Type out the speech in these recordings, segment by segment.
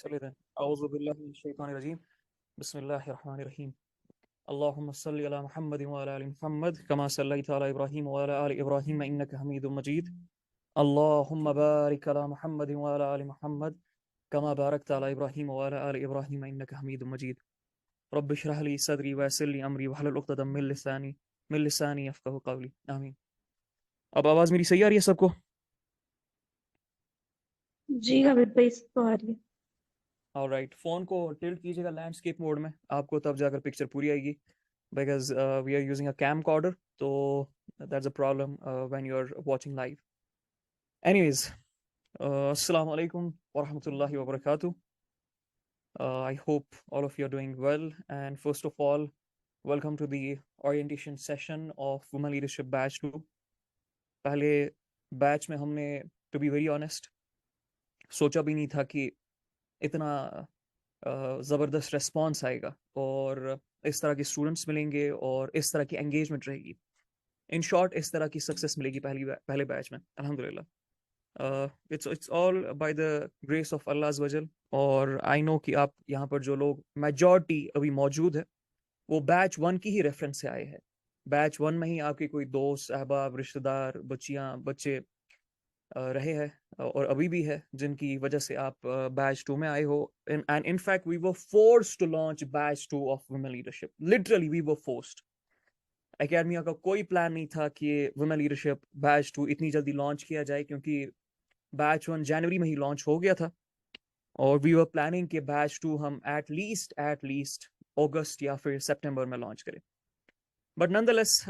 چلے دیں اعوذ باللہ من الشیطان الرجیم بسم اللہ الرحمن الرحیم اللہم صلی علی محمد وعلی آل محمد کما صلیت علی ابراہیم وعلی آل ابراہیم انک حمید مجید اللہم بارک علی محمد وعلی آل محمد کما بارکت علی ابراہیم وعلی آل ابراہیم انک حمید مجید رب اشرح لی صدری ویسر لی امری واحلل عقدۃ من لسانی یفقہوا قولی آمین۔ اب آواز میری صحیح آ رہی ہے سب کو؟ جی حبیب بھائی تو آ رہی ہے۔ آلرائٹ، فون کو ٹلٹ کیجیے گا لینڈسکیپ موڈ میں، آپ کو تب جا کر پکچر پوری آئے گی، because we are using a camcorder, تو that's a problem when you are watching live. Anyways, السلام علیکم ورحمۃ اللہ وبرکاتہ۔ I hope all of you are doing well, and first of all welcome to the orientation session of women leadership batch 2۔ پہلے batch میں ہم نے to be very honest سوچا بھی نہیں تھا کہ اتنا زبردست ریسپانس آئے گا اور اس طرح کے اسٹوڈنٹس ملیں گے اور اس طرح کی انگیجمنٹ رہے گی۔ ان شارٹ اس طرح کی سکسیس ملے گی پہلے بیچ میں الحمدللہ۔ It's all by the grace of Allah عز وجل، اور آئی نو کہ آپ یہاں پر جو لوگ میجورٹی ابھی موجود ہے وہ بیچ 1 کی ہی ریفرنس سے آئے ہیں۔ بیچ 1 میں ہی آپ کے کوئی دوست احباب رشتہ دار بچیاں بچے رہے ہیں اور ابھی بھی ہے، جن کی وجہ سے آپ بیچ 2 میں آئے ہو۔ And in fact we were forced to launch batch 2 of women leadership, literally we were forced. Academia کا کوئی پلان نہیں تھا کہ ویمن لیڈرشپ بیچ 2 اتنی جلدی لانچ کیا جائے، کیونکہ بیچ 1 جنوری میں ہی لانچ ہو گیا تھا، اور وی ور پلاننگ کہ بیچ 2 ہم ایٹ لیسٹ اگست یا پھر سپٹمبر میں لانچ کریں۔ بٹ نن دا لیس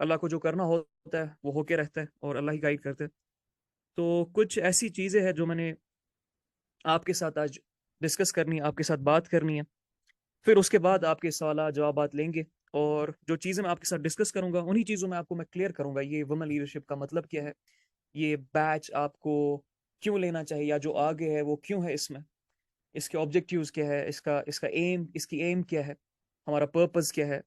اللہ کو جو کرنا ہوتا ہے وہ ہو کے رہتا ہے اور اللہ ہی گائیڈ کرتے ہے۔ تو کچھ ایسی چیزیں ہیں جو میں نے آپ کے ساتھ آج ڈسکس کرنی ہے، آپ کے ساتھ بات کرنی ہے، پھر اس کے بعد آپ کے سوالات جوابات لیں گے، اور جو چیزیں میں آپ کے ساتھ ڈسکس کروں گا انہی چیزوں میں آپ کو میں کلیئر کروں گا یہ وومن لیڈرشپ کا مطلب کیا ہے، یہ بیچ آپ کو کیوں لینا چاہیے، یا جو آگے ہے وہ کیوں ہے، اس میں اس کے آبجیکٹیوز کیا ہے، اس کا ایم، اس کی ایم کیا ہے، ہمارا پرپز کیا ہے،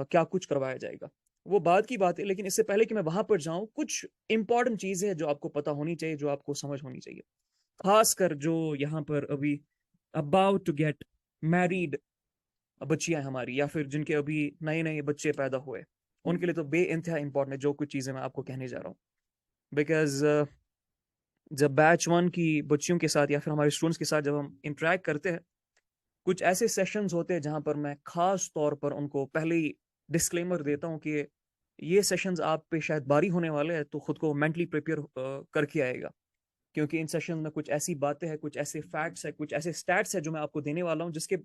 کیا کچھ کروایا جائے گا، وہ بعد کی بات ہے۔ لیکن اس سے پہلے کہ میں وہاں پر جاؤں، کچھ امپورٹنٹ چیزیں جو آپ کو پتہ ہونی چاہیے، جو آپ کو سمجھ ہونی چاہیے، خاص کر جو یہاں پر ابھی اباؤٹ ٹو گیٹ میریڈ بچیاں ہماری، یا پھر جن کے ابھی نئے نئے بچے پیدا ہوئے، ان کے لیے تو بے انتہا امپورٹنٹ ہے جو کچھ چیزیں میں آپ کو کہنے جا رہا ہوں۔ بیکاز جب بیچ 1 کی بچیوں کے ساتھ یا پھر ہمارے اسٹوڈنٹس کے ساتھ جب ہم انٹریکٹ کرتے ہیں، کچھ ایسے سیشنز ہوتے ہیں جہاں پر میں خاص طور پر ان کو پہلے ہی ڈسکلیمر دیتا ہوں کہ یہ سیشنز آپ پہ شاید باری ہونے والے ہیں، تو خود کو مینٹلی پریپیئر کر کے آئے گا، کیونکہ ان سیشن میں کچھ ایسی باتیں ہیں، کچھ ایسے فیکٹس ہیں، کچھ ایسے سٹیٹس ہیں جو میں آپ کو دینے والا ہوں، جس کے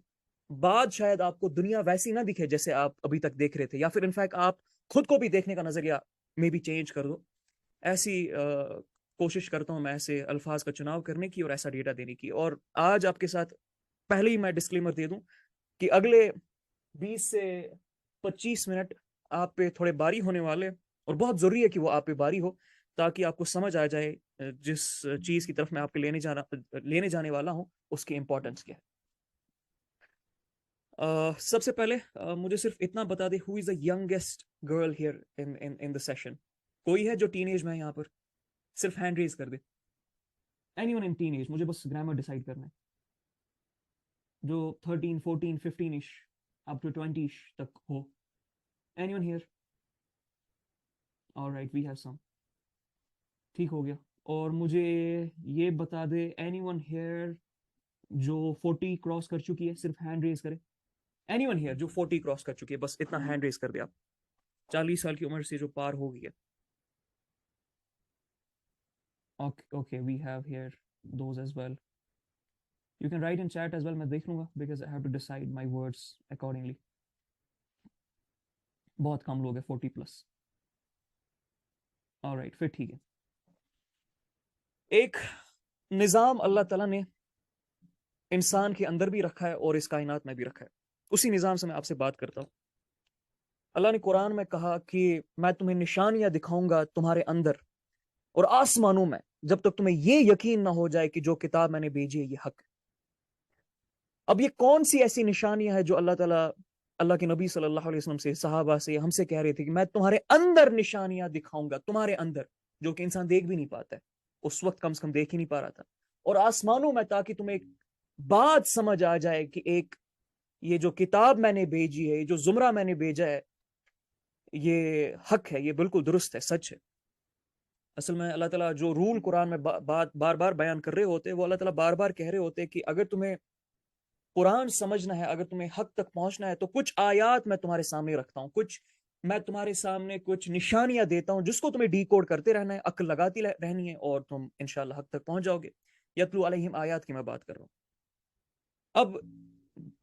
بعد شاید آپ کو دنیا ویسی نہ دکھے جیسے آپ ابھی تک دیکھ رہے تھے، یا پھر انفیکٹ آپ خود کو بھی دیکھنے کا نظریہ میں بھی چینج کر دو۔ ایسی کوشش کرتا ہوں میں ایسے الفاظ کا چناؤ کرنے کی اور ایسا ڈیٹا دینے کی۔ اور آج آپ کے ساتھ پہلے ہی میں ڈسکلیمر دے دوں کہ اگلے 20 سے 25 منٹ آپ پہ تھوڑے باری ہونے والے، اور بہت ضروری ہے کہ وہ آپ پہ باری ہو، تاکہ آپ کو سمجھ آ جائے جس چیز کی طرف میں آپ کے لینے جانے والا ہوں اس کی امپورٹنس کیا ہے۔ سب سے پہلے مجھے صرف اتنا بتا دے، who is the youngest girl here in the session? کوئی ہے جو ٹین ایج میں ہے یہاں پر؟ صرف ہینڈ ریز کر دے۔ اینی ون ان ٹین ایج، مجھے بس گرامر ڈیسائیڈ کرنا ہے، جو 13 14 15 اپ ٹو 20 تک ہو۔ Anyone here? Alright, we have some, ٹھیک ہو گیا۔ اور مجھے یہ بتا دے، اینی ون ہیئر جو 40 کراس کر چکی ہے؟ صرف ہینڈ ریز کرے۔ اینی ون ہیئر جو 40 کراس کر چکی ہے؟ بس اتنا ہینڈ ریز کر دے آپ، 40 سال کی عمر سے جو پار ہو گئی ہے۔ Okay, we have here those as well, you can write in chat as well, میں دیکھ لوں گا، because I have to decide my words accordingly. بہت کم لوگ ہیں 40 پلس، آلرائٹ، پھر ٹھیک ہے۔ ایک نظام اللہ تعالیٰ نے انسان کے اندر بھی رکھا ہے اور اس کائنات میں بھی رکھا ہے، اسی نظام سے میں آپ سے بات کرتا ہوں۔ اللہ نے قرآن میں کہا کہ میں تمہیں نشانیاں دکھاؤں گا تمہارے اندر اور آسمانوں میں، جب تک تمہیں یہ یقین نہ ہو جائے کہ جو کتاب میں نے بھیجی ہے یہ حق ہے۔ اب یہ کون سی ایسی نشانیاں ہیں جو اللہ تعالیٰ اللہ کے نبی صلی اللہ علیہ وسلم سے، صحابہ سے، ہم سے کہہ رہے تھے کہ میں تمہارے اندر نشانیاں دکھاؤں گا، تمہارے اندر، جو کہ انسان دیکھ بھی نہیں پاتا ہے، اس وقت کم سے کم دیکھ ہی نہیں پا رہا تھا، اور آسمانوں میں، تاکہ تمہیں بات سمجھ آ جائے کہ ایک یہ جو کتاب میں نے بھیجی ہے، جو زمرہ میں نے بھیجا ہے، یہ حق ہے، یہ بالکل درست ہے، سچ ہے۔ اصل میں اللہ تعالیٰ جو رول قرآن میں بار بار بیان کر رہے ہوتے، وہ اللہ تعالیٰ بار بار کہہ رہے ہوتے کہ اگر تمہیں قرآن سمجھنا ہے، اگر تمہیں حق تک پہنچنا ہے، تو کچھ آیات میں تمہارے سامنے رکھتا ہوں، میں تمہارے سامنے کچھ نشانیاں دیتا ہوں جس کو تمہیں ڈی کوڈ کرتے رہنا ہے، عقل لگاتی رہنی ہے، اور تم انشاءاللہ حق تک پہنچ جاؤ گے۔ یتلو علیہم آیات کی میں بات کر رہا ہوں۔ اب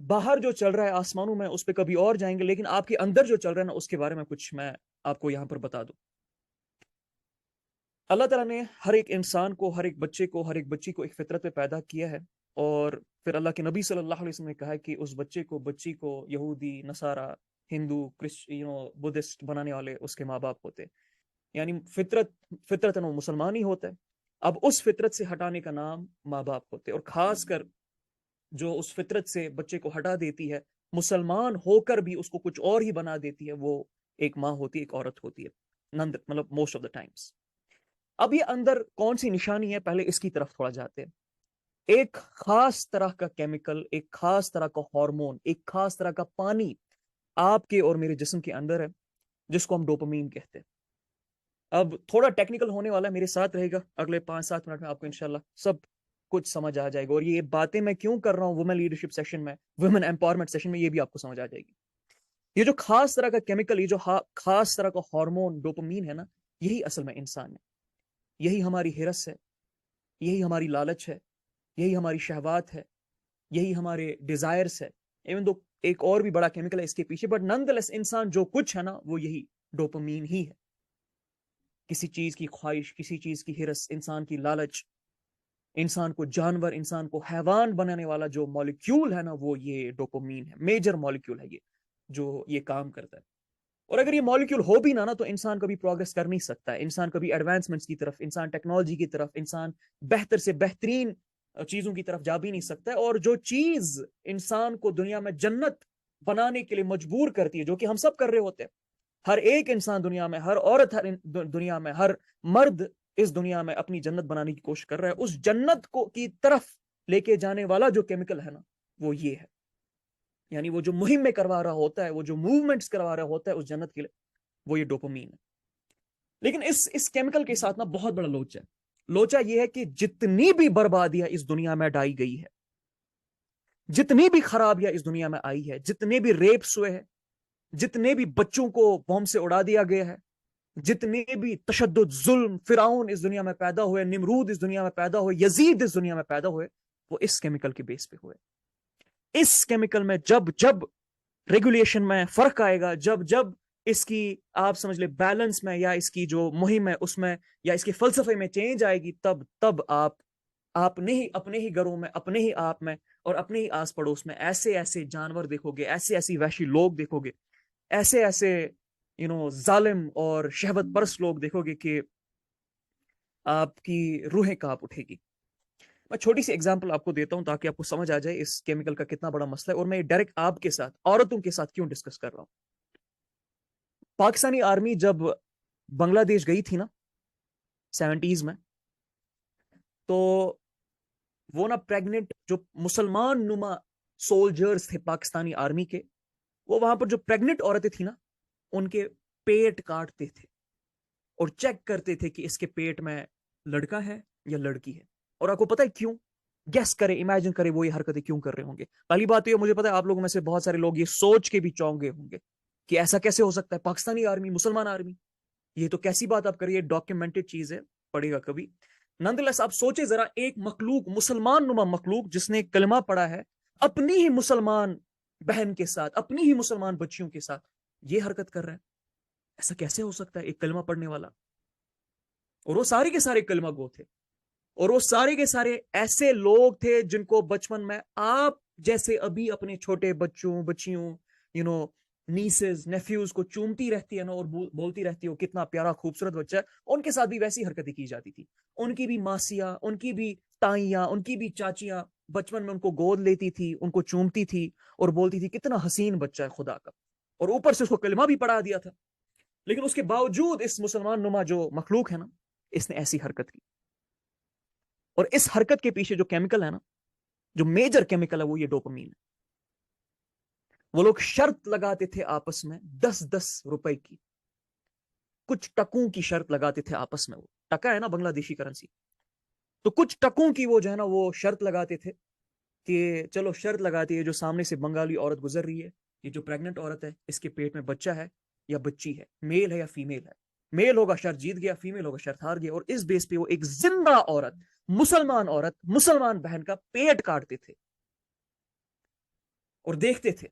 باہر جو چل رہا ہے آسمانوں میں، اس پہ کبھی اور جائیں گے، لیکن آپ کے اندر جو چل رہا ہے نا، اس کے بارے میں کچھ میں آپ کو یہاں پر بتا دوں۔ اللہ تعالیٰ نے ہر ایک انسان کو، ہر ایک بچے کو، ہر ایک بچی کو ایک فطرت پہ پیدا کیا ہے، اور پھر اللہ کے نبی صلی اللہ علیہ وسلم نے کہا ہے کہ اس بچے کو، بچی کو یہودی، نصارہ، ہندو، بدھسٹ بنانے والے اس کے ماں باپ ہوتے، یعنی فطرتاً وہ مسلمان ہی ہوتا ہے۔ اب اس فطرت سے ہٹانے کا نام ماں باپ ہوتے، اور خاص کر جو اس فطرت سے بچے کو ہٹا دیتی ہے، مسلمان ہو کر بھی اس کو کچھ اور ہی بنا دیتی ہے، وہ ایک ماں ہوتی ہے، ایک عورت ہوتی ہے، مطلب موسٹ آف دا ٹائمس۔ اب یہ اندر کون سی نشانی ہے، پہلے اس کی طرف تھوڑا جاتے ہیں۔ ایک خاص طرح کا کیمیکل، ایک خاص طرح کا ہارمون، ایک خاص طرح کا پانی آپ کے اور میرے جسم کے اندر ہے، جس کو ہم ڈوپامین کہتے ہیں۔ اب تھوڑا ٹیکنیکل ہونے والا ہے، میرے ساتھ رہے گا، اگلے 5-7 منٹ میں آپ کو انشاءاللہ سب کچھ سمجھ آ جائے گا، اور یہ باتیں میں کیوں کر رہا ہوں وومن لیڈرشپ سیشن میں، وومن امپاورمنٹ سیشن میں، یہ بھی آپ کو سمجھ آ جائے گی۔ یہ جو خاص طرح کا کیمیکل، یہ جو خاص طرح کا ہارمون ڈوپامین ہے نا، یہی اصل میں انسان ہے، یہی ہماری ہرس ہے، یہی ہماری لالچ ہے، یہی ہماری شہوات ہے، یہی ہمارے ڈیزائرز ہے۔ ایون دو ایک اور بھی بڑا کیمیکل ہے اس کے پیچھے، بٹ نن لیس انسان جو کچھ ہے نا، وہ یہی ڈوپامین ہی ہے۔ کسی چیز کی خواہش، کسی چیز کی ہرس، انسان کی لالچ، انسان کو جانور، انسان کو حیوان بنانے والا جو مالیکیول ہے نا، وہ یہ ڈوپامین ہے، میجر مالیکیول ہے یہ، جو یہ کام کرتا ہے۔ اور اگر یہ مالیکیول ہو بھی نہ تو انسان کبھی پروگرس کر نہیں سکتا ہے، انسان کبھی ایڈوانسمنٹس کی طرف، انسان ٹیکنالوجی کی طرف، انسان بہتر سے بہترین چیزوں کی طرف جا بھی نہیں سکتا ہے۔ اور جو چیز انسان کو دنیا میں جنت بنانے کے لیے مجبور کرتی ہے، جو کہ ہم سب کر رہے ہوتے ہیں، ہر ایک انسان دنیا میں، ہر عورت دنیا میں، ہر مرد اس دنیا میں اپنی جنت بنانے کی کوشش کر رہا ہے، اس جنت کو کی طرف لے کے جانے والا جو کیمیکل ہے نا، وہ یہ ہے۔ یعنی وہ جو مہم میں کروا رہا ہوتا ہے، وہ جو موومنٹس کروا رہا ہوتا ہے اس جنت کے لیے، وہ یہ ڈوپامین ہے۔ لیکن اس کیمیکل کے ساتھ نا بہت بڑا لوچا ہے۔ لوچا یہ ہے کہ جتنی بھی بربادیاں اس دنیا میں ڈائی گئی ہے، جتنی بھی خرابیاں اس دنیا میں آئی ہے، جتنے بھی ریپس ہوئے ہیں، جتنے بھی بچوں کو بم سے اڑا دیا گیا ہے، جتنے بھی تشدد، ظلم، فرعون اس دنیا میں پیدا ہوئے، نمرود اس دنیا میں پیدا ہوئے، یزید اس دنیا میں پیدا ہوئے، وہ اس کیمیکل کے بیس پہ ہوئے۔ اس کیمیکل میں جب جب ریگولیشن میں فرق آئے گا، جب جب اس کی آپ سمجھ لے بیلنس میں، یا اس کی جو مہم ہے اس میں، یا اس کے فلسفے میں چینج آئے گی، تب آپ نے ہی اپنے ہی گھروں میں، اپنے ہی آپ میں، اور اپنے ہی آس پڑوس میں ایسے ایسے جانور دیکھو گے، ایسے ایسی وحشی لوگ دیکھو گے، ایسے ایسے ظالم اور شہوت پرست لوگ دیکھو گے کہ آپ کی روحیں کانپ اٹھے گی۔ میں چھوٹی سی ایگزامپل آپ کو دیتا ہوں تاکہ آپ کو سمجھ آ جائے اس کیمیکل کا کتنا بڑا مسئلہ ہے، اور میں ڈائریکٹ آپ کے ساتھ، عورتوں کے ساتھ کیوں ڈسکس کر رہا ہوں۔ پاکستانی آرمی جب بنگلہ دیش گئی تھی نا 70s میں، تو وہ نا پریگننٹ جو مسلمان نما سولجرز تھے پاکستانی آرمی کے، وہ وہاں پر جو پریگننٹ عورتیں تھیں نا، ان کے پیٹ کاٹتے تھے اور چیک کرتے تھے کہ اس کے پیٹ میں لڑکا ہے یا لڑکی ہے۔ اور آپ کو پتہ ہے کیوں؟ گیس کرے، امیجن کرے وہ یہ حرکتیں کیوں کر رہے ہوں گے۔ پہلی بات یہ مجھے پتا ہے آپ لوگوں میں سے بہت سارے لوگ یہ سوچ کے بھی چونک گئے ہوں گے کہ ایسا کیسے ہو سکتا ہے، پاکستانی آرمی، مسلمان آرمی، یہ تو کیسی بات آپ کریے، ڈاکیومنٹڈ چیز ہے، پڑھے گا کبھی۔ نندلیس آپ سوچے ذرا، ایک مخلوق، مسلمان نما مخلوق، جس نے کلمہ پڑھا ہے، اپنی ہی مسلمان بہن کے ساتھ، اپنی ہی مسلمان بچیوں کے ساتھ یہ حرکت کر رہا ہے، ایسا کیسے ہو سکتا ہے ایک کلمہ پڑھنے والا؟ اور وہ سارے کے سارے کلمہ گو تھے، اور وہ سارے کے سارے ایسے لوگ تھے جن کو بچپن میں آپ جیسے ابھی اپنے چھوٹے بچوں، بچیوں، نیسز، نیفیوز کو چومتی رہتی ہے نا، اور بولتی رہتی ہے وہ کتنا پیارا خوبصورت بچہ ہے، ان کے ساتھ بھی ویسی حرکتیں کی جاتی تھی۔ ان کی بھی ماسیاں، ان کی بھی تائیاں، ان کی بھی چاچیاں بچپن میں ان کو گود لیتی تھی، ان کو چومتی تھی اور بولتی تھی کتنا حسین بچہ ہے خدا کا، اور اوپر سے اس کو کلمہ بھی پڑھا دیا تھا۔ لیکن اس کے باوجود اس مسلمان نما جو مخلوق ہے نا، اس نے ایسی حرکت کی، اور اس حرکت کے پیچھے جو کیمیکل ہے نا، جو میجر کیمیکل ہے وہ یہ ڈوپامین ہے. وہ لوگ شرط لگاتے تھے آپس میں 10-10 روپے کی, کچھ ٹکوں کی شرط لگاتے تھے آپس میں. وہ ٹکا ہے نا بنگلہ دیشی کرنسی, تو کچھ ٹکوں کی وہ جو ہے نا وہ شرط لگاتے تھے کہ چلو شرط لگاتی ہے جو سامنے سے بنگالی عورت گزر رہی ہے, یہ جو پریگننٹ عورت ہے اس کے پیٹ میں بچہ ہے یا بچی ہے, میل ہے یا فیمیل ہے. میل ہوگا شرط جیت گیا, فیمیل ہوگا شرط ہار گیا. اور اس بیس پہ وہ ایک زندہ عورت, مسلمان عورت, مسلمان بہن کا پیٹ کاٹتے تھے اور دیکھتے تھے,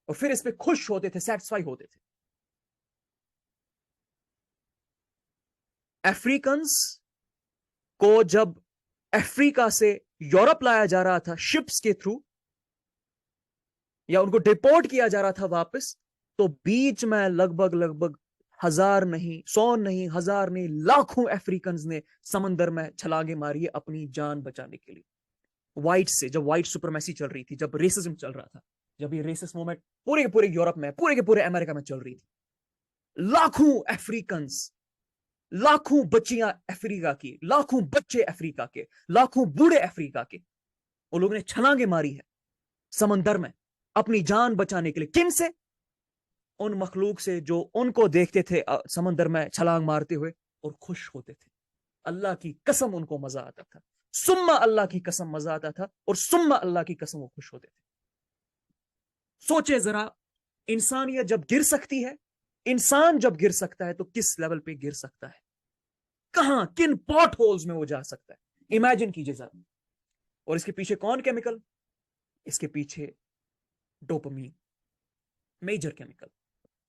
اور پھر اس پہ خوش ہوتے تھے, سیٹسفائی ہوتے تھے. افریقنز کو جب افریقہ سے یورپ لایا جا رہا تھا شپس کے تھرو, یا ان کو ڈیپورٹ کیا جا رہا تھا واپس, تو بیچ میں لگ بھگ 1000 نہیں, 100 نہیں, 1000 نہیں, لاکھوں افریقنز نے سمندر میں چھلانگیں ماری ہے اپنی جان بچانے کے لیے. وائٹ سے, جب وائٹ سپرمیسی چل رہی تھی, جب ریسزم چل رہا تھا, جب یہ ریسس موومنٹ پورے کے پورے یورپ میں, پورے کے پورے امریکہ میں چل رہی تھی, لاکھوں افریقنز, لاکھوں بچیاں افریقہ کی, لاکھوں بچے افریقہ کے, لاکھوں بوڑھے افریقہ کے, وہ لوگوں نے چھلانگیں ماری ہے سمندر میں اپنی جان بچانے کے لیے. کن سے؟ ان مخلوق سے جو ان کو دیکھتے تھے سمندر میں چھلانگ مارتے ہوئے اور خوش ہوتے تھے. اللہ کی قسم ان کو مزہ آتا تھا, سما اللہ کی قسم مزہ آتا تھا, اور سما اللہ کی قسم وہ خوش ہوتے تھے. سوچے ذرا, انسانیت جب گر سکتی ہے, انسان جب گر سکتا ہے تو کس لیول پہ گر سکتا ہے, کہاں کن پاٹ ہولز میں وہ جا سکتا ہے, امیجن کیجئے ذرا. اور اس کے پیچھے کون کیمیکل؟ اس کے پیچھے ڈوپامین, میجر کیمیکل.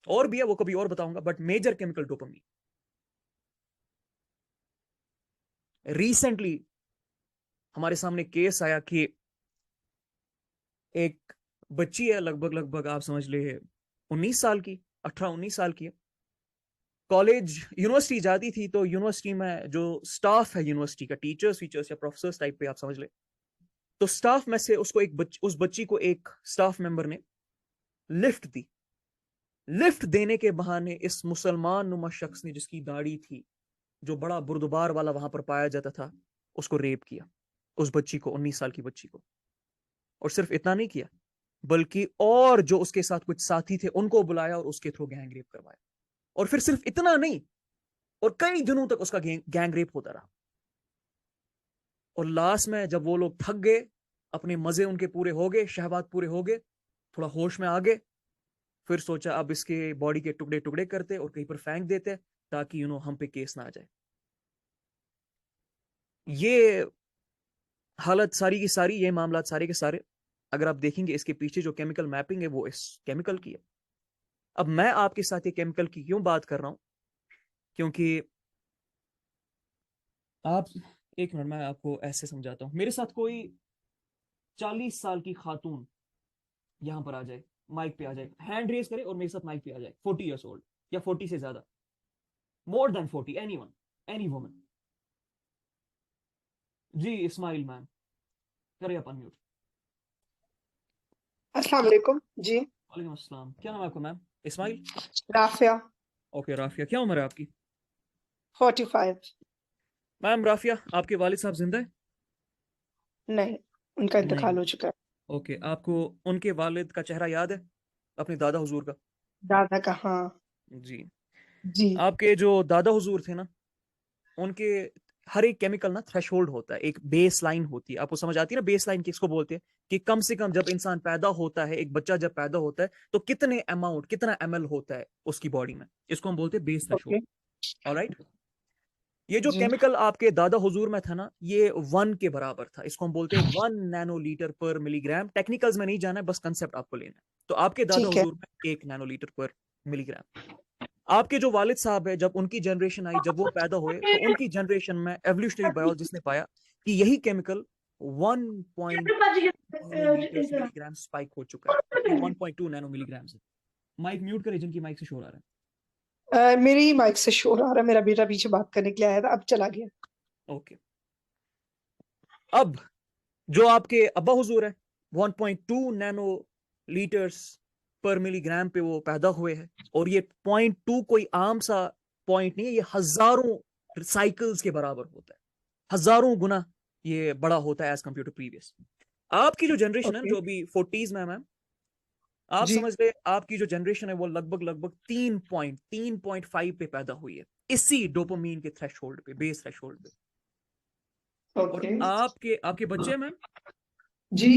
اور بھی ہے, وہ کبھی اور بتاؤں گا, but major chemical dopamine. Recently ہمارے سامنے کیس آیا کہ ایک بچی ہے, لگ بھگ آپ سمجھ لے 19 سال کی, 18-19 سال کی ہے. کالج یونیورسٹی جاتی تھی, تو یونیورسٹی میں جو سٹاف ہے یونیورسٹی کا, ٹیچرز یا پروفیسرز ٹائپ پہ آپ سمجھ لے, تو سٹاف میں سے اس کو اس بچی کو ایک سٹاف ممبر نے لفٹ دی. لفٹ دینے کے بہانے اس مسلمان نما شخص نے, جس کی داڑھی تھی, جو بڑا بردبار والا وہاں پر پایا جاتا تھا, اس کو ریپ کیا, اس بچی کو, 19 سال کی بچی کو. اور صرف اتنا نہیں کیا, بلکہ اور جو اس کے ساتھ کچھ ساتھی تھے ان کو بلایا اور اس کے تھرو گینگ ریپ کروایا. اور پھر صرف اتنا نہیں, اور کئی دنوں تک اس کا گینگ ریپ ہوتا رہا. اور لاسٹ میں جب وہ لوگ تھک گئے, اپنے مزے ان کے پورے ہو گئے, شہوات پورے ہو گئے, تھوڑا ہوش میں آ گئے, پھر سوچا اب اس کے باڈی کے ٹکڑے ٹکڑے کرتے اور کہیں پر پھینک دیتے تاکہ ہم پہ کیس نہ آ جائے. یہ حالت ساری کی ساری, یہ معاملات سارے کے سارے اگر آپ دیکھیں گے, اس کے پیچھے جو کیمیکل میپنگ ہے وہ اس کیمیکل کی ہے. اب میں آپ کے ساتھ یہ کیمیکل کی کیوں بات کر رہا ہوں, کیونکہ آپ, ایک منٹ میں آپ کو ایسے سمجھاتا ہوں. میرے ساتھ کوئی 40 سال کی خاتون یہاں پر آ جائے, مائک پہ آ جائے, ہینڈ ریز کرے اور میرے ساتھ مائک پہ آ جائے, 40 ایئرس اولڈ یا 40 سے زیادہ, مور دین 40, اینی ون, اینی وومن. جی اسماعیل میم, کرے اپن میوٹ. السلام علیکم. جی وعلیکم السلام. کیا نام ہے آپ کا میم؟ اسماعیل. رافیہ. اوکے رافیہ, کیا عمر ہے آپ کی؟ 45. میم رافیہ, آپ کے والد صاحب زندہ ہیں؟ نہیں, ان کا انتقال نہیں. ہو چکا ہے. اوکے, آپ کو ان کے والد کا چہرہ یاد ہے, اپنے دادا حضور کا؟ دادا کا, ہاں. جی. جی آپ کے جو دادا حضور تھے نا, ان کے ہر ایک کیمیکل نا تھریش ہولڈ ہوتا ہے, ایک بیس لائن ہوتی ہے. آپ کو سمجھ آتی ہے نا بیس لائن کس کو بولتے ہیں, کہ کم سے کم جب انسان پیدا ہوتا ہے, ایک بچہ جب پیدا ہوتا ہے, تو کتنے اماؤنٹ, کتنا ml ہوتا ہے اس کی باڈی میں, اس کو ہم بولتے ہیں بیس تھریش اوکے. ہولڈ. آلرائٹ. یہ جو جی کیمیکل آپ کے دادا حضور میں تھا نا, یہ 1 کے برابر تھا. اس کو ہم بولتے ہیں 1 نینو لیٹر پر ملی گرام. ٹیکنیکلز میں نہیں جانا ہے, بس کنسپٹ آپ کو لینا ہے. تو آپ کے دادا ٹھیک ہے. حضور میں 1 نینو لیٹر پر ملی گرام. آپ کے جو والد صاحب ہے, جب ان کی جنریشن آئی, جب وہ پیدا ہوئے, تو ان کی جنریشن میں ایولیوشنری بایولوجسٹ نے پایا کہ یہی کیمیکل 1.2 نینو لیٹر ملی گرام اسپائک ہو چکا ہے. یہ 1.2 نینو ملی گرام سے. مائک میوٹ کرے, جن کی مائک سے شور آ رہا ہے. میری مائک سے شور آ رہا ہے, میرا بیٹا پیچھے بات کرنے کے لیے آیا تھا, اب چلا گیا. اوکے. اب جو آپ کے ابا حضور ہے, 1.2 نینو لیٹرز پر ملی گرام پہ وہ پیدا ہوئے ہیں, اور یہ 0.2 کوئی عام سا پوائنٹ نہیں ہے, یہ ہزاروں سائیکلز کے برابر ہوتا ہے, ہزاروں گنا یہ بڑا ہوتا ہے ایز کمپیئر ٹو پریویس. آپ کی جو جنریشن ہے نا اوکے جو ابھی 40s میں ہے میم, آپ جی سمجھ لیں آپ کی جو جنریشن ہے وہ لگ بھگ 3.5 پہ پیدا ہوئی ہے اسی ڈوپامین کے تھریش ہولڈ پہ, بیس تھریش ہولڈ پہ. اور اوکے آپ کے بچے میم جی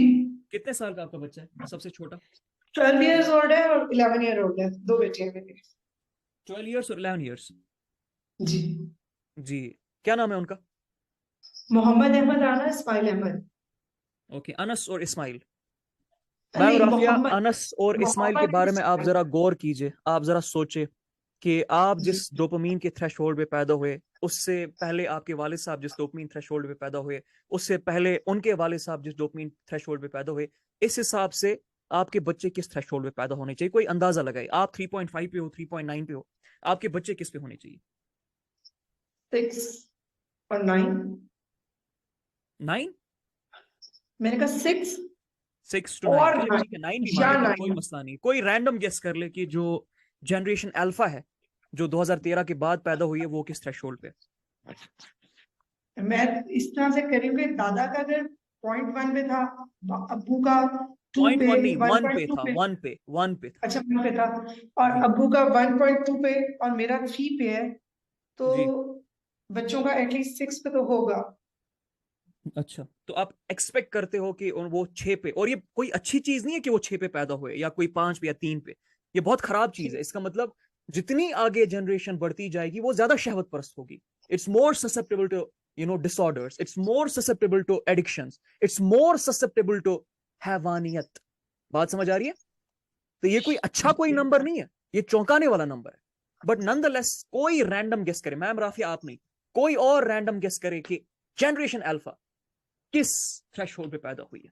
کتنے سال کا آپ کا بچہ ہے سب سے چھوٹا؟ 12 ایئرز اولڈ ہے اور 11 ایئر اولڈ ہے, 2 بیٹے ہیں میرے. 12 ایئرس اور 11 ایئرس. جی جی, کیا نام ہے ان کا؟ محمد احمد رانا, اسماعیل احمد. اوکے, انس اور اسماعیل. میم نہیں رافیہ, محمد, انس اور اسماعیل کے محمد بارے میں آپ اسماعیل. ذرا غور کیجئے, آپ ذرا سوچے کہ آپ جی جس ڈوپامین کے تھریش ہولڈ پہ پیدا ہوئے, اس سے پہلے آپ کے والد صاحب جس ڈوپامین تھریش ہولڈ پہ پیدا ہوئے, اس سے پہلے ان کے والد صاحب جس ڈوپامین تھریش ہولڈ پہ پیدا ہوئے, اس حساب سے آپ کے بچے کس تھریش ہولڈ پہ پیدا ہونے چاہیے, کوئی اندازہ لگائے. آپ 3.5 پہ ہو, 3.9 پہ ہو, آپ کے بچے کس پہ ہونے چاہیے؟ 6 اور 9. 9. میں نے کہا 6 6 to 9, اور چلے 9 ٹھیک ہے 9 بھی مان یا لیتے ہیں, کوئی 9. مسئلہ نہیں. کوئی رینڈم گیس کر لے کہ جو جنریشن الفا ہے جو 2013 کے بعد پیدا ہوئی ہے وہ کس تھریش ہولڈ پہ؟ میں اس طرح سے کروں کہ دادا کا اگر 0.1 پہ تھا, ابو کا 2 پوائنٹ پہ, 1 نہیں, 1 پہ 1.2 تھا, پہ, 1 پہ تھا. اچھا 1 پہ تھا, اور جی ابو کا 1.2 پہ اور میرا 3 پہ ہے, تو جی. بچوں کا ایٹ لیسٹ 6 پہ تو ہوگا. اچھا, تو آپ ایکسپیکٹ کرتے ہو کہ وہ 6 پہ, اور یہ کوئی اچھی چیز نہیں ہے کہ وہ 6 پہ پیدا ہوئے یا کوئی 5 پہ یا 3 پہ, یہ بہت خراب چیز ہے. اس کا مطلب جتنی آگے جنریشن بڑھتی جائے گی وہ زیادہ شہوت پرست ہوگی. It's more susceptible to disorders, it's more susceptible to addictions, it's more susceptible to حیوانیت. بات سمجھ آ رہی ہے؟ تو یہ کوئی اچھا کوئی نمبر نہیں ہے, یہ چونکانے والا نمبر ہے. بٹ نن دا لیس کوئی رینڈم گیس کرے, میم رافیہ آپ نہیں, کوئی اور رینڈم گیس کرے کہ جنریشن الفا کس تھریش ہولڈ پہ پیدا ہوئی ہے.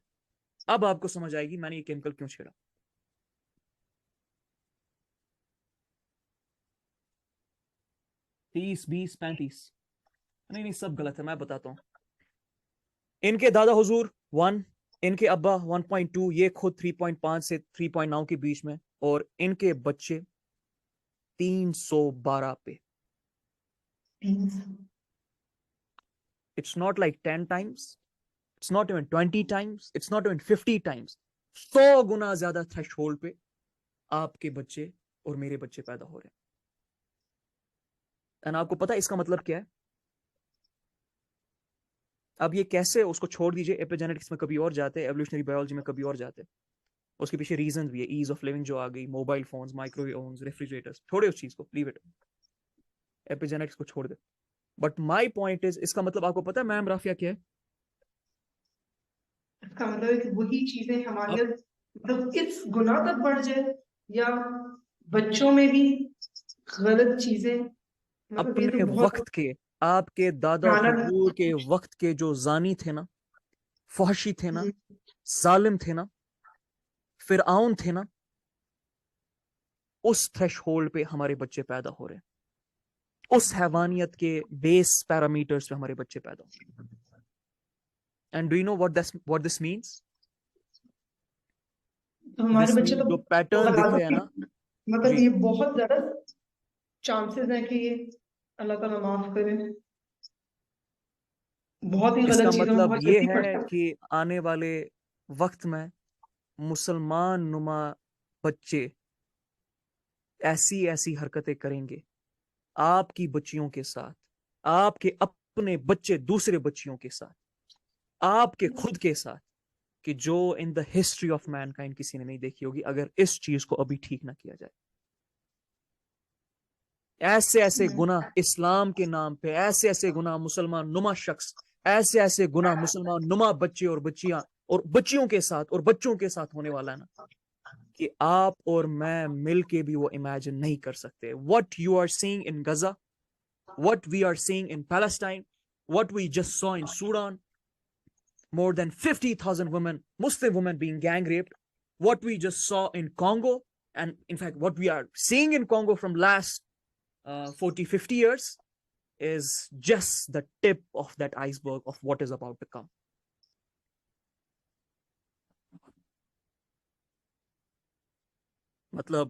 اب آپ کو سمجھ آئے گی میں نے یہ کیمیکل کیوں چھیڑا. 30, 20, 35, نہیں سب غلط ہے, میں بتاتا ہوں. ان کے دادا حضور 1, ان کے ابا 1.2, یہ خود 3.5 سے 3.9 کے بیچ میں, اور ان کے بچے 312 پہ. It's not like 10 times, it's not even 20 times, it's not even 50 times. 100 گنا زیادہ تھریش ہولڈ پہ آپ کے بچے اور میرے بچے پیدا ہو رہے ہیں. اور آپ کو پتا اس کا مطلب کیا ہے؟ اب یہ کیسے, اس کو چھوڑ دیجئے, ایپیجینیٹکس میں کبھی اور جاتے, ایوولوشنری بایولوجی میں کبھی اور جاتے, اس کے پیچھے ریزن بھی ہے, ایز آف لیونگ جو آ گئی, موبائل فونز, مائکرو اوونز, ریفریجریٹرز, چھوڑے اس چیز کو, لیو اٹ, ایپیجینیٹکس کو چھوڑ دے. بٹ مائی پوائنٹ از, اس کا مطلب آپ کو پتا ہے میم رافیہ کیا ہے؟ اس کا مطلب ہے کہ وہی چیزیں اب حمانیت مطلب اس گناہ تک بڑھ جائے, یا بچوں میں بھی غلط چیزیں, مطلب یہ اپنے تو بہت وقت کے, آپ کے دادا حضور کے وقت کے جو زانی تھے نا, فحشی تھے نا, ظالم تھے نا, فرعون تھے نا, اس تھریش ہولڈ پہ ہمارے بچے پیدا ہو رہے ہیں, اس حیوانیت کے بیس پیرامیٹرز پہ ہمارے بچے پیدا ہو رہے ہیں. And do you know what this means? تو ہمارے This بچے means تو جو پیٹرن دکھ رہے ہیں نا, مطلب جی یہ بہت زیادہ چانسز ہیں کہ یہ اللہ تعالیٰ معاف کرے, بہت ہی اس کا غلط چیزوں میں مطلب بہت یہ جلدی پڑ ہے سکتے. کہ آنے والے وقت میں مسلمان نما بچے ایسی حرکتیں کریں گے آپ کی بچیوں کے ساتھ, آپ کے اپنے بچے دوسرے بچیوں کے ساتھ, آپ کے خود کے ساتھ, کہ جو in the history of mankind کسی نے نہیں دیکھی ہوگی اگر اس چیز کو ابھی ٹھیک نہ کیا جائے. ایسے گناہ اسلام کے نام پہ, ایسے گناہ مسلمان نما شخص, ایسے گناہ مسلمان نما بچے اور بچیاں اور بچیوں کے ساتھ اور بچوں کے ساتھ ہونے والا ہے نا, کہ آپ اور میں مل کے بھی وہ امیجن نہیں کر سکتے. What you are seeing in Gaza, what we are seeing in Palestine, what we just saw in Sudan, more than 50,000 women, Muslim women being gang raped, what we just saw in Congo, and in fact what we are seeing in Congo from last 40-50 years is just the tip of that iceberg of what is about to come. مطلب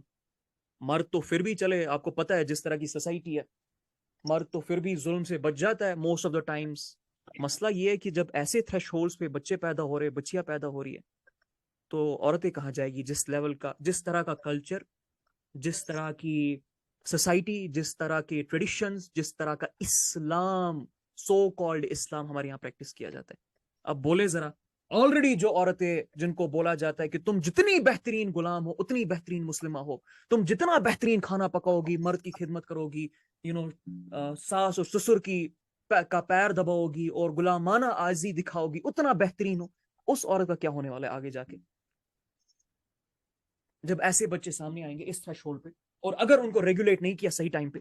مرد تو پھر بھی چلے, آپ کو پتا ہے جس طرح کی سوسائٹی ہے, مرد تو پھر بھی ظلم سے بچ جاتا ہے موسٹ آف دا ٹائمز, مسئلہ یہ ہے کہ جب ایسے تھریش ہولڈز پہ بچے پیدا ہو رہے، بچیاں پیدا ہو رہی ہے، تو عورتیں کہاں جائے گی؟ جس لیول کا، جس طرح کا کلچر، جس طرح کی سوسائٹی، جس طرح کے ٹریڈیشنز، جس طرح کا اسلام، سو کالڈ اسلام ہمارے یہاں پریکٹس کیا جاتا ہے. اب بولے ذرا، آلریڈی جو عورتیں جن کو بولا جاتا ہے کہ تم جتنی بہترین غلام ہو اتنی بہترین مسلمہ ہو، تم جتنا بہترین کھانا پکاؤ گی، مرد کی خدمت کرو گی، ساس اور سسر کی کا پیر دباؤ گی اور غلامانہ عاجزی دکھاؤ گی، اتنا بہترین ہو. اس عورت کا کیا ہونے والا ہے آگے جا کے جب ایسے بچے سامنے آئیں گے اس تھریش ہولڈ پہ، اور اگر ان کو ریگولیٹ نہیں کیا صحیح ٹائم پہ؟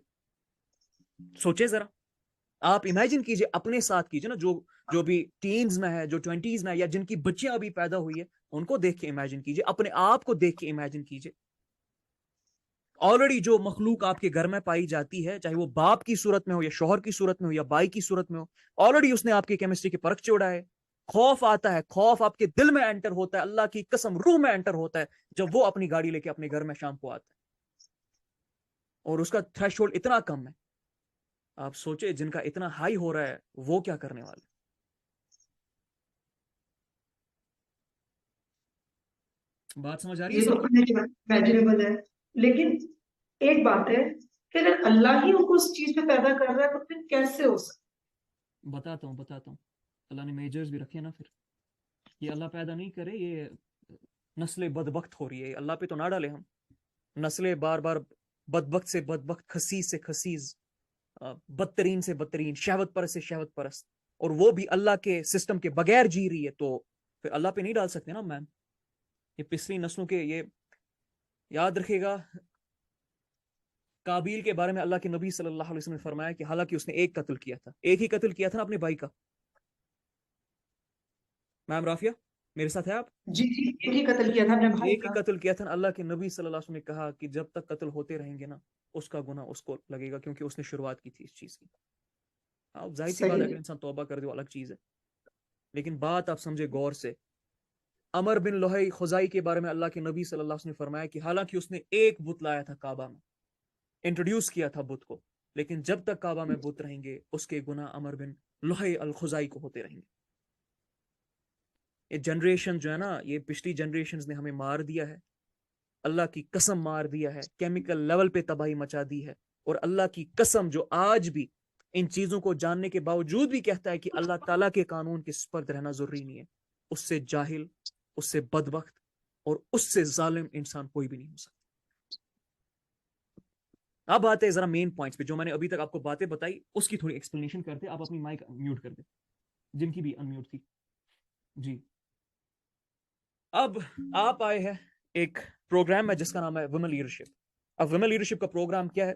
سوچے ذرا، آپ امیجن کیجئے، اپنے ساتھ کیجئے نا، جو بھی ٹینز میں ہے، جو 20s میں ہے، یا جن کی بچیاں ابھی پیدا ہوئی ہے، ان کو دیکھ کے امیجن کیجئے، اپنے آپ کو دیکھ کے امیجن کیجئے. آلریڈی جو مخلوق آپ کے گھر میں پائی جاتی ہے، چاہے وہ باپ کی صورت میں ہو یا شوہر کی صورت میں ہو یا بھائی کی صورت میں ہو، آلریڈی اس نے آپ کی کیمسٹری کی پرکھ چوڑا ہے. خوف آتا ہے، خوف آپ کے دل میں انٹر ہوتا ہے، اللہ کی قسم روح میں انٹر ہوتا ہے جب وہ اپنی گاڑی لے کے اپنے گھر میں شام کو آتا ہے، اور اس کا تھریش ہولڈ اتنا کم ہے. آپ سوچے جن کا اتنا ہائی ہو رہا ہے وہ کیا کرنے والے؟ بات سمجھ آ رہی ہے یہ تو سب کو؟ امیجنیبل ہے، لیکن ایک بات ہے کہ اگر اللہ ہی ان کو اس چیز پہ پیدا کر رہا ہے تو پھر کیسے ہو سکتا؟ بتاتا ہوں. اللہ نے میجرز بھی رکھے نا. پھر یہ اللہ پیدا نہیں کرے، یہ نسل بدبخت ہو رہی ہے، اللہ پہ تو نہ ڈالے ہم. نسلیں بار بار بدبخت سے بدبخت، خسیس سے خسیس، بدترین سے بدترین، شہوت پرست سے شہوت پرست، اور وہ بھی اللہ کے سسٹم کے بغیر جی رہی ہے. تو پھر اللہ پہ نہیں ڈال سکتے نا میم. یہ پچھلی نسلوں کے، یہ یاد رکھے گا، قابیل کے بارے میں اللہ کے نبی صلی اللہ علیہ وسلم نے فرمایا کہ حالانکہ اس نے ایک قتل کیا تھا، ایک ہی قتل کیا تھا نا اپنے بھائی کا. میم رافیہ میرے ساتھ ہے آپ؟ جی ایک ہی قتل کیا تھا اپنے بھائی ایک ہی کا. قتل کیا تھا نا. اللہ کے نبی صلی اللہ علیہ وسلم نے کہا کہ جب تک قتل ہوتے رہیں گے نا، اس کا گناہ اس کو لگے گا، کیونکہ اس نے شروعات کی تھی اس چیز کی. اب ظاہر سی بات ہے، صحیح. اگر انسان توبہ کر دے وہ الگ چیز ہے، لیکن بات آپ سمجھے غور سے. عمر بن لوہی خزائی کے بارے میں اللہ کے نبی صلی اللہ علیہ وسلم نے فرمایا کہ حالانکہ اس نے ایک بت لایا تھا کعبہ میں، انٹروڈیوس کیا تھا بت کو، لیکن جب تک کعبہ میں بت رہیں گے اس کے گناہ عمر بن لوہی الخزائی کو ہوتے رہیں گے. یہ جنریشن جو ہے نا، یہ پچھلی جنریشنز نے ہمیں مار دیا ہے، اللہ کی قسم مار دیا ہے، کیمیکل لیول پہ تباہی مچا دی ہے. اور اللہ کی قسم جو آج بھی ان چیزوں کو جاننے کے باوجود بھی کہتا ہے کہ اللہ تعالیٰ کے قانون کے سپرد رہنا ضروری نہیں ہے، اس سے جاہل، اس سے بدبخت اور اس سے ظالم انسان کوئی بھی نہیں ہو سکتا. اب آتے ہیں ذرا مین پوائنٹس پہ، جو میں نے ابھی تک آپ کو باتیں بتائی اس کی تھوڑی ایکسپلینیشن کرتے. آپ اپنی مائک میوٹ کر دیں، جن کی بھی ان میوٹ تھی. جی اب آپ آئے ہیں ایک پروگرام ہے جس کا نام ہے ویمن لیڈرشپ. اب ویمن لیڈرشپ کا پروگرام کیا ہے؟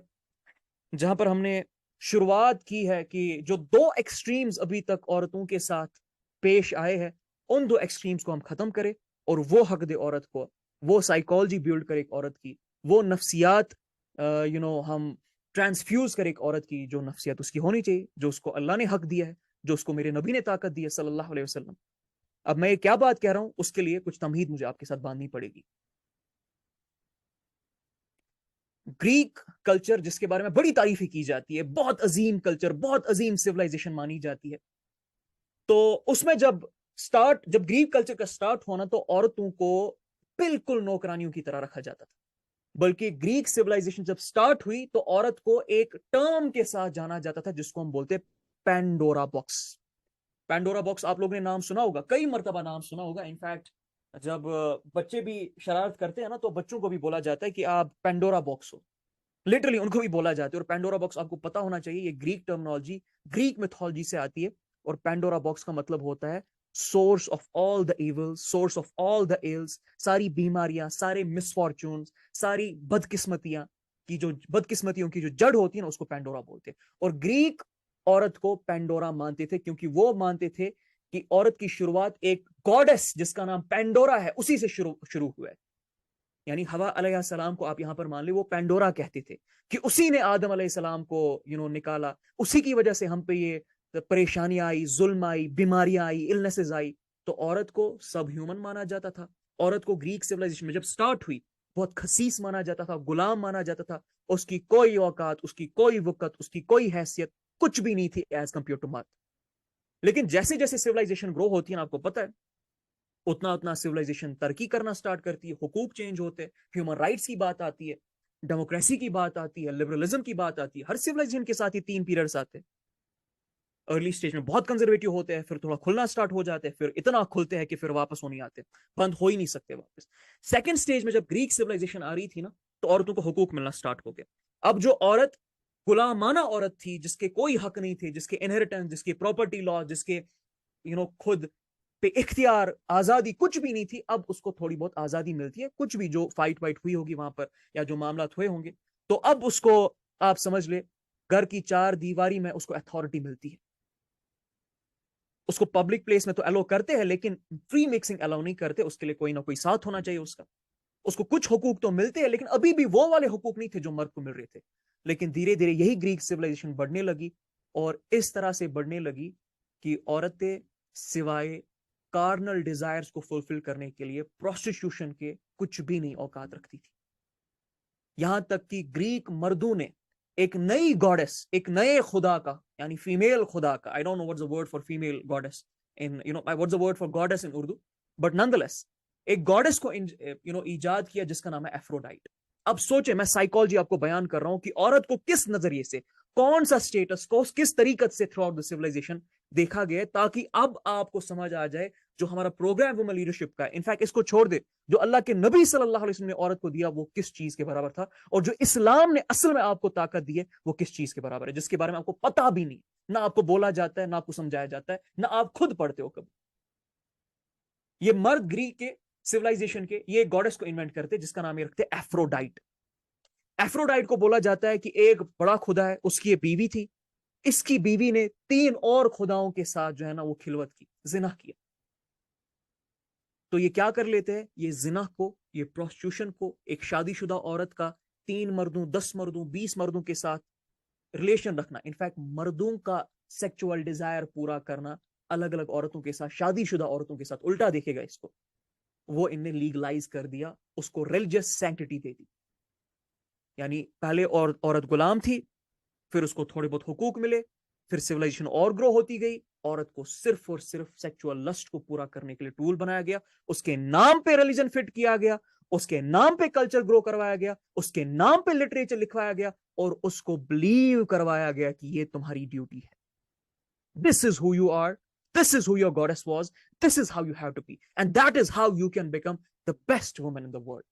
جہاں پر ہم نے شروعات کی ہے کہ جو دو ایکسٹریمز ابھی تک عورتوں کے ساتھ پیش آئے ہیں، ان دو ایکسٹریمز کو ہم ختم کریں اور وہ حق دے عورت کو، وہ سائیکالوجی بیلڈ کرے ایک عورت کی، وہ نفسیات ہم ٹرانسفیوز کرے ایک عورت کی، جو نفسیات اس کی ہونی چاہیے، جو اس کو اللہ نے حق دیا ہے، جو اس کو میرے نبی نے طاقت دی ہے صلی اللہ علیہ وسلم. اب میں یہ کیا بات کہہ رہا ہوں، اس کے لیے کچھ تمہید مجھے آپ کے ساتھ باندھنی پڑے گی. گریک کلچر جس کے بارے میں بڑی تعریفیں کی جاتی ہے، بہت عظیم کلچر، بہت عظیم سیولائزیشن مانی جاتی ہے، تو اس میں جب گریک کلچر کا سٹارٹ ہونا تو عورتوں کو بالکل نوکرانیوں کی طرح رکھا جاتا تھا. بلکہ گریک سیولائزیشن جب سٹارٹ ہوئی تو عورت کو ایک ٹرم کے ساتھ جانا جاتا تھا جس کو ہم بولتے پینڈورا باکس. پینڈورا باکس آپ لوگوں نے نام سنا ہوگا، کئی مرتبہ نام سنا ہوگا. انفیکٹ جب بچے بھی شرارت کرتے ہیں نا تو بچوں کو بھی بولا جاتا ہے کہ آپ پینڈورا باکس ہو، لٹرلی ان کو بھی بولا جاتا ہے. اور پینڈورا باکس آپ کو پتا ہونا چاہیے، یہ گریک ٹرمنالوجی، گریک میتھولوجی سے آتی ہے، اور پینڈورا باکس کا مطلب ہوتا ہے source of all the evil, source of all the ills, ساری بیماریاں، سارے مس فارچونز، ساری بدقسمتیوں کی جو جڑ ہوتی ہے نا، اس کو پینڈورا بولتے ہیں. اور گریک عورت کو پینڈورا مانتے تھے کیونکہ وہ مانتے تھے کہ عورت کی شروعات ایک گاڈس جس کا نام پینڈورا ہے اسی سے شروع ہوا ہے. یعنی ہوا علیہ السلام کو آپ یہاں پر مان لیں، وہ پینڈورا کہتے تھے کہ اسی نے آدم علیہ السلام کو نکالا، اسی کی وجہ سے ہم پہ یہ پریشانیاں آئی، ظلم آئی، بیماریاں آئی، النسز آئی. تو عورت کو سب ہیومن مانا جاتا تھا. عورت کو گریک سیولائزیشن میں جب سٹارٹ ہوئی بہت خسیس مانا جاتا تھا، غلام مانا جاتا تھا. اس کی کوئی اوقات، اس کی کوئی وقت، اس کی کوئی حیثیت کچھ بھی نہیں تھی ایز کمپیئر ٹو مرد. لیکن جیسے جیسے سویلائزیشن گرو ہوتی ہے نا، آپ کو پتہ ہے اتنا اتنا سویلائزیشن ترقی کرنا سٹارٹ کرتی ہے، حقوق چینج ہوتے ہیں، ہیومن رائٹس کی بات آتی ہے، ڈیموکریسی کی بات آتی ہے، لبرلزم کی بات آتی ہے. ہر سویلائزیشن کے ساتھ یہ 3 پیریڈز آتے ہیں. ارلی سٹیج میں بہت کنزرویٹو ہوتے ہیں، پھر تھوڑا کھلنا سٹارٹ ہو جاتے ہیں، پھر اتنا کھلتے ہیں کہ پھر واپس ہو نہیں آتے، بند ہو ہی نہیں سکتے واپس. سیکنڈ سٹیج میں جب گریک سویلائزیشن آ رہی تھی نا، تو عورتوں کو حقوق ملنا سٹارٹ ہو گیا. اب جو عورت غلامانہ عورت تھی، جس کے کوئی حق نہیں تھے، جس کے انہیریٹنس، جس کے پراپرٹی لا، جس کے خود پہ اختیار، آزادی کچھ بھی نہیں تھی، اب اس کو تھوڑی بہت آزادی ملتی ہے. کچھ بھی جو فائٹ وائٹ ہوئی ہوگی وہاں پر یا جو معاملات ہوئے ہوں گے، تو اب اس کو آپ سمجھ لے گھر کی 4 دیواری میں اس کو اتھارٹی ملتی ہے. اس کو پبلک پلیس میں تو الاؤ کرتے ہیں، لیکن فری مکسنگ الاؤ نہیں کرتے. اس کے لیے کوئی نہ کوئی ساتھ ہونا چاہیے اس کا. اس کو کچھ حقوق تو ملتے ہیں، لیکن ابھی بھی وہ والے حقوق نہیں تھے جو مرد کو مل رہے تھے. لیکن دھیرے دھیرے یہی گریک سویلائزیشن بڑھنے لگی، اور اس طرح سے بڑھنے لگی کہ عورتیں سوائے کارنل ڈیزائرز کو فلفل کرنے کے لیے پروسٹیٹیوشن کے کچھ بھی نہیں اوقات رکھتی تھی. یہاں تک کہ گریک مردوں نے ایک نئی گاڈس، ایک نئے خدا کا، یعنی فیمیل خدا کا، I don't know what's the word for female goddess in what's the word for goddess in Urdu, but nonetheless ایک گاڈس کو ایجاد کیا جس کا نام ہے ایفروڈائٹ. اب سوچیں، میں سائیکالوجی آپ کو بیان کر رہا ہوں کہ عورت کو کس نظریے سے، کون سا سٹیٹس کو کس طریقے سے تھرو آؤٹ دا سیولائزیشن دیکھا گیا، تاکہ اب آپ کو سمجھ آ جائے جو ہمارا پروگرام وومن لیڈرشپ کا ہے. انفیکٹ اس کو چھوڑ دے، جو اللہ کے نبی صلی اللہ علیہ وسلم نے عورت کو دیا وہ کس چیز کے برابر تھا، اور جو اسلام نے اصل میں آپ کو طاقت دی ہے وہ کس چیز کے برابر ہے، جس کے بارے میں آپ کو پتا بھی نہیں، نہ آپ کو بولا جاتا ہے، نہ آپ کو سمجھایا جاتا ہے، نہ آپ خود پڑھتے ہو کبھی. یہ مرد گریک کے سیولائزیشن کے یہ گاڈس کو انوینٹ کرتے جس کا نام یہ رکھتے ایفروڈائٹ. ایفروڈائٹ کو بولا جاتا ہے کہ ایک بڑا خدا ہے، اس کی یہ بیوی تھی، اس کی بیوی نے 3 اور خداؤں کے ساتھ جو ہے نا وہ خلوت کی، زنا کیا. تو یہ کیا کر لیتے ہیں، یہ زنا کو، یہ پروسٹیوشن کو، ایک شادی شدہ عورت کا 3 مردوں، 10 مردوں، 20 مردوں کے ساتھ ریلیشن رکھنا، انفیکٹ مردوں کا سیکچوئل ڈیزائر پورا کرنا الگ الگ عورتوں کے ساتھ، شادی شدہ عورتوں کے ساتھ، الٹا دیکھے گا اس کو، وہ ان نے لیگلائز کر دیا، اس کو ریلیجس سینکٹی دے دی. یعنی پہلے عورت غلام تھی، پھر اس کو تھوڑے بہت حقوق ملے، پھر سیولائزیشن اور گرو ہوتی گئی، عورت کو صرف اور صرف سیکچوئل لسٹ کو پورا کرنے کے لیے ٹول بنایا گیا، اس کے نام پہ ریلیجن فٹ کیا گیا، اس کے نام پہ کلچر گرو کروایا گیا، اس کے نام پہ لٹریچر لکھوایا گیا، اور اس کو بلیو کروایا گیا کہ یہ تمہاری ڈیوٹی ہے. This is who you are, this is who your goddess was, this is how you have to be, and that is how you can become the best woman in the world.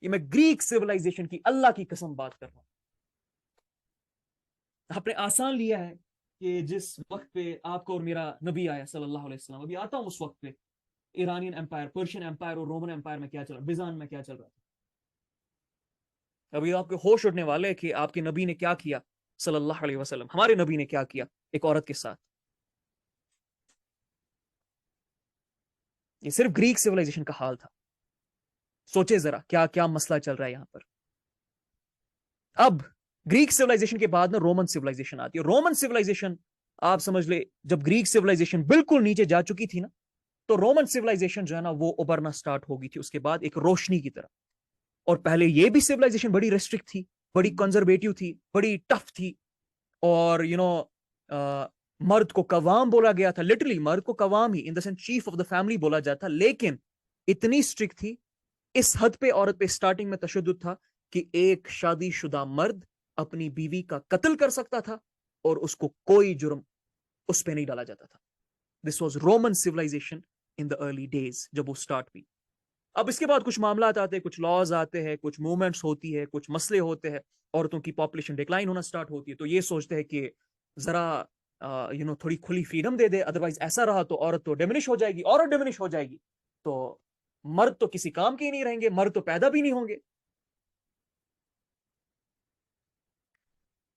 یہ میں Greek civilisation کی اللہ کی قسم بات کر رہا ہوں. آپ نے آسان لیا ہے کہ جس وقت پہ آپ کو اور میرا نبی آیا صلی اللہ علیہ وسلم، ابھی آتا ہوں اس وقت پہ ایرانین امپائر، پرشین امپائر اور رومن امپائر میں کیا چل رہا، بیزان میں کیا چل رہا تھا. ابھی آپ کے ہوش اڑنے والے کہ آپ کے نبی نے کیا کیا صلی اللہ علیہ وسلم، ہمارے نبی نے کیا کیا ایک عورت کے ساتھ. یہ صرف گریک سیولائزیشن کا حال تھا. سوچے ذرا کیا کیا مسئلہ چل رہا ہے یہاں پر. اب گریک سیولائزیشن کے بعد نا رومن سیولائزیشن آتی ہے. رومن سیولائزیشن آپ سمجھ لے جب گریک سیولائزیشن بالکل نیچے جا چکی تھی نا، تو رومن سیولائزیشن جو ہے نا وہ ابھرنا سٹارٹ ہو گئی تھی اس کے بعد ایک روشنی کی طرح. اور پہلے یہ بھی سیولائزیشن بڑی ریسٹرکٹ تھی، بڑی کنزرویٹو تھی، بڑی ٹف تھی، اور مرد کو قوام بولا گیا تھا، لٹرلی مرد کو قوام ہی in the sense chief of the family بولا جاتا. لیکن اتنی اسٹرکٹ تھی، اس حد پہ عورت پہ سٹارٹنگ میں تشدد تھا کہ ایک شادی شدہ مرد اپنی بیوی کا قتل کر سکتا تھا اور اس کو کوئی جرم اس پہ نہیں ڈالا جاتا تھا. This was Roman civilisation in the early days جب وہ سٹارٹ ہوئی. اب اس کے بعد کچھ معاملات آتے ہیں، کچھ لاز آتے ہیں، کچھ موومنٹس ہوتی ہے، کچھ مسئلے ہوتے ہیں، عورتوں کی پاپولیشن ڈکلائن ہونا سٹارٹ ہوتی ہے. تو یہ سوچتے ہیں کہ ذرا تھوڑی کھلی فریڈم دے دے، ادروائز ایسا رہا تو عورت تو ڈیمنش ہو جائے گی، عورت ڈیمنش ہو جائے گی تو مرد تو کسی کام کے ہی نہیں رہیں گے، مرد تو پیدا بھی نہیں ہوں گے.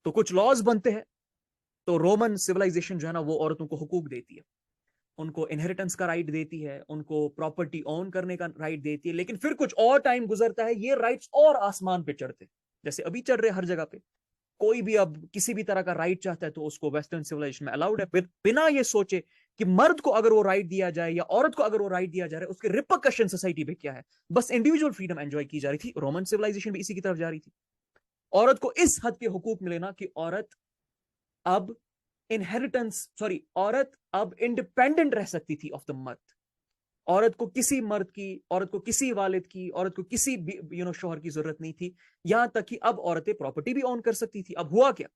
تو کچھ لاز بنتے ہیں. تو رومن سیولائزیشن جو ہے نا وہ عورتوں کو حقوق دیتی ہے، ان کو انہیریٹنس کا رائٹ دیتی ہے، ان کو پراپرٹی اون کرنے کا رائٹ دیتی ہے. لیکن پھر کچھ اور ٹائم گزرتا ہے، یہ رائٹس اور آسمان پہ چڑھتے، جیسے ابھی چڑھ رہے ہر جگہ پہ. کوئی بھی اب کسی بھی طرح کا رائٹ چاہتا ہے تو اس کو ویسٹرن سیولائزیشن میں الاؤڈ ہے، بنا یہ سوچے کہ مرد کو اگر وہ رائٹ دیا جائے یا عورت کو اگر وہ رائٹ دیا جا رہا ہے اس کے ریپرکشن سوسائٹی پہ کیا ہے. بس انڈیویجول فریڈم انجوائے کی جا رہی تھی. رومن سیولائزیشن بھی اسی کی طرف جا رہی تھی. عورت کو اس حد کے حقوق ملے نا کہ عورت اب انہیریٹنس عورت اب انڈیپینڈنٹ رہ سکتی تھی آف دا مرد. عورت کو کسی مرد کی، عورت کو کسی والد کی، عورت کو کسی شوہر کی ضرورت نہیں تھی. یہاں تک کہ اب عورتیں پراپرٹی بھی اون کر سکتی تھی. اب ہوا کیا،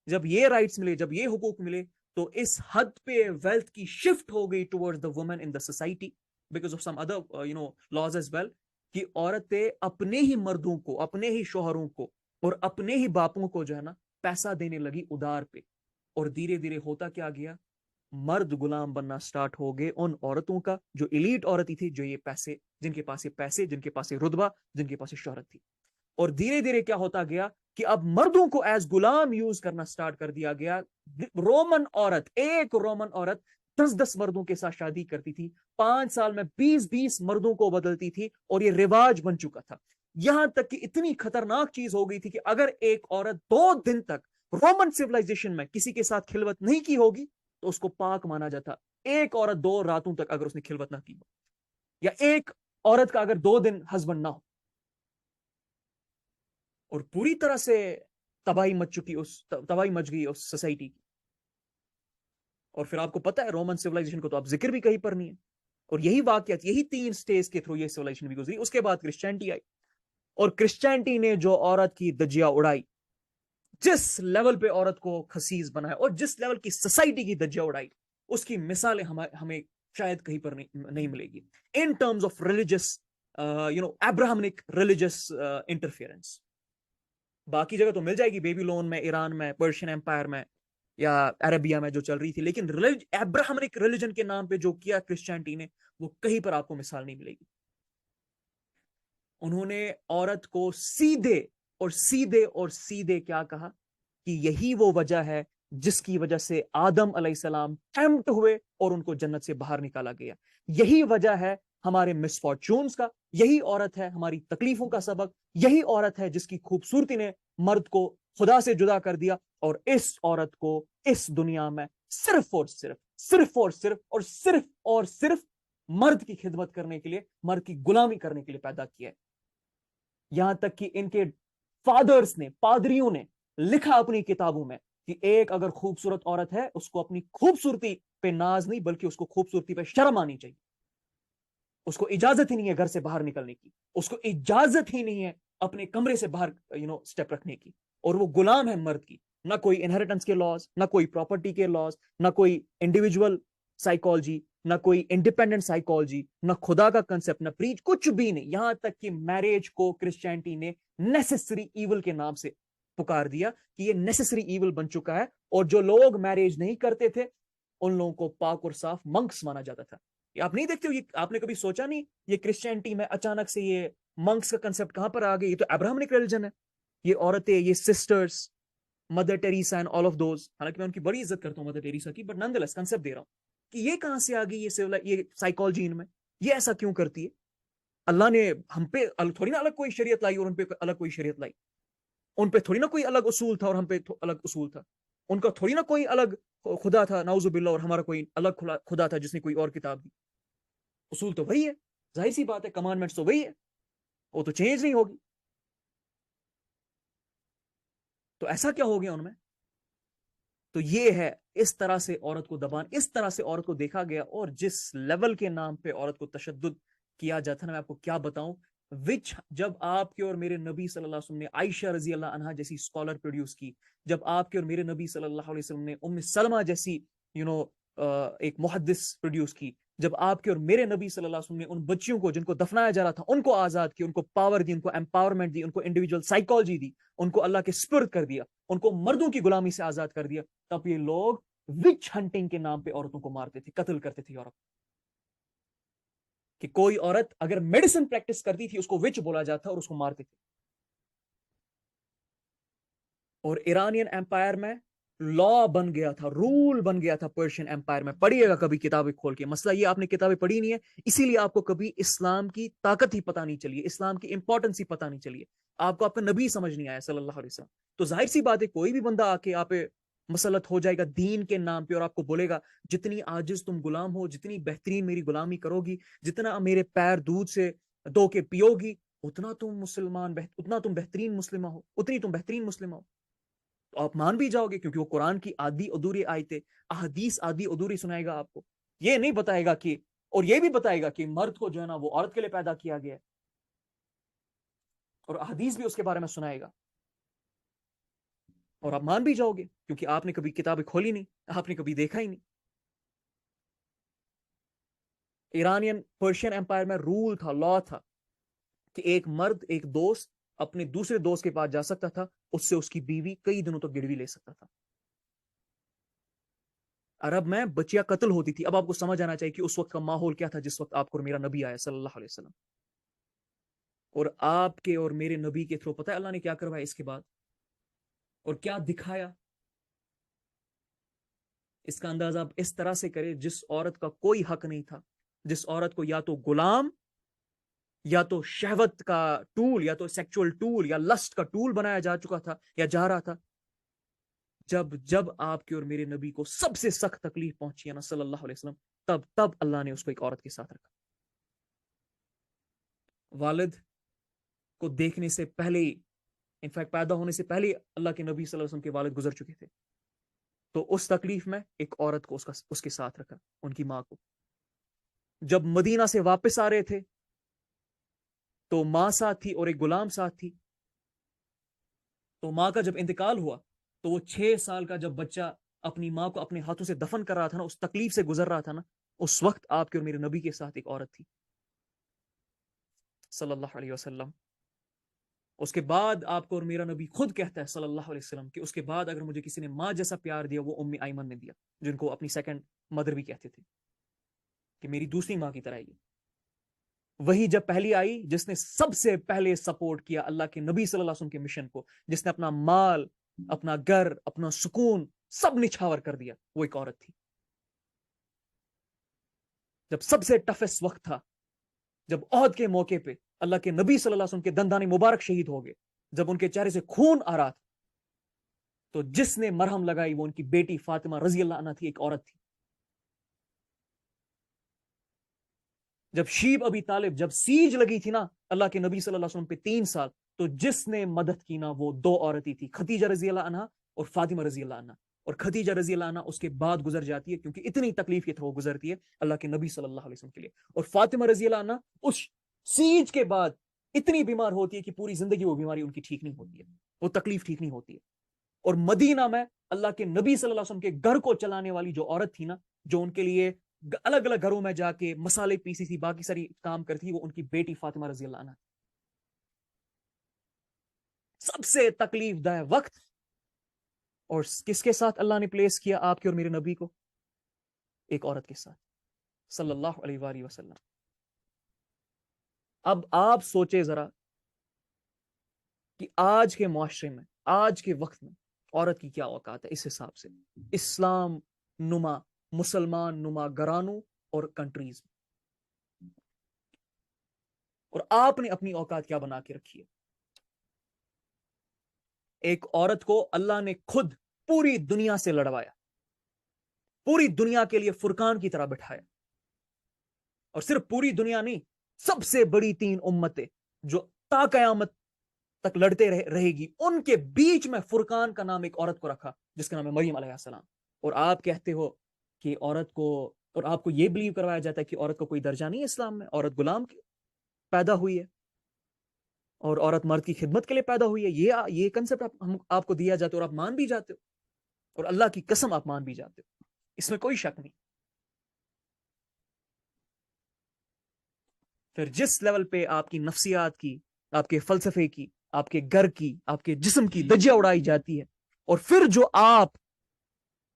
جب یہ رائٹس ملے، جب یہ حقوق ملے، تو اس حد پہ ویلتھ کی شفٹ ہو گئی toward the woman in the society because of some other laws as well, کہ عورتیں اپنے ہی مردوں کو، اپنے ہی شوہروں کو اور اپنے ہی باپوں کو جو ہے نا پیسہ دینے لگی ادار پہ. اور دھیرے دھیرے ہوتا کیا گیا، مرد غلام بننا سٹارٹ ہو گئے ان عورتوں کا جو ایلیٹ عورتیں تھی، جو یہ پیسے، جن کے پاس یہ پیسے، جن کے پاس یہ رتبہ، جن کے پاس یہ شہرت تھی. اور دھیرے دھیرے کیا ہوتا گیا کہ اب مردوں کو ایز غلام یوز کرنا سٹارٹ کر دیا گیا. رومن عورت، ایک رومن عورت 10 مردوں کے ساتھ شادی کرتی تھی، 5 سال میں 20 مردوں کو بدلتی تھی، اور یہ رواج بن چکا تھا. یہاں تک کہ اتنی خطرناک چیز ہو گئی تھی کہ اگر ایک عورت 2 دن تک رومن سیولائزیشن میں کسی کے ساتھ خلوت نہیں کی ہوگی تو اس کو پاک مانا جاتا. ایک عورت 2 راتوں تک اگر اس نے خلوت نہ کی ہو، یا ایک عورت کا اگر 2 دن ہسبینڈ نہ ہو، اور پوری طرح سے تباہی مچ گئی اس سوسائٹی کی. اور پھر آپ کو پتا ہے رومن سیولائزیشن کو تو آپ ذکر بھی کہیں پر نہیں ہے. اور یہی واقعات، یہی 3 سٹیج کے تھرو یہ سیولائزیشن بھی گزری. اس کے بعد کرسچینٹی آئی، اور کرسچینٹی نے جو عورت کی دجیا اڑائی، جس لیول پہ عورت کو خسیس بنایا اور جس لیول کی سوسائٹی کی دجیا اڑائی، اس کی مثالیں ہمیں شاید کہیں پر نہیں ملے گی in terms of religious Abrahamic religious interference. باقی جگہ تو مل جائے گی، بیبی لون میں، ایران میں، پرشین امپائر میں، یا عربیہ میں جو چل رہی تھی، لیکن ابراہمنک ریلیجن کے نام پہ جو کیا کرسچینٹی نے، وہ کہیں پر آپ کو مثال نہیں ملے گی. انہوں نے عورت کو سیدھے اور سیدھے اور سیدھے کیا کہا کہ یہی وہ وجہ ہے جس کی وجہ سے آدم علیہ السلام ٹیمپٹ ہوئے اور ان کو جنت سے باہر نکالا گیا. یہی وجہ ہے ہمارے مسفارچونز کا، یہی عورت ہے ہماری تکلیفوں کا سبب، یہی عورت ہے جس کی خوبصورتی نے مرد کو خدا سے جدا کر دیا. اور اس عورت کو اس دنیا میں صرف اور صرف صرف اور صرف اور صرف اور صرف مرد کی خدمت کرنے کے لیے، مرد کی غلامی کرنے کے لیے پیدا کیا ہے. یہاں تک کہ ان کے فادرز نے، پادریوں نے لکھا اپنی کتابوں میں کہ ایک اگر خوبصورت عورت ہے، اس کو اپنی خوبصورتی پہ ناز نہیں بلکہ اس کو خوبصورتی پہ شرم آنی چاہیے. اس کو اجازت ہی نہیں ہے گھر سے باہر نکلنے کی، اس کو اجازت ہی نہیں ہے اپنے کمرے سے باہر سٹیپ رکھنے کی. اور وہ غلام ہے مرد کی. نہ کوئی انہیریٹنس کے لاز، نہ کوئی پراپرٹی کے لاز، نہ کوئی انڈیویجول سائیکالوجی، نہ کوئی انڈیپینڈنٹ سائیکالوجی، نہ خدا کا کنسپٹ، نہ پریچ، کچھ بھی نہیں. یہاں تک کہ میرج کو کرسچینٹی نے نیسیسری ایول کے نام سے پکار دیا کہ یہ نیسیسری ایول بن چکا ہے. اور جو لوگ میرج نہیں کرتے تھے ان لوگوں کو پاک اور صاف منکس مانا جاتا تھا. یہ آپ نہیں دیکھتے ہو، یہ آپ نے کبھی سوچا نہیں یہ کرسچینٹی میں اچانک سے یہ منکس کا کنسپٹ کہاں پر آ گئی؟ یہ تو ابراہمنک ریلیجن ہے. یہ عورتیں، یہ sisters, mother Teresa and all of those, حالانکہ میں ان کی بڑی عزت کرتا ہوں مدر ٹیریسا کی، but none the less concept دے رہا ہوں کہ یہ کہاں سے آ گئی یہ سائیکالوجی ان میں، یہ ایسا کیوں کرتی ہے. اللہ نے ہم پہ تھوڑی نا الگ کوئی شریعت لائی اور ان پہ الگ کوئی شریعت لائی. ان پہ تھوڑی نا کوئی الگ اصول تھا اور ہم پہ الگ اصول تھا. ان کا تھوڑی نا کوئی الگ خدا تھا نعوذ باللہ اور ہمارا کوئی الگ خدا تھا جس نے کوئی اور کتاب دی. اصول تو وہی ہے، ظاہر سی بات ہے، کمانڈمنٹس تو وہی ہے، وہ تو چینج نہیں ہوگی. تو ایسا کیا ہو گیا ان میں؟ تو یہ ہے اس طرح سے عورت کو دبان، اس طرح سے عورت کو دیکھا گیا. اور جس لیول کے نام پہ عورت کو تشدد کیا جاتا ہے، میں آپ کو کیا بتاؤں. وچ جب آپ کے اور میرے نبی صلی اللہ علیہ وسلم نے عائشہ رضی اللہ عنہا جیسی اسکالر پروڈیوس کی، جب آپ کے اور میرے نبی صلی اللہ علیہ وسلم نے ام سلمہ جیسی ایک محدث پروڈیوس کی، جب آپ کے اور میرے نبی صلی اللہ علیہ وسلم نے ان بچیوں کو جن کو دفنایا جا رہا تھا ان کو آزاد کیا، ان کو پاور دی، ان کو امپاورمنٹ دی، ان کو انڈیویجول سائیکالوجی دی، ان کو اللہ کے سپرد کر دیا، ان کو مردوں کی غلامی سے آزاد کر دیا، تب یہ لوگ وچ ہنٹنگ کے نام پہ عورتوں کو مارتے تھے، قتل کرتے تھے یورپ. کہ کوئی عورت اگر میڈیسن پریکٹس کرتی تھی اس کو وچ بولا جاتا اور اس کو مارتے تھے. اور ایرانین امپائر میں لا بن گیا تھا، رول بن گیا تھا پرشین امپائر میں. پڑھیے گا کبھی کتابیں کھول کے. مسئلہ یہ آپ نے کتابیں پڑھی نہیں ہے، اسی لیے آپ کو کبھی اسلام کی طاقت ہی پتہ نہیں چلی ہے، اسلام کی امپورٹنس ہی پتہ نہیں چلی ہے. آپ کو آپ کا نبی سمجھ نہیں آیا صلی اللہ علیہ وسلم. تو ظاہر سی بات ہے کوئی بھی بندہ آ کے آپ مسلط ہو جائے گا دین کے نام پہ اور آپ کو بولے گا جتنی عاجز تم غلام ہو، جتنی بہترین میری غلامی کرو گی، جتنا میرے پیر دودھ سے دو کے پیو گی، اتنا تم مسلمان، اتنا تم بہترین مسلمہ ہو، اتنی تم بہترین مسلمہ ہو. تو آپ مان بھی جاؤ گے کیونکہ وہ قرآن کی آدھی ادھوری آیتیں، احادیث آدھی ادھوری سنائے گا آپ کو. یہ نہیں بتائے گا کہ، اور یہ بھی بتائے گا کہ مرد کو جو ہے نا وہ عورت کے لیے پیدا کیا گیا ہے، اور احادیث بھی اس کے بارے میں سنائے گا، اور آپ مان بھی جاؤ گے کیونکہ آپ نے کبھی کتابیں کھولی نہیں، آپ نے کبھی دیکھا ہی نہیں. ایرانین پرشین امپائر میں رول تھا، لا تھا کہ ایک مرد، ایک دوست اپنے دوسرے دوست کے پاس جا سکتا تھا، اس سے اس کی بیوی کئی دنوں تک گروی لے سکتا تھا. عرب میں بچیاں قتل ہوتی تھی. اب آپ کو سمجھ آنا چاہیے کہ اس وقت کا ماحول کیا تھا جس وقت آپ کو میرا نبی آیا صلی اللہ علیہ وسلم. اور آپ کے اور میرے نبی کے تھرو پتہ ہے اللہ نے کیا کروایا اس کے بعد اور کیا دکھایا. اس کا اندازہ آپ اس طرح سے کریں جس عورت کا کوئی حق نہیں تھا، جس عورت کو یا تو غلام، یا تو شہوت کا ٹول، یا تو سیکچول ٹول، یا لسٹ کا ٹول بنایا جا چکا تھا یا جا رہا تھا. جب آپ کے اور میرے نبی کو سب سے سخت تکلیف پہنچی ہے نا صلی اللہ علیہ وسلم، تب اللہ نے اس کو ایک عورت کے ساتھ رکھا. والد کو دیکھنے سے پہلے ہی، انفیکٹ پیدا ہونے سے پہلے اللہ کے نبی صلی اللہ علیہ وسلم کے والد گزر چکے تھے. تو اس تکلیف میں ایک عورت کو اس کے ساتھ رکھا، ان کی ماں کو. جب مدینہ سے واپس آ رہے تھے تو ماں ساتھ تھی اور ایک غلام ساتھ تھی. تو ماں کا جب انتقال ہوا تو وہ 6 سال کا جب بچہ اپنی ماں کو اپنے ہاتھوں سے دفن کر رہا تھا نا، اس تکلیف سے گزر رہا تھا نا، اس وقت آپ کے اور میرے نبی کے ساتھ ایک عورت تھی صلی اللہ علیہ وسلم. اس کے بعد آپ کو اور میرا نبی خود کہتا ہے صلی اللہ علیہ وسلم کہ اس کے بعد اگر مجھے کسی نے ماں جیسا پیار دیا وہ ام ایمن نے دیا، جن کو اپنی سیکنڈ مدر بھی کہتے تھے کہ میری دوسری ماں کی طرح ہی. وہی جب پہلی آئی جس نے سب سے پہلے سپورٹ کیا اللہ کے نبی صلی اللہ علیہ وسلم کے مشن کو، جس نے اپنا مال، اپنا گھر، اپنا سکون سب نچھاور کر دیا، وہ ایک عورت تھی. جب سب سے ٹفسٹ وقت تھا، جب عہد کے موقع پہ اللہ کے نبی صلی اللہ علیہ وسلم کے دندان مبارک شہید ہو گئے، جب ان کے چہرے سے خون آ رہا تھا، تو جس نے مرہم لگائی وہ ان کی بیٹی فاطمہ رضی اللہ عنہ تھی، ایک عورت تھی. جب شیب ابی طالب، جب سیج لگی تھی نا اللہ کے نبی صلی اللہ علیہ وسلم پہ 3 سال، تو جس نے مدد کی نا وہ 2 عورتیں تھی، خدیجہ رضی اللہ عنہ اور فاطمہ رضی اللہ عنہ. اور خدیجہ رضی اللہ عنہ اس کے بعد گزر جاتی ہے کیونکہ اتنی تکلیف کے تھے وہ گزرتی ہے اللہ کے نبی صلی اللہ علیہ وسلم کے لیے. اور فاطمہ رضی اللہ عنہ اس سیج کے بعد اتنی بیمار ہوتی ہے کہ پوری زندگی وہ بیماری ان کی ٹھیک نہیں ہوتی ہے، وہ تکلیف ٹھیک نہیں ہوتی ہے. اور مدینہ میں اللہ کے نبی صلی اللہ علیہ وسلم کے گھر کو چلانے والی جو عورت تھی نا، جو ان کے لیے الگ الگ گھروں میں جا کے مسالے پیسی تھی، باقی ساری کام کرتی تھی، وہ ان کی بیٹی فاطمہ رضی اللہ عنہ. سب سے تکلیف دہ وقت، اور کس کے ساتھ اللہ نے پلیس کیا آپ کے اور میرے نبی کو؟ ایک عورت کے ساتھ صلی اللہ علیہ وآلہ وسلم. اب آپ سوچے ذرا کہ آج کے معاشرے میں، آج کے وقت میں عورت کی کیا اوقات ہے اس حساب سے، اسلام نما، مسلمان نما گھرانوں اور کنٹریز میں. اور آپ نے اپنی اوقات کیا بنا کے رکھی ہے؟ ایک عورت کو اللہ نے خود پوری دنیا سے لڑوایا، پوری دنیا کے لیے فرقان کی طرح بٹھایا. اور صرف پوری دنیا نہیں، سب سے بڑی 3 امتیں جو تا قیامت تک لڑتے رہے گی، ان کے بیچ میں فرقان کا نام ایک عورت کو رکھا جس کا نام ہے مریم علیہ السلام. اور آپ کہتے ہو کہ عورت کو، اور آپ کو یہ بلیو کروایا جاتا ہے کہ عورت کو کوئی درجہ نہیں ہے اسلام میں، عورت غلام پیدا ہوئی ہے اور عورت مرد کی خدمت کے لیے پیدا ہوئی ہے. یہ کنسپٹ آپ کو دیا جاتا ہے اور آپ مان بھی جاتے ہو، اور اللہ کی قسم آپ مان بھی جاتے ہو، اس میں کوئی شک نہیں. پھر جس لیول پہ آپ کی نفسیات کی، آپ کے فلسفے کی، آپ کے گھر کی، آپ کے جسم کی دھجیاں اڑائی جاتی ہے، اور پھر جو آپ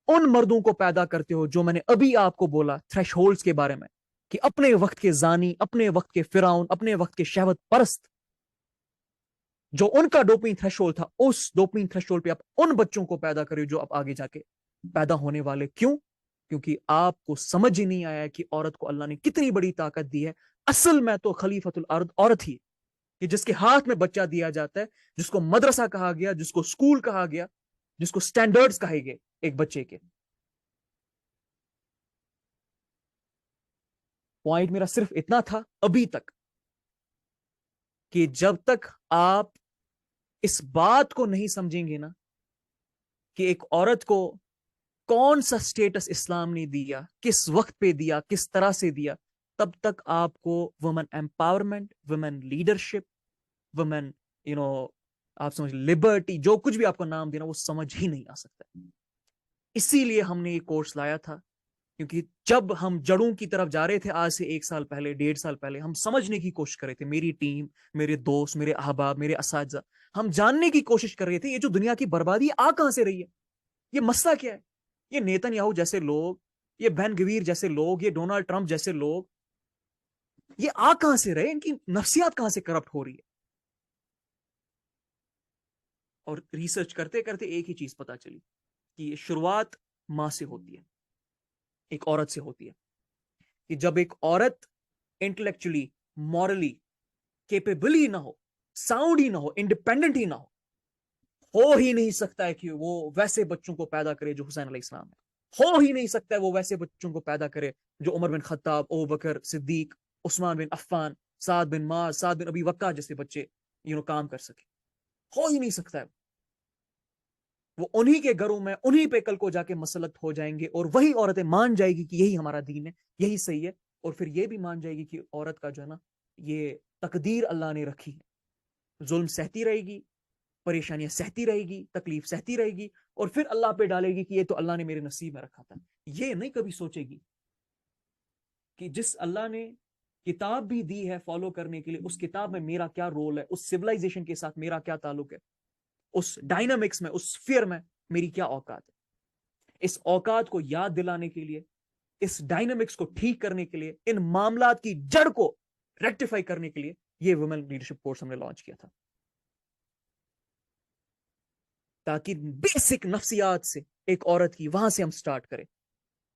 ان مردوں کو پیدا کرتے ہو جو میں نے ابھی آپ کو بولا تھریش ہولڈز کے بارے میں، کہ اپنے وقت کے زانی، اپنے وقت کے فرعون، اپنے وقت کے شہوت پرست، جو ان کا ڈوپامین تھریش ہولڈ تھا، اس ڈوپامین تھریش ہولڈ پہ آپ ان بچوں کو پیدا کرے جو آپ آگے جا کے پیدا ہونے والے. کیوں؟ کیونکہ آپ کو سمجھ ہی نہیں آیا کہ عورت کو اللہ نے کتنی بڑی طاقت دی ہے. اصل میں تو خلیفۃ الارض عورت ہی، کہ جس کے ہاتھ میں بچہ دیا جاتا ہے، جس کو مدرسہ کہا گیا، جس کو سکول کہا گیا، جس کو سٹینڈرڈز کہے گئے ایک بچے کے. پوائنٹ میرا صرف اتنا تھا ابھی تک کہ جب تک آپ اس بات کو نہیں سمجھیں گے نا کہ ایک عورت کو کون سا سٹیٹس اسلام نے دیا, کس وقت پہ دیا, کس طرح سے دیا, تب تک آپ کو woman empowerment, woman leadership, woman آپ سمجھ لبرٹی, جو کچھ بھی آپ کو نام دینا, وہ سمجھ ہی نہیں آ سکتا. اسی لیے ہم نے یہ کورس لایا تھا, کیونکہ جب ہم جڑوں کی طرف جا رہے تھے آج سے 1 سال پہلے, 1.5 سال پہلے, ہم سمجھنے کی کوشش کر رہے تھے, میری ٹیم, میرے دوست, میرے احباب, میرے اساتذہ, ہم جاننے کی کوشش کر رہے تھے یہ جو دنیا کی بربادی آ کہاں سے رہی ہے, یہ مسئلہ کیا ہے. یہ نیتن یاہو جیسے لوگ, یہ بین گویر جیسے لوگ, یہ ڈونلڈ ٹرمپ جیسے لوگ, یہ آ کہاں سے رہے, ان کی نفسیات کہاں سے کرپٹ ہو رہی ہے. اور ریسرچ کرتے کرتے ایک ہی چیز پتا چلی کہ یہ شروعات ماں سے ہوتی ہے, ایک عورت سے ہوتی ہے. کہ جب ایک عورت انٹلیکچولی, مورلی کیپیبل ہی نہ ہو, ساؤنڈ ہی نہ ہو, انڈیپینڈنٹ ہی نہ ہو ہی نہیں سکتا ہے کہ وہ ویسے بچوں کو پیدا کرے جو حسین علیہ السلام ہے, ہو ہی نہیں سکتا ہے وہ ویسے بچوں کو پیدا کرے جو عمر بن خطاب, ابو بکر صدیق, عثمان بن عفان, سعد بن معاذ, سعد بن ابی وقاص جیسے بچے کام کر سکے. ہو ہی نہیں سکتا ہے. وہ انہی کے گھروں میں انہی پہ کل کو جا کے مسلط ہو جائیں گے, اور وہی عورتیں مان جائے گی کہ یہی ہمارا دین ہے, یہی صحیح ہے, اور پھر یہ بھی مان جائے گی کہ عورت کا جو ہے نا یہ تقدیر اللہ نے رکھی ہے, ظلم سہتی رہے گی, پریشانیاں سہتی رہے گی, تکلیف سہتی رہے گی, اور پھر اللہ پہ ڈالے گی کہ یہ تو اللہ نے میرے نصیب میں رکھا تھا. یہ نہیں کبھی سوچے گی کہ جس اللہ نے کتاب بھی دی ہے فالو کرنے کے لیے, اس کتاب میں میرا کیا رول ہے, اس سویلائزیشن کے ساتھ میرا کیا تعلق ہے, اس ڈائنامکس میں, اس فیئر میں میری کیا اوقات ہے. اس اوقات کو یاد دلانے کے لیے, اس ڈائنامکس کو ٹھیک کرنے کے لیے, ان معاملات کی جڑ کو ریکٹیفائی کرنے کے لیے یہ وومن لیڈرشپ کورس ہم نے لانچ کیا تھا, تاکہ بیسک نفسیات سے ایک عورت کی وہاں سے ہم سٹارٹ کریں,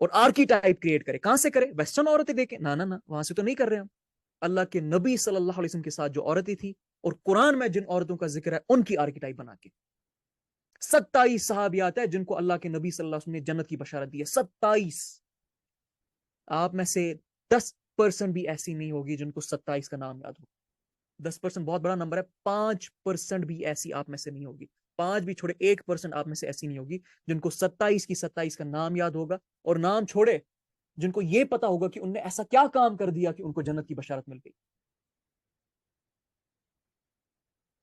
اور آرکیٹائپ کریٹ کریں. کہاں سے کریں؟ ویسٹرن عورتیں دیکھیں, نہ وہاں سے تو نہیں کر رہے ہم. اللہ کے نبی صلی اللہ علیہ وسلم کے ساتھ جو عورتیں تھی اور قرآن میں جن عورتوں کا ذکر ہے ان کی آرکیٹائپ بنا کے. 27 صحابیات ہیں جن کو اللہ کے نبی صلی اللہ علیہ وسلم نے جنت کی بشارت دی ہے. 27. آپ میں سے 10% بھی ایسی نہیں ہوگی جن کو 27 کا نام یاد ہو. 10% بہت بڑا نمبر ہے. 5% بھی ایسی آپ میں سے نہیں ہوگی. 5 بھی چھوڑے, 1% آپ میں سے ایسی نہیں ہوگی جن کو 27 کی 27 کا نام یاد ہوگا. اور نام چھوڑے, جن کو یہ پتا ہوگا کہ ان نے ایسا کیا کام کر دیا کہ ان کو جنت کی بشارت مل گئی.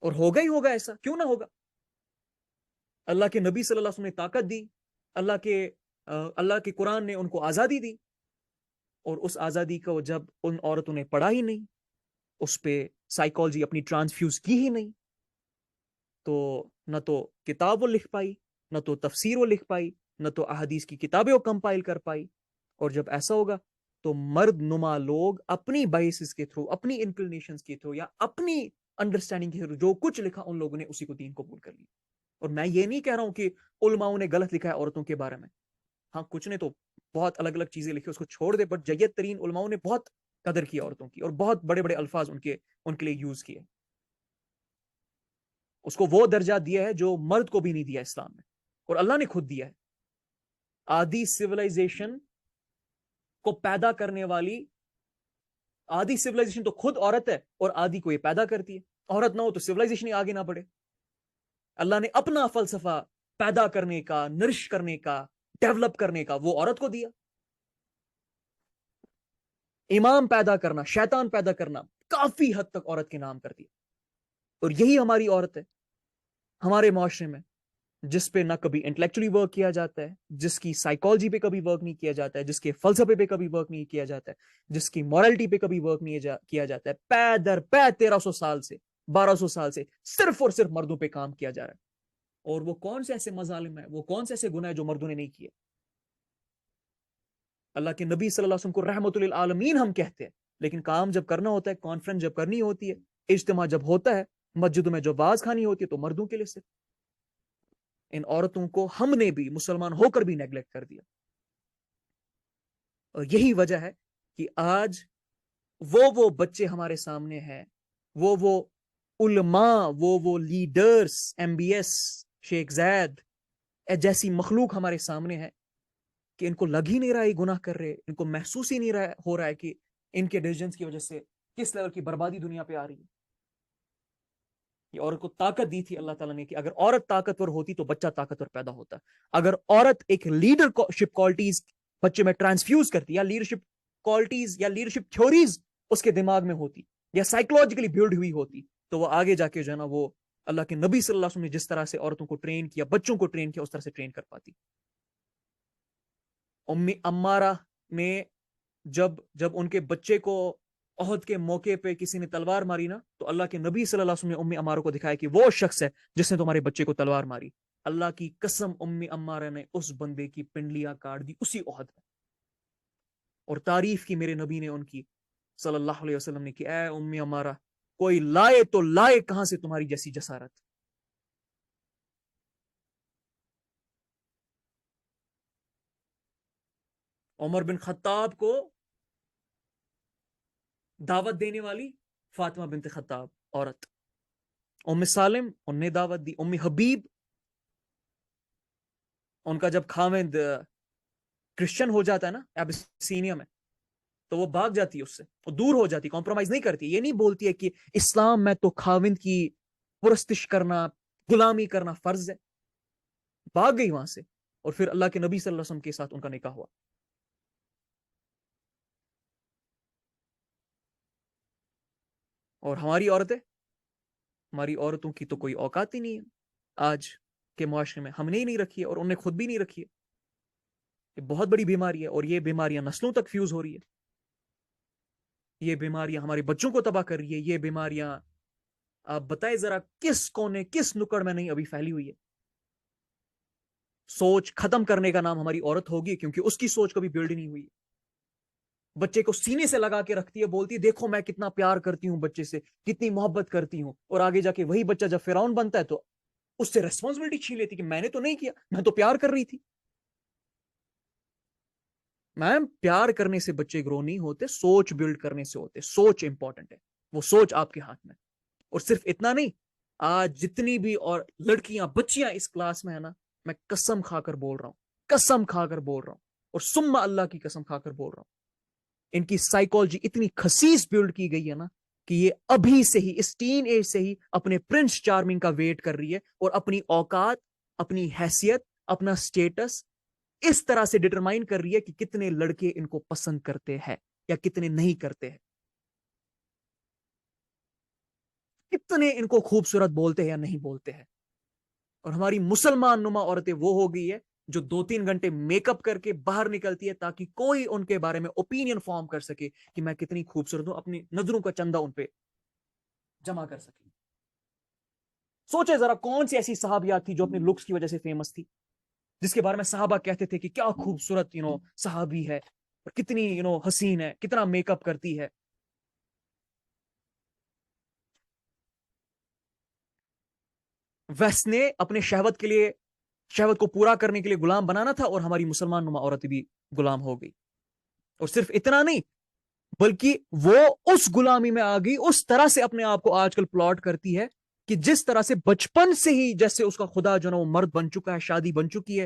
اور ہوگا ہی ہوگا ایسا, کیوں نہ ہوگا. اللہ کے نبی صلی اللہ علیہ وسلم نے طاقت دی, اللہ کے قرآن نے ان کو آزادی دی, اور اس آزادی کو جب ان عورتوں نے پڑھا ہی نہیں, اس پہ سائیکالوجی اپنی ٹرانسفیوز کی ہی نہیں, تو نہ تو کتاب وہ لکھ پائی, نہ تو تفسیر وہ لکھ پائی, نہ تو احادیث کی کتابیں وہ کمپائل کر پائی. اور جب ایسا ہوگا تو مرد نما لوگ اپنی بائسز کے تھرو, اپنی انکلینیشنز کے تھرو, یا اپنی انڈرسٹینڈنگ کے تھرو جو کچھ لکھا ان لوگوں نے اسی کو دین قبول کر لیا. اور میں یہ نہیں کہہ رہا ہوں کہ علماؤں نے غلط لکھا ہے عورتوں کے بارے میں, ہاں کچھ نے تو بہت الگ الگ چیزیں لکھی, اس کو چھوڑ دے, بٹ جید ترین علماؤں نے بہت قدر کی عورتوں کی, اور بہت بڑے بڑے الفاظ ان کے لیے یوز کیے. اس کو وہ درجہ دیا ہے جو مرد کو بھی نہیں دیا اسلام میں, اور اللہ نے خود دیا ہے. آدھی سویلائزیشن کو پیدا کرنے والی, آدھی سویلائزیشن تو خود عورت ہے, اور آدھی کو یہ پیدا کرتی ہے. عورت نہ ہو تو سویلائزیشن ہی آگے نہ بڑھے. اللہ نے اپنا فلسفہ پیدا کرنے کا, نرش کرنے کا, ڈیولپ کرنے کا وہ عورت کو دیا. امام پیدا کرنا, شیطان پیدا کرنا کافی حد تک عورت کے نام کر دیا. اور یہی ہماری عورت ہے ہمارے معاشرے میں, جس پہ نہ کبھی انٹلیکچولی ورک کیا جاتا ہے, جس کی سائیکالوجی پہ کبھی ورک نہیں کیا جاتا ہے, جس کے فلسفے پہ کبھی ورک نہیں کیا جاتا ہے, جس کی مورالٹی پہ کبھی ورک نہیں کیا جاتا ہے. پے در پے 1300 سال سے, 1200 سال سے صرف اور صرف مردوں پہ کام کیا جا رہا ہے. اور وہ کون سے ایسے مظالم ہیں, وہ کون سے ایسے گناہ ہیں جو مردوں نے نہیں کیے. اللہ کے نبی صلی اللہ علیہ وسلم کو رحمت للعالمین ہم کہتے ہیں, لیکن کام جب کرنا ہوتا ہے, کانفرنس جب کرنی ہوتی ہے, اجتماع جب ہوتا ہے, مسجدوں میں جو باز کھانی ہوتی ہے, تو مردوں کے لیے صرف. ان عورتوں کو ہم نے بھی مسلمان ہو کر بھی نیگلیکٹ کر دیا. اور یہی وجہ ہے کہ آج وہ بچے ہمارے سامنے ہیں, وہ علماء, وہ لیڈرز, MBS, شیخ زید جیسی مخلوق ہمارے سامنے ہے کہ ان کو لگ ہی نہیں رہا ہے گناہ کر رہے, ان کو محسوس ہی نہیں ہو رہا ہے کہ ان کے ڈیسیژنز کی وجہ سے کس لیول کی بربادی دنیا پہ آ رہی ہے. یہ عورت کو طاقت دی تھی اللہ تعالیٰ نے کہ اگر عورت طاقتور ہوتی تو بچہ طاقتور پیدا ہوتا. اگر عورت ایک لیڈرشپ کوالٹیز بچے میں ٹرانسفیوز کرتی یا لیڈرشپ کوالٹیز یا لیڈرشپ تھیوریز اس کے دماغ میں ہوتی یا سائیکولوجیکلی بلڈ ہوئی ہوتی تو وہ آگے جا کے جو ہے نا وہ اللہ کے نبی صلی اللہ علیہ وسلم نے جس طرح سے عورتوں کو ٹرین کیا بچوں کو ٹرین کیا اس طرح سے ٹرین کر پاتی. عمارہ نے جب ان کے بچے کو احد کے موقع پہ کسی نے تلوار ماری نا تو اللہ کے نبی صلی اللہ علیہ وسلم نے عمارہ کو دکھایا کہ وہ شخص ہے جس نے تمہارے بچے کو تلوار ماری. اللہ کی قسم عمارہ نے اس بندے کی پنڈلیاں کاٹ دی اسی احد میں, اور تعریف کی میرے نبی نے ان کی صلی اللہ علیہ وسلم نے کہ اے عمارہ کوئی لائے تو لائے کہاں سے تمہاری جیسی جسارت. عمر بن خطاب کو دعوت دینے والی فاطمہ بنت خطاب عورت, سالم ان نے دعوت دی. حبیب ان کا جب خاوند کرسچن ہو جاتا ہے نا ابسینیا میں تو وہ بھاگ جاتی ہے اس سے, وہ دور ہو جاتی, کمپرومائز نہیں کرتی. یہ نہیں بولتی ہے کہ اسلام میں تو خاوند کی پرستش کرنا غلامی کرنا فرض ہے. بھاگ گئی وہاں سے اور پھر اللہ کے نبی صلی اللہ علیہ وسلم کے ساتھ ان کا نکاح ہوا. اور ہماری عورتوں کی تو کوئی اوقات ہی نہیں ہے آج کے معاشرے میں. ہم نے ہی نہیں رکھی ہے اور انہوں نے خود بھی نہیں رکھی ہے. یہ بہت بڑی بیماری ہے اور یہ بیماریاں نسلوں تک فیوز ہو رہی ہے. یہ بیماریاں ہمارے بچوں کو تباہ کر رہی ہے. یہ بیماریاں آپ بتائیں ذرا کس کونے کس نکڑ میں نہیں ابھی پھیلی ہوئی ہے. سوچ ختم کرنے کا نام ہماری عورت ہوگی کیونکہ اس کی سوچ کبھی بلڈ نہیں ہوئی. بچے کو سینے سے لگا کے رکھتی ہے, بولتی ہے دیکھو میں کتنا پیار کرتی ہوں بچے سے, کتنی محبت کرتی ہوں, اور آگے جا کے وہی بچہ جب فرعون بنتا ہے تو اس سے ریسپانسبلٹی چھین لیتی کہ میں نے تو نہیں کیا, میں تو پیار کر رہی تھی. میم پیار کرنے سے بچے گرو نہیں ہوتے, سوچ بلڈ کرنے سے ہوتے. سوچ امپورٹنٹ ہے, وہ سوچ آپ کے ہاتھ میں. اور صرف اتنا نہیں, آج جتنی بھی اور لڑکیاں بچیاں اس کلاس میں ہے نا, میں قسم کھا کر بول رہا ہوں اور سما اللہ کی قسم کھا کر بول رہا ہوں, ان کی سائیکالوجی اتنی خسیس بلڈ کی گئی ہے نا کہ یہ ابھی سے ہی اس ٹین ایج سے ہی اپنے پرنس چارمنگ کا ویٹ کر رہی ہے اور اپنی اوقات, اپنی حیثیت, اپنا سٹیٹس اس طرح سے ڈٹرمائن کر رہی ہے کہ کتنے لڑکے ان کو پسند کرتے ہیں یا کتنے نہیں کرتے ہیں, کتنے ان کو خوبصورت بولتے ہیں یا نہیں بولتے ہیں. اور ہماری مسلمان نما عورتیں وہ ہو گئی ہے جو 2-3 گھنٹے میک اپ کر کے باہر نکلتی ہے تاکہ کوئی ان کے بارے میں اوپینین فارم کر سکے کہ میں کتنی خوبصورت ہوں, اپنی نظروں کا چندہ ان پہ جمع کر سکے. سوچے ذرا کون سی ایسی صحابیات تھی جو اپنے لکس کی وجہ سے فیمس تھی, جس کے بارے میں صحابہ کہتے تھے کہ کیا خوبصورت صحابی ہے, اور کتنی حسین ہے, کتنا میک اپ کرتی ہے. ویس نے اپنے شہوت کو پورا کرنے کے لیے غلام بنانا تھا, اور ہماری مسلمان نما عورت بھی غلام ہو گئی. اور صرف اتنا نہیں بلکہ وہ اس غلامی میں آ گئی, اس طرح سے اپنے آپ کو آج کل پلاٹ کرتی ہے کہ جس طرح سے بچپن سے ہی جیسے اس کا خدا جو نا وہ مرد بن چکا ہے, شادی بن چکی ہے,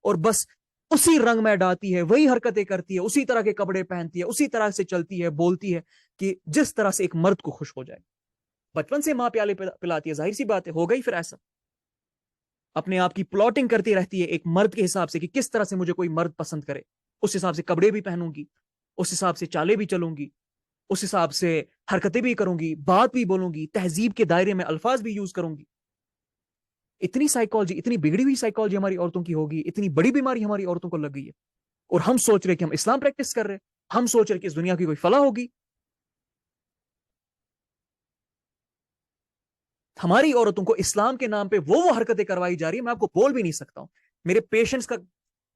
اور بس اسی رنگ میں ڈالتی ہے, وہی حرکتیں کرتی ہے, اسی طرح کے کپڑے پہنتی ہے, اسی طرح سے چلتی ہے, بولتی ہے کہ جس طرح سے ایک مرد کو خوش ہو جائے. بچپن سے ماں پیالے پلاتی ہے, ظاہر سی بات ہے ہو گئی پھر ایسا. اپنے آپ کی پلاٹنگ کرتی رہتی ہے ایک مرد کے حساب سے کہ کس طرح سے مجھے کوئی مرد پسند کرے, اس حساب سے کپڑے بھی پہنوں گی, اس حساب سے چالیں بھی چلوں گی, اس حساب سے حرکتیں بھی کروں گی, بات بھی بولوں گی, تہذیب کے دائرے میں الفاظ بھی یوز کروں گی. اتنی سائیکالوجی, اتنی بگڑی ہوئی سائیکالوجی ہماری عورتوں کی ہوگی, اتنی بڑی بیماری ہماری عورتوں کو لگ گئی ہے, اور ہم سوچ رہے کہ ہم اسلام پریکٹس کر رہے, ہم سوچ رہے کہ اس دنیا کی کوئی فلاح ہوگی. ہماری عورتوں کو اسلام کے نام پہ وہ حرکتیں کروائی جا رہی ہیں, میں آپ کو بول بھی نہیں سکتا ہوں. میرے پیشنٹس کا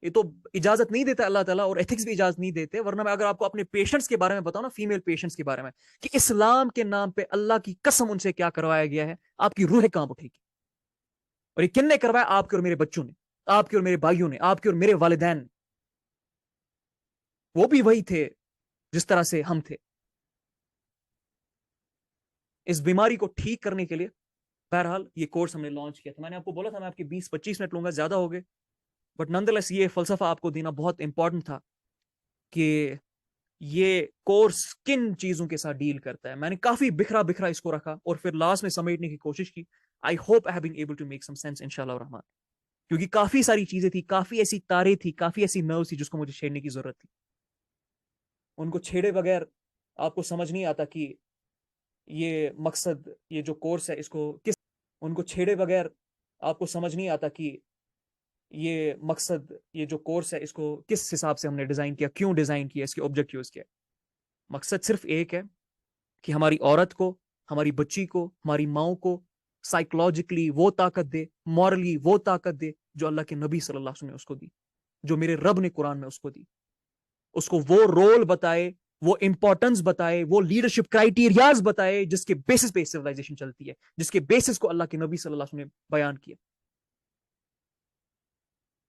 یہ تو اجازت نہیں دیتا اللہ تعالیٰ, اور ایتھکس بھی اجازت نہیں دیتے, ورنہ میں اگر آپ کو اپنے پیشنٹس کے بارے میں بتاؤں نا, فیمیل پیشنٹس کے بارے میں, کہ اسلام کے نام پہ اللہ کی قسم ان سے کیا کروایا گیا ہے, آپ کی روح کانپ اٹھے گی. اور یہ کن نے کروایا؟ آپ کے اور میرے بچوں نے, آپ کے اور میرے بھائیوں نے, آپ کے اور میرے والدین نے. وہ بھی وہی تھے جس طرح سے ہم تھے. اس بیماری کو ٹھیک کرنے کے لیے بہرحال یہ کورس ہم نے لانچ کیا تھا. میں نے آپ کو بولا تھا میں آپ کے 20-25 منٹ لوں گا, زیادہ ہو گئے, بٹ نن دا لیس یہ فلسفہ آپ کو دینا بہت امپورٹنٹ تھا کہ یہ کورس کن چیزوں کے ساتھ ڈیل کرتا ہے. میں نے کافی بکھرا بکھرا اس کو رکھا اور پھر لاسٹ میں سمیٹنے کی کوشش کی. I hope I have been able to make some sense انشاءاللہ الرحمن, کیونکہ کافی ساری چیزیں تھی, کافی ایسی تاریں تھی, کافی ایسی نروز تھی جس کو مجھے چھیڑنے کی ضرورت تھی. ان کو چھیڑے بغیر آپ کو سمجھ نہیں آتا کہ یہ مقصد, یہ جو کورس ہے اس کو کس, ان کو چھیڑے بغیر آپ کو سمجھ نہیں آتا کہ یہ مقصد, یہ جو کورس ہے اس کو کس حساب سے ہم نے ڈیزائن کیا, کیوں ڈیزائن کیا, اس کے آبجیکٹیوز کیا. مقصد صرف ایک ہے کہ ہماری عورت کو, ہماری بچی کو, ہماری ماؤں کو سائیکولوجیکلی وہ طاقت دے, مورلی وہ طاقت دے جو اللہ کے نبی صلی اللہ علیہ وسلم نے اس کو دی, جو میرے رب نے قرآن میں اس کو دی. اس کو وہ رول بتائے, وہ امپورٹنس بتائے, وہ لیڈرشپ کرائیٹیریاز بتائے جس کے بیسس پہ سیولائزیشن چلتی ہے, جس کے بیسس کو اللہ کے نبی صلی اللہ علیہ وسلم نے بیان کیا.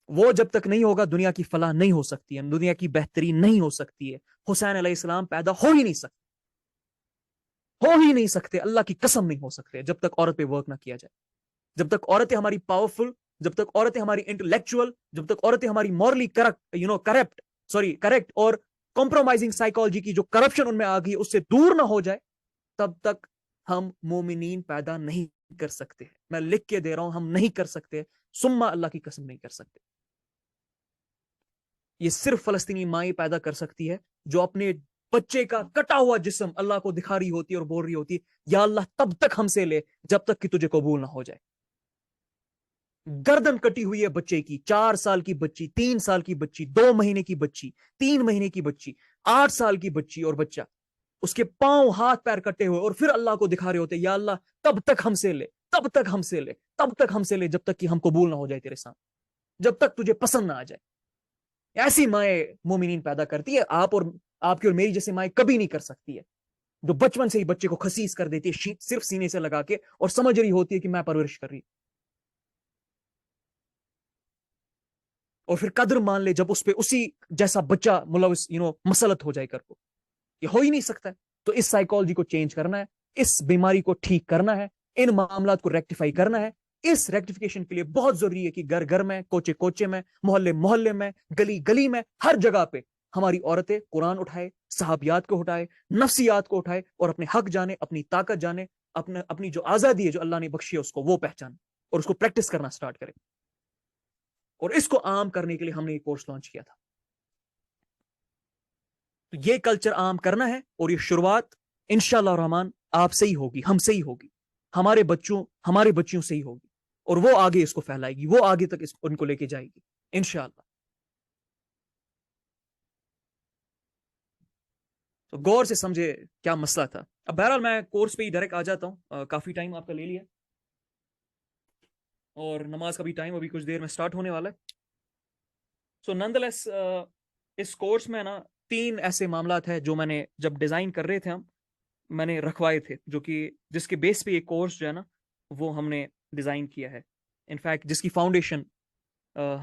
وہ جب تک نہیں ہوگا دنیا کی فلاح نہیں ہو سکتی ہے, دنیا کی بہتری نہیں ہو سکتی ہے. حسین علیہ السلام پیدا ہو ہی نہیں سکتے, ہو ہی نہیں سکتے, اللہ کی قسم نہیں ہو سکتے جب تک عورت پہ ورک نہ کیا جائے. جب تک عورتیں ہماری پاورفل, جب تک عورتیں ہماری انٹلیکچوئل, جب تک عورتیں ہماری مورلی کریکٹ اور کمپرومائزنگ سائیکالوجی کی جو کرپشن ان میں آ گئی اس سے دور نہ ہو جائے, تب تک ہم مومنین پیدا نہیں کر سکتے. میں لکھ کے دے رہا ہوں, ہم نہیں کر سکتے, سما اللہ کی قسم نہیں کر سکتے. یہ صرف فلسطینی مائیں پیدا کر سکتی ہے جو اپنے بچے کا کٹا ہوا جسم اللہ کو دکھا رہی ہوتی ہے اور بول رہی ہوتی ہے یا اللہ تب تک ہم سے لے جب تک کہ تجھے قبول نہ ہو جائے. گردن کٹی ہوئی ہے بچے کی, 4 سال کی بچی, 3 سال کی بچی, 2 مہینے کی بچی, 3 مہینے کی بچی, 8 سال کی بچی اور بچہ, اس کے پاؤں ہاتھ پیر کٹے ہوئے, اور پھر اللہ کو دکھا رہے ہوتے یا اللہ تب تک ہم سے لے, تب تک ہم سے لے, تب تک ہم سے لے جب تک کہ ہم قبول نہ ہو جائے تیرے سامنے, جب تک تجھے پسند نہ آ جائے. ایسی مائیں مومنین پیدا کرتی ہے. آپ کی اور میری جیسے مائیں کبھی نہیں کر سکتی ہے, جو بچپن سے ہی بچے کو خسیس کر دیتی ہے صرف سینے سے لگا کے, اور سمجھ رہی ہوتی ہے کہ میں پرورش کر رہی, اور پھر قدر مان لے جب اس پہ اسی جیسا بچہ ملوث مسلط ہو جائے کر کو. یہ ہو ہی نہیں سکتا ہے. تو اس سائیکالوجی کو چینج کرنا ہے, اس بیماری کو ٹھیک کرنا ہے, ان معاملات کو ریکٹیفائی کرنا ہے. اس ریکٹیفیکیشن کے لیے بہت ضروری ہے کہ گھر گھر میں, کوچے کوچے میں, محلے محلے میں, گلی گلی میں, ہر جگہ پہ ہماری عورتیں قرآن اٹھائے, صحابیات کو اٹھائے, نفسیات کو اٹھائے, اور اپنے حق جانے, اپنی طاقت جانے, اپنی جو آزادی ہے جو اللہ نے بخشی ہے اس کو وہ پہچانے, اور اس کو پریکٹس کرنا سٹارٹ کرے. اور اس کو عام کرنے کے لیے ہم نے یہ کورس لانچ کیا تھا. تو یہ کلچر عام کرنا ہے, اور یہ شروعات انشاءاللہ الرحمن آپ سے ہی ہوگی, ہم سے ہی ہوگی, ہمارے بچیوں سے ہی ہوگی, اور وہ آگے اس کو پھیلائے گی, وہ آگے تک ان کو لے کے جائے گی انشاءاللہ. تو غور سے سمجھے کیا مسئلہ تھا. اب بہرحال میں کورس پہ ہی ڈائریکٹ آ جاتا ہوں, کافی ٹائم آپ کا لے لیا, اور نماز کا بھی ٹائم ابھی کچھ دیر میں سٹارٹ ہونے والا ہے. سو نندلیس اس کورس میں نا 3 ایسے معاملات ہیں جو میں نے جب ڈیزائن کر رہے تھے میں نے رکھوائے تھے, جو کہ جس کے بیس پہ یہ کورس جو ہے نا وہ ہم نے ڈیزائن کیا ہے. انفیکٹ جس کی فاؤنڈیشن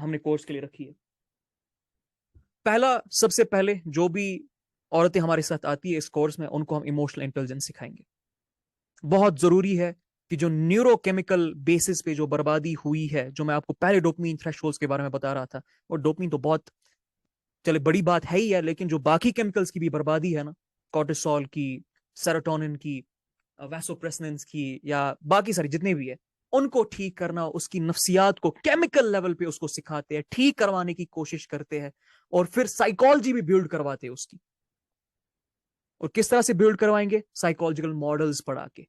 ہم نے کورس کے لیے رکھی ہے. پہلا, سب سے پہلے جو بھی عورتیں ہمارے ساتھ آتی ہے اس کورس میں, ان کو ہم ایموشنل انٹیلیجنس سکھائیں گے. بہت ضروری ہے کہ جو نیورو کیمیکل بیسس پہ جو بربادی ہوئی ہے, جو میں آپ کو پہلے ڈوپامین تھریشولڈز کے بارے میں بتا رہا تھا, اور ڈوپامین تو بہت چلے بڑی بات ہے ہی ہے, لیکن جو باقی کیمیکلز کی بھی بربادی ہے نا, کورٹیسول کی, سیروٹونن کی, ویسوپریسننس کی, یا باقی ساری جتنے بھی ہے, ان کو ٹھیک کرنا, اس کی نفسیات کو کیمیکل لیول پہ اس کو سکھاتے ہیں, ٹھیک کروانے کی کوشش کرتے ہیں, اور پھر سائیکالوجی بھی بیلڈ کرواتے ہیں اس کی. اور کس طرح سے بیلڈ کروائیں گے؟ سائیکالوجیکل ماڈلز پڑھا کے,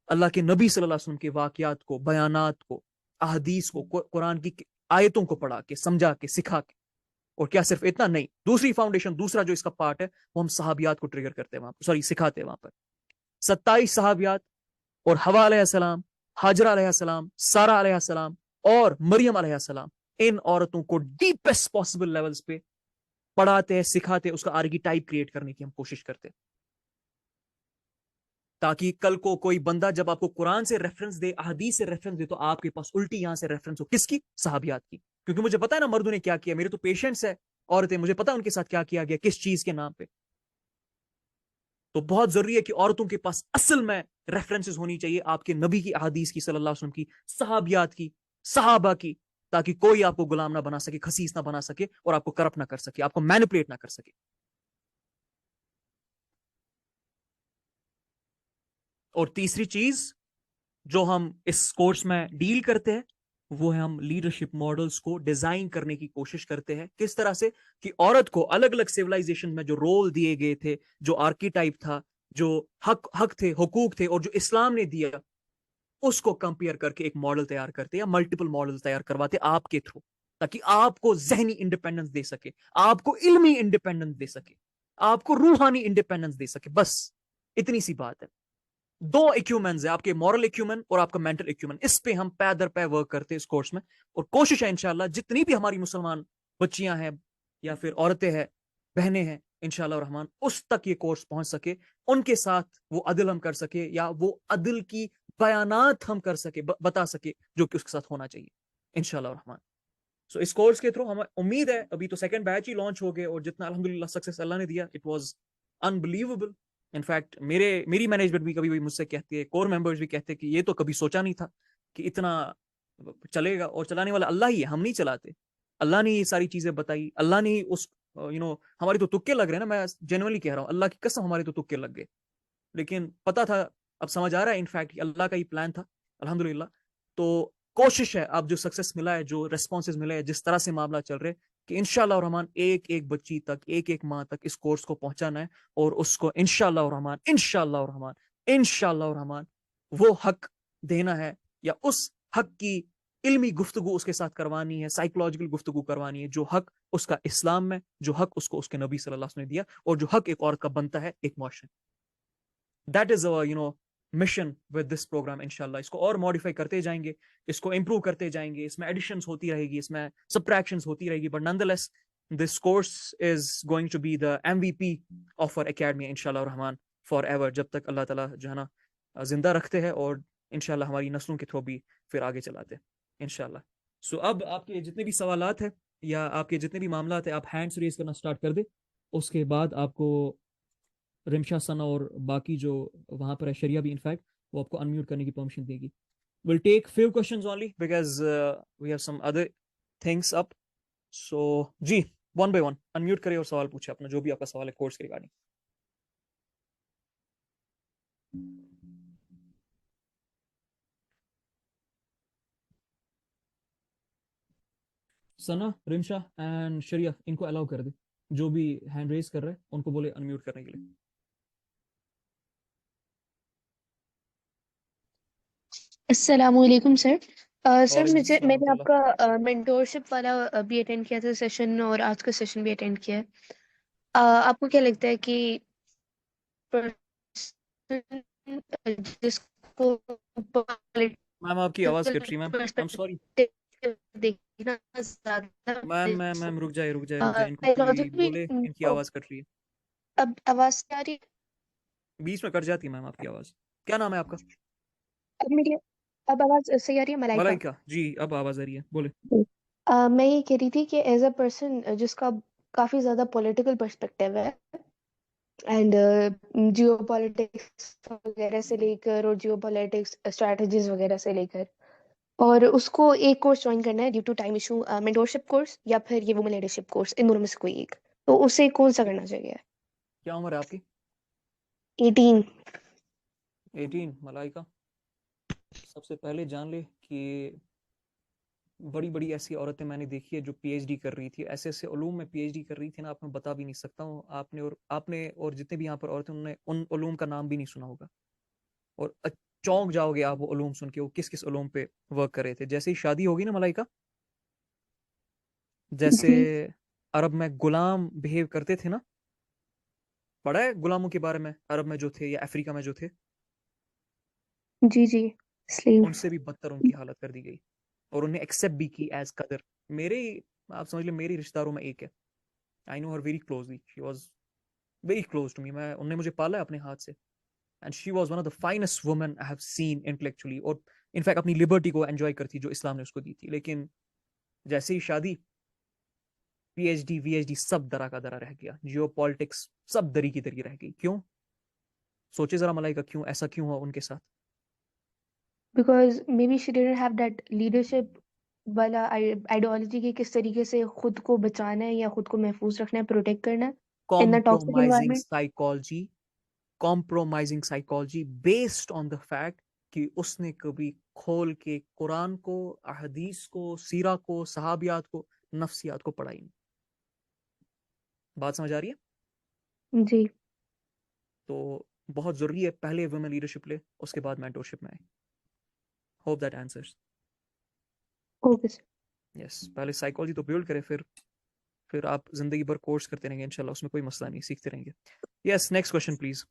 اللہ کے نبی صلی اللہ علیہ وسلم کے واقعات کو, بیانات کو, احادیث کو, قرآن کی آیتوں کو پڑھا کے, سمجھا کے, سکھا کے. اور کیا صرف اتنا نہیں, دوسری فاؤنڈیشن, دوسرا جو اس کا پارٹ ہے وہ ہم صحابیات کو ٹریگر کرتے ہیں وہاں پر, سکھاتے ہیں وہاں پر. 27 صحابیات اور حوا علیہ السلام, حاجرہ علیہ السلام, سارہ علیہ السلام اور مریم علیہ السلام, ان عورتوں کو ڈیپسٹ پاسبل لیولز پہ پڑھاتے ہیں, سکھاتے ہیں, اس کا آرکی ٹائپ کریٹ کرنے کی ہم کوشش کرتے ہیں, تاکہ کل کو کوئی بندہ جب آپ کو قرآن سے ریفرنس دے, احادیث سے ریفرنس دے, تو آپ کے پاس الٹی یہاں سے ریفرنس ہو. کس کی؟ صحابیات کی. کیونکہ مجھے پتا ہے نا مردوں نے کیا کیا, میرے تو پیشنٹس ہے عورتیں, مجھے پتا ان کے ساتھ کیا کیا گیا, کس چیز کے نام پہ. تو بہت ضروری ہے کہ عورتوں کے پاس اصل میں ریفرنسز ہونی چاہیے آپ کے نبی کی احادیث کی, صلی اللہ علیہ وسلم کی, صحابیات کی, صحابہ کی, تاکہ کوئی آپ کو غلام نہ بنا سکے, خسیس نہ بنا سکے, اور آپ کو کرپٹ نہ کر سکے, آپ کو مینپولیٹ نہ کر سکے. اور تیسری چیز جو ہم اس کورس میں ڈیل کرتے ہیں وہ ہے ہم لیڈرشپ ماڈلز کو ڈیزائن کرنے کی کوشش کرتے ہیں. کس طرح سے کہ عورت کو الگ الگ سیولائزیشن میں جو رول دیے گئے تھے, جو آرکیٹائپ تھا, جو حق تھے, حقوق تھے, اور جو اسلام نے دیا, اس کو کمپیئر کر کے ایک ماڈل تیار کرتے یا ملٹیپل ماڈل تیار کرواتے آپ کے تھرو, تاکہ آپ کو ذہنی انڈیپینڈنس دے سکے, آپ کو علمی انڈیپینڈنس دے سکے, آپ کو روحانی انڈیپینڈنس دے سکے. بس اتنی سی بات ہے. دو ایکیومنز ہیں, آپ کے مورل ایکیومن اور آپ کا مینٹل ایکیومن. اس پہ ہم پے در پے ورک کرتے ہیں اس کورس میں, اور کوشش ہے انشاءاللہ جتنی بھی ہماری مسلمان بچیاں ہیں یا پھر عورتیں ہیں, بہنیں ہیں, انشاءاللہ الرحمن اس تک یہ کورس پہنچ سکے, ان کے ساتھ وہ عدل ہم کر سکے, یا وہ عدل کی بیانات ہم کر سکے, بتا سکے جو کہ اس کے ساتھ ہونا چاہیے انشاءاللہ الرحمن. سو اس کورس کے تھرو ہمیں امید ہے, ابھی تو سیکنڈ بیچ ہی لانچ ہو گئے, اور جتنا الحمدللہ سکسیس اللہ نے دیا, اٹ واز انبلیویبل. انفیکٹ میری مینجمنٹ بھی کبھی مجھ سے کہتی ہے, کور ممبرز بھی کہتے ہیں کہ یہ تو کبھی سوچا نہیں تھا کہ اتنا چلے گا, اور چلانے والا اللہ ہی ہے, ہم نہیں چلاتے. اللہ نے یہ ساری چیزیں بتائی, اللہ نے اس ہماری تو تکے لگ رہے ہیں نا, میں جنرلی کہہ رہا ہوں, اللہ کی قسم ہمارے تو تکے لگ گئے, لیکن پتا تھا, اب سمجھ آ رہا ہے انفیکٹ اللہ کا ہی پلان تھا الحمدللہ. تو کوشش ہے, اب جو سکسیس ملا ہے, جو ریسپانسز ملے ہیں, جس طرح سے معاملہ چل رہے, کہ انشاءاللہ الرحمن ایک ایک بچی تک, ایک ایک ماں تک اس کورس کو پہنچانا ہے, اور اس کو انشاءاللہ الرحمن وہ حق دینا ہے, یا اس حق کی علمی گفتگو اس کے ساتھ کروانی ہے, سائیکولوجیکل گفتگو کروانی ہے, جو حق اس کا اسلام میں, جو حق اس کو اس کے نبی صلی اللہ علیہ وسلم نے دیا, اور جو حق ایک عورت کا بنتا ہے ایک معاشرے. That is our mission with this programme. انشاءاللہ اس کو اور ماڈیفائی کرتے جائیں گے, اس کو امپروو کرتے جائیں گے, اس میں ایڈیشنز ہوتی رہے گی, اس میں سبٹریکشنز ہوتی رہے گی, but nonetheless this course is going to be the MVP of our academy انشاءاللہ الرحمن فار ایور, جب تک اللہ تعالیٰ جو ہے نا زندہ رکھتے ہیں, اور انشاءاللہ ہماری نسلوں کے تھرو بھی پھر آگے چلاتے ہیں انشاءاللہ. سو اب آپ کے جتنے بھی سوالات ہیں یا آپ کے جتنے بھی معاملات ہیں, آپ ہینڈس ریز کرنا اسٹارٹ کر دیں. اس کے بعد آپ کو رمشا ثنا اور باقی جو وہاں پر ہے, شریعہ بھی انفیکٹ, وہ آپ کو انمیوٹ کرنے کی پرمیشن دے گی. We'll take few questions only because we have some other things up. So G one by one unmute کرے اور سوال پوچھے اپنا, جو بھی آپ کا سوال ہے کورس کے ریگارڈنگ. ثنا, رمشا اینڈ شریعہ, ان کو الاؤ کر دے, جو بھی ہینڈ ریز کر رہے ہیں ان کو بولے انمیوٹ کرنے کے لیے. السلام علیکم سر. سر وعلیکم السلام میں ورحمۃ نے آپ اللہ. کا مینٹورشپ والا بھی اٹینڈ کیا تھا سیشن, اور آج کا سیشن بھی اٹینڈ کیا ہے. آپ کو کیا لگتا ہے کہ جس کو میم آپ کی آواز کٹ رہی ہے, میم آئی ایم سوری. دیکھنا زیادہ میم رک جائے ان کو کوئی بولے, ان کی آواز کٹ رہی ہے, اب آواز آ رہی ہے؟ بیچ میں کٹ جاتی ہے میم آپ کی آواز. کیا نام ہے آپ کا؟ اب میری اب آواز صحیح آ رہی ہے؟ ملائکہ. ملائکہ, جی اب آواز آ رہی ہے, بولے. میں یہ کہہ رہی تھی کہ ایز اے پرسن جس کا کافی زیادہ پولیٹیکل پرسپیکٹیو ہے, اینڈ جیو پالیٹکس وغیرہ سے لے کر, اور جیو پالیٹکس اسٹریٹجیز وغیرہ سے لے کر, اور اس کو ایک کورس جوائن کرنا ہے due to time issue, mentorship course یا پھر یہ وومن لیڈرشپ کورس, ان دونوں میں سے کوئی ایک, تو اسے کون سا کرنا چاہیے؟ کیا عمر ہے آپ کی؟ 18. 18. ملائکہ, سب سے پہلے جان لے کہ بڑی بڑی ایسی عورتیں میں نے دیکھی ہے جو PhD کر رہی تھی, ایسے ایسے علوم میں PhD کر رہی تھی نا, آپ میں بتا بھی نہیں سکتا ہوں. آپ نے اور جتنے بھی یہاں پر عورتیں, انہوں نے ان علوم کا نام بھی نہیں سنا ہوگا, اور چونک جاؤ گے آپ وہ علوم سن کے, وہ کس کس علوم پہ ورک کر رہے تھے. جیسے ہی شادی ہوگی نا ملائکہ, جیسے جی عرب میں غلام بہیو کرتے تھے نا, پڑھا ہے غلاموں کے بارے میں, عرب میں جو تھے یا افریقہ میں جو تھے, جی جی سلیم. ان سے بھی بدتر ان کی حالت کر دی گئی, اور انہیں ایکسیپٹ بھی کی ایز قدر. آپ سمجھ لیں میری رشتہ داروں میں ایک ہے, I know her very closely, she was very close to me, انہوں نے مجھے پالا ہے اپنے ہاتھ سے, and she was one of the finest woman I have seen intellectually, اور انفیکٹ اپنی لبرٹی کو انجوائے کرتی جو اسلام نے اس کو دی تھی. لیکن جیسے ہی شادی, PhD سب درا کا درا رہ گیا, جیو پالیٹکس سب دری کی دری رہ گئی. کیوں؟ سوچے ذرا ملائکہ, کیوں ایسا کیوں ہوا ان کے ساتھ؟ Because maybe she didn't have that leadership والا آئیڈیالوجی کے کس طریقے سے خود کو بچانا ہے یا خود کو محفوظ رکھنا ہے، پروٹیکٹ کرنا ہے ان toxic compromising psychology based on the fact کہ اس نے کبھی کھول کے قرآن کو، احادیث کو، سیرہ کو، صحابیات کو، نفسیات کو پڑھائی نہیں. بات سمجھ آ رہی ہے؟ جی تو بہت ضروری ہے پہلے ویمن لیڈرشپ لے، اس کے بعد مینٹورشپ میں آئے. Hope that answers. Okay sir. Yes, پہلے سائیکالوجی تو بلڈ کرے، پھر آپ زندگی بھر کورس کرتے رہیں گے انشاءاللہ، اس میں کوئی مسئلہ نہیں، سیکھتے رہیں گے. یس، نیکسٹ کوشچن پلیز.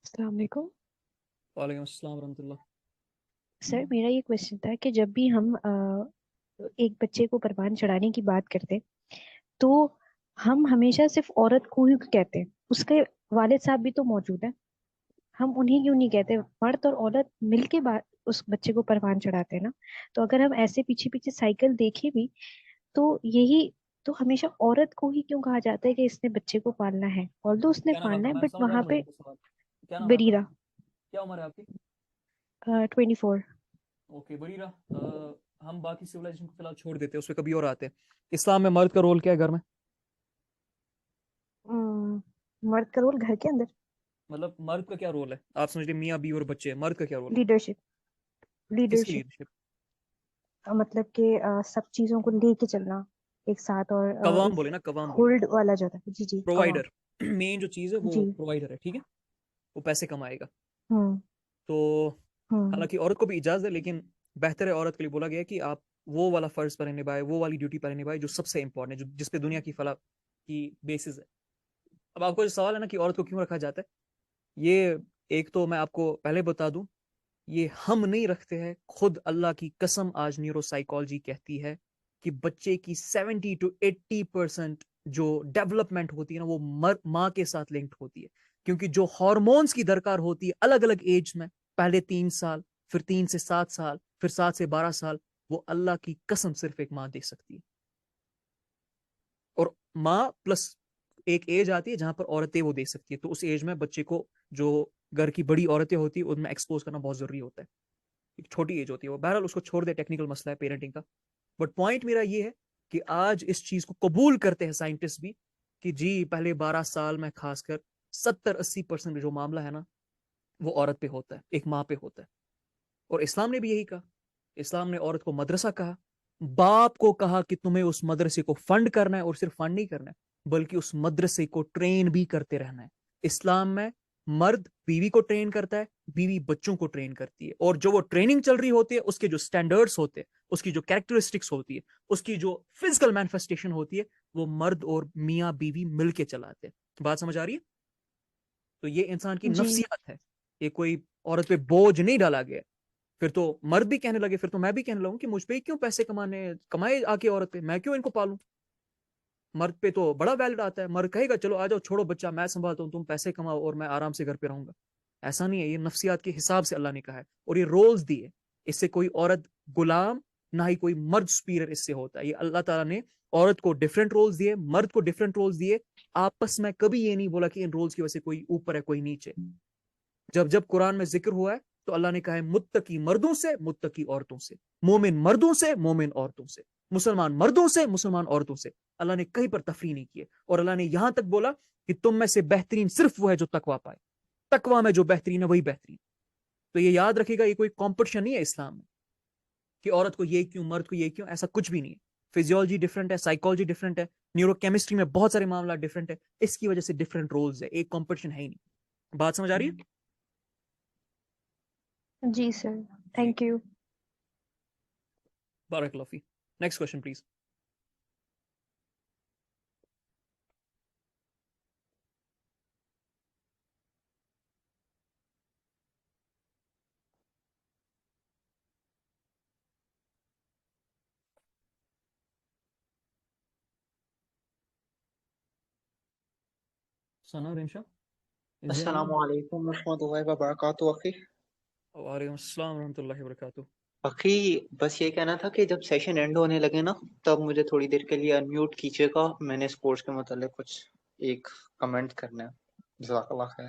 السلام علیکم وعلیکم السلام ورحمۃ اللہ. سر. میرا یہ کویشچن تھا کہ جب بھی ہم ایک بچے کو پروان چڑھانے کی بات کرتے تو ہم ہمیشہ صرف عورت کو ہی کہتے ہیں، اس کے والد صاحب بھی تو موجود ہیں، ہم انہیں کیوں نہیں کہتے؟ مرد اور عورت مل کے اس بچے کو پروان چڑھاتے ہیں نا. تو اگر ہم ایسے پیچھے پیچھے سائیکل دیکھیں بھی تو یہی تو ہمیشہ عورت کو ہی کیوں کہا جاتا ہے کہ اس نے بچے کو پالنا ہے، آلدو اس نے کیا نام ہے پالنا آپ کا؟ ہے، میں بٹ سمجھ رہا وہاں ہوں پہ مجھے آپ کا سوال. کیا نام ہے آپ کا؟ بریرہ. کیا عمر ہے آپ کی؟ 24. اوکے بریرہ، ہم باقی سویلائزیشن کو فی الحال چھوڑ دیتے ہیں، اس پہ کبھی اور آتے ہیں. اسلام میں مرد کا رول کیا ہے گھر میں؟ مرد کا رول گھر کے اندر مطلب مرد کا کیا رول ہے؟ آپ سمجھتے میاں بیوی اور بچے، مرد کا کیا رول ہے؟ لیڈرشپ. کس کی لیڈرشپ لیڈرشپ؟ مطلب کہ سب چیزوں کو لے کے چلنا ایک ساتھ، اور قوام ایک بولے نا، قوام بولے. ہولڈ والا جو تھا. جی جی قوام. پرووائڈر مین جو چیز ہے وہ جی. پرووائڈر ہے، ٹھیک ہے، وہ پیسے کمائے گا. ہوں تو ہوں حالانکہ عورت کو بھی اجازت ہے، لیکن بہتر ہے عورت کے لیے بولا گیا کہ آپ وہ والا فرض پہلے نبھائے، وہ والی ڈیوٹی پہلے نبھائے جو سب سے امپورٹنٹ ہے، جس پہ دنیا کی فلاح کی بیسز ہے. اب آپ کو جو سوال ہے نا کہ عورت کو کیوں رکھا جاتا ہے، یہ ایک تو میں آپ کو پہلے بتا دوں، یہ ہم نہیں رکھتے ہیں، خود اللہ کی قسم آج نیورو سائیکالوجی کہتی ہے کہ بچے کی 70 to 80% جو ڈیولپمنٹ ہوتی ہے نا وہ ماں کے ساتھ لنکڈ ہوتی ہے. کیونکہ جو ہارمونز کی درکار ہوتی ہے الگ الگ ایج میں، پہلے 3 سال، پھر 3 سے 7 سال، پھر 7 سے 12 سال، وہ اللہ کی قسم صرف ایک ماں دے سکتی ہے. اور ماں پلس ایک ایج آتی ہے جہاں پر عورتیں وہ دے سکتی ہے. تو اس ایج میں بچے کو جو گھر کی بڑی عورتیں ہوتی ہیں ان میں ایکسپوز کرنا بہت ضروری ہوتا ہے. ایک چھوٹی ایج ہوتی ہے وہ، بہرحال اس کو چھوڑ دے، ٹیکنیکل مسئلہ ہے پیرنٹنگ کا. بٹ پوائنٹ میرا یہ ہے کہ آج اس چیز کو قبول کرتے ہیں سائنٹسٹ بھی کہ جی پہلے 12 سال میں خاص کر 70-80% جو معاملہ ہے نا وہ عورت پہ ہوتا ہے، ایک ماں پہ ہوتا ہے. اور اسلام نے بھی یہی کہا. اسلام نے عورت کو مدرسہ کہا، باپ کو کہا کہ تمہیں اس مدرسے کو فنڈ کرنا ہے، اور صرف فنڈ نہیں کرنا ہے بلکہ اس مدرسے کو ٹرین بھی کرتے رہنا ہے. اسلام میں مرد بیوی کو ٹرین کرتا ہے، بیوی بچوں کو ٹرین کرتی ہے، اور جو وہ ٹریننگ چل رہی ہوتی ہے اس کے جو سٹینڈرڈز ہوتے ہیں، اس کی جو کیریکٹرسٹکس ہوتی ہے، اس کی جو فزیکل مینیفیسٹیشن ہوتی ہے، وہ مرد اور میاں بیوی مل کے چلاتے ہیں. بات سمجھ آ رہی ہے؟ تو یہ انسان کی جی. نفسیات ہے، یہ کوئی عورت پہ بوجھ نہیں ڈالا گیا. پھر تو مرد بھی کہنے لگے، پھر تو میں بھی کہنے لگوں کہ مجھ پہ کیوں پیسے کمائے آ کے عورت پہ، میں کیوں ان کو پالوں. مرد پہ تو بڑا ویلڈ آتا ہے، مرد کہے گا چلو آ جاؤ، چھوڑو بچہ میں سنبھالتا ہوں، تم پیسے کماؤ اور میں آرام سے گھر پہ رہوں گا. ایسا نہیں ہے، یہ نفسیات کے حساب سے اللہ نے کہا ہے، اور یہ رولز دیے. اس سے کوئی عورت غلام نہ ہی کوئی مرد سپیریئر اس سے ہوتا ہے. یہ اللہ تعالیٰ نے عورت کو ڈفرینٹ رولز دیے، مرد کو ڈفرینٹ رولز دیے. آپس میں کبھی یہ نہیں بولا کہ ان رولز کی وجہ سے کوئی اوپر ہے کوئی نیچے. جب قرآن میں ذکر ہوا ہے تو اللہ نے کہا ہے متقی مردوں سے، متقی عورتوں سے، مومن مردوں سے، مومن عورتوں سے، مسلمان مردوں سے، مسلمان عورتوں سے. اللہ نے کہیں پر تفریح نہیں کی ہے. اور اللہ نے یہاں تک بولا کہ تم میں سے بہترین صرف وہ ہے جو تقویٰ پائے. تقویٰ میں جو بہترین ہے وہی بہترین. تو یہ یاد رکھے گا، یہ کوئی کمپٹیشن نہیں ہے اسلام میں کہ عورت کو یہ کیوں، مرد کو یہ کیوں. ایسا کچھ بھی نہیں ہے. فزیولوجی ڈفرینٹ ہے، سائیکالوجی ڈفرینٹ ہے، نیورو کیمسٹری میں بہت سارے معاملات ڈفرینٹ ہے. اس کی وجہ سے ڈفرینٹ رولز ہے، ایک کمپٹیشن ہے ہی نہیں. بات سمجھ آ رہی ہے؟ جی سر. Thank you. بارک اللہ فیک. Next question please. Sana Rimsha. السلام علیکم ورحمۃ اللہ وبرکاتہ اخی. وعلیکم السلام ورحمۃ اللہ وبرکاتہ. اخی بس یہ کہنا تھا کہ جب سیشن اینڈ ہونے لگے نا تب مجھے تھوڑی دیر کے لیے انمیوٹ کیجیے گا. میں نے اس کورس کے متعلق کچھ ایک کمنٹ کرنا ہے. جزاک اللہ خیر.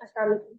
السلام علیکم.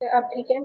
آپ ٹھیک ہیں؟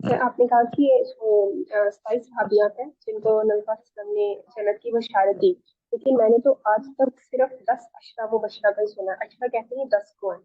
آپ نے کہا کہ جو 27 صحابیات ہیں جن کو نبی پاک صلی اللہ علیہ وسلم نے جنت کی بشارت دی، لیکن میں نے تو آج تک صرف 10 اشرا مبشرہ کا ہی سنا. اشرا کہتے ہیں 10 کو ہیں.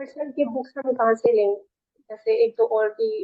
بٹ سر یہ بکس ہم کہاں سے لیں؟ جیسے ایک تو اور بھی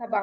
صبا.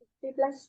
50 پلس.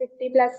50 پلس.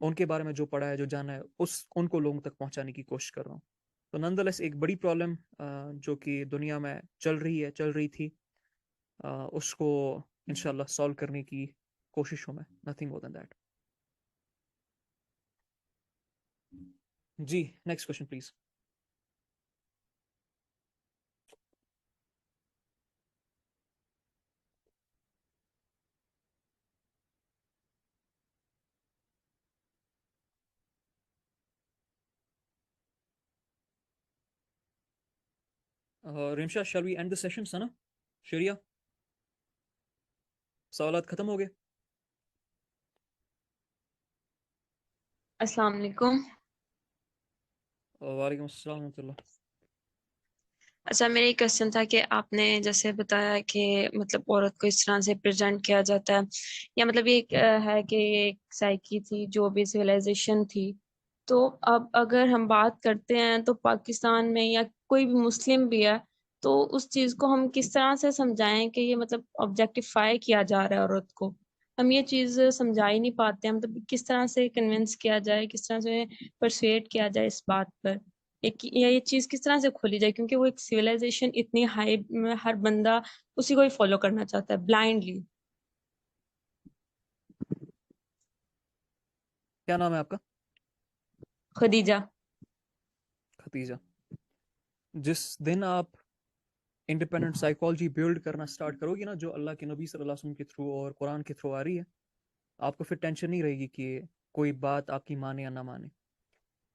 ان کے بارے میں جو پڑھا ہے, جو جانا ہے, ان کو لوگوں تک پہنچانے کی کوشش کر رہا ہوں. تو نان دا لیس ایک بڑی پرابلم جو کہ دنیا میں چل رہی تھی, اس کو انشاءاللہ سالو کرنے کی کوشش ہوں میں. Nothing more than that. جی next question please. Rimsha shall we end the session سنا؟ شریعہ سوالات ختم ہو گئے؟ السلام علیکم. وعلیکم السلام ورحمۃ اللہ. اچھا میرا ایک کوشچن تھا کہ آپ نے جیسے بتایا کہ مطلب عورت کو اس طرح سے پریزنٹ کیا جاتا ہے, یا مطلب یہ ہے کہ یہ ایک سائیکی تھی جو بھی سویلائزیشن تھی. تو اب اگر ہم بات کرتے ہیں تو پاکستان میں یا کوئی بھی مسلم بھی ہے, تو اس چیز کو ہم کس طرح سے سمجھائیں کہ یہ مطلب آبجیکٹیفائی کیا جا رہا ہے عورت کو. ہم یہ چیز سمجھا ہی نہیں پاتے ہیں, مطلب کس طرح سے کنونس کیا جائے, کس طرح سے پرسویٹ کیا جائے اس بات پر, یہ چیز کس طرح سے کھولی جائے, کیونکہ وہ ایک سویلائزیشن اتنی ہائی, ہر بندہ اسی کو ہی فالو کرنا چاہتا ہے بلائنڈلی. کیا نام ہے آپ کا؟ خدیجہ. ختیجہ. جس دن آپ انڈیپینڈنٹ سائیکالوجی بیلڈ کرنا سٹارٹ کرو گی نا, جو اللہ کے نبی صلی اللہ علیہ وسلم کے تھرو اور قرآن کے تھرو آ رہی ہے, آپ کو پھر ٹینشن نہیں رہے گی کہ کوئی بات آپ کی مانے یا نہ مانے.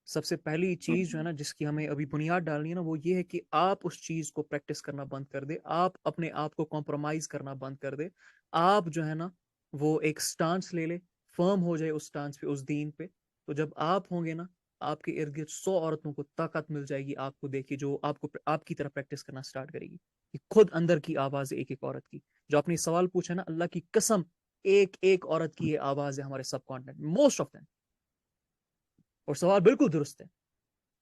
سب سے پہلی چیز جو ہے نا جس کی ہمیں ابھی بنیاد ڈالنی ہے نا, وہ یہ ہے کہ آپ اس چیز کو پریکٹس کرنا بند کر دے, آپ اپنے آپ کو کمپرومائز کرنا بند کر دے. آپ جو ہے نا وہ ایک سٹانس لے لے, فرم ہو جائے اس سٹانس پہ, اس دین پہ. تو جب آپ ہوں گے نا, آپ کے ارد گرد 100 عورتوں کو طاقت مل جائے گی آپ کو دیکھیے, جو آپ کی طرح پریکٹس کرنا سٹارٹ کرے گی. کہ خود اندر کی آواز ہے ایک ایک عورت کی. جو آپ نے سوال پوچھا نا, اللہ کی قسم ایک ایک عورت کی یہ آواز ہے ہمارے سب کانٹینٹ, موسٹ آف دم. اور سوال بالکل درست ہے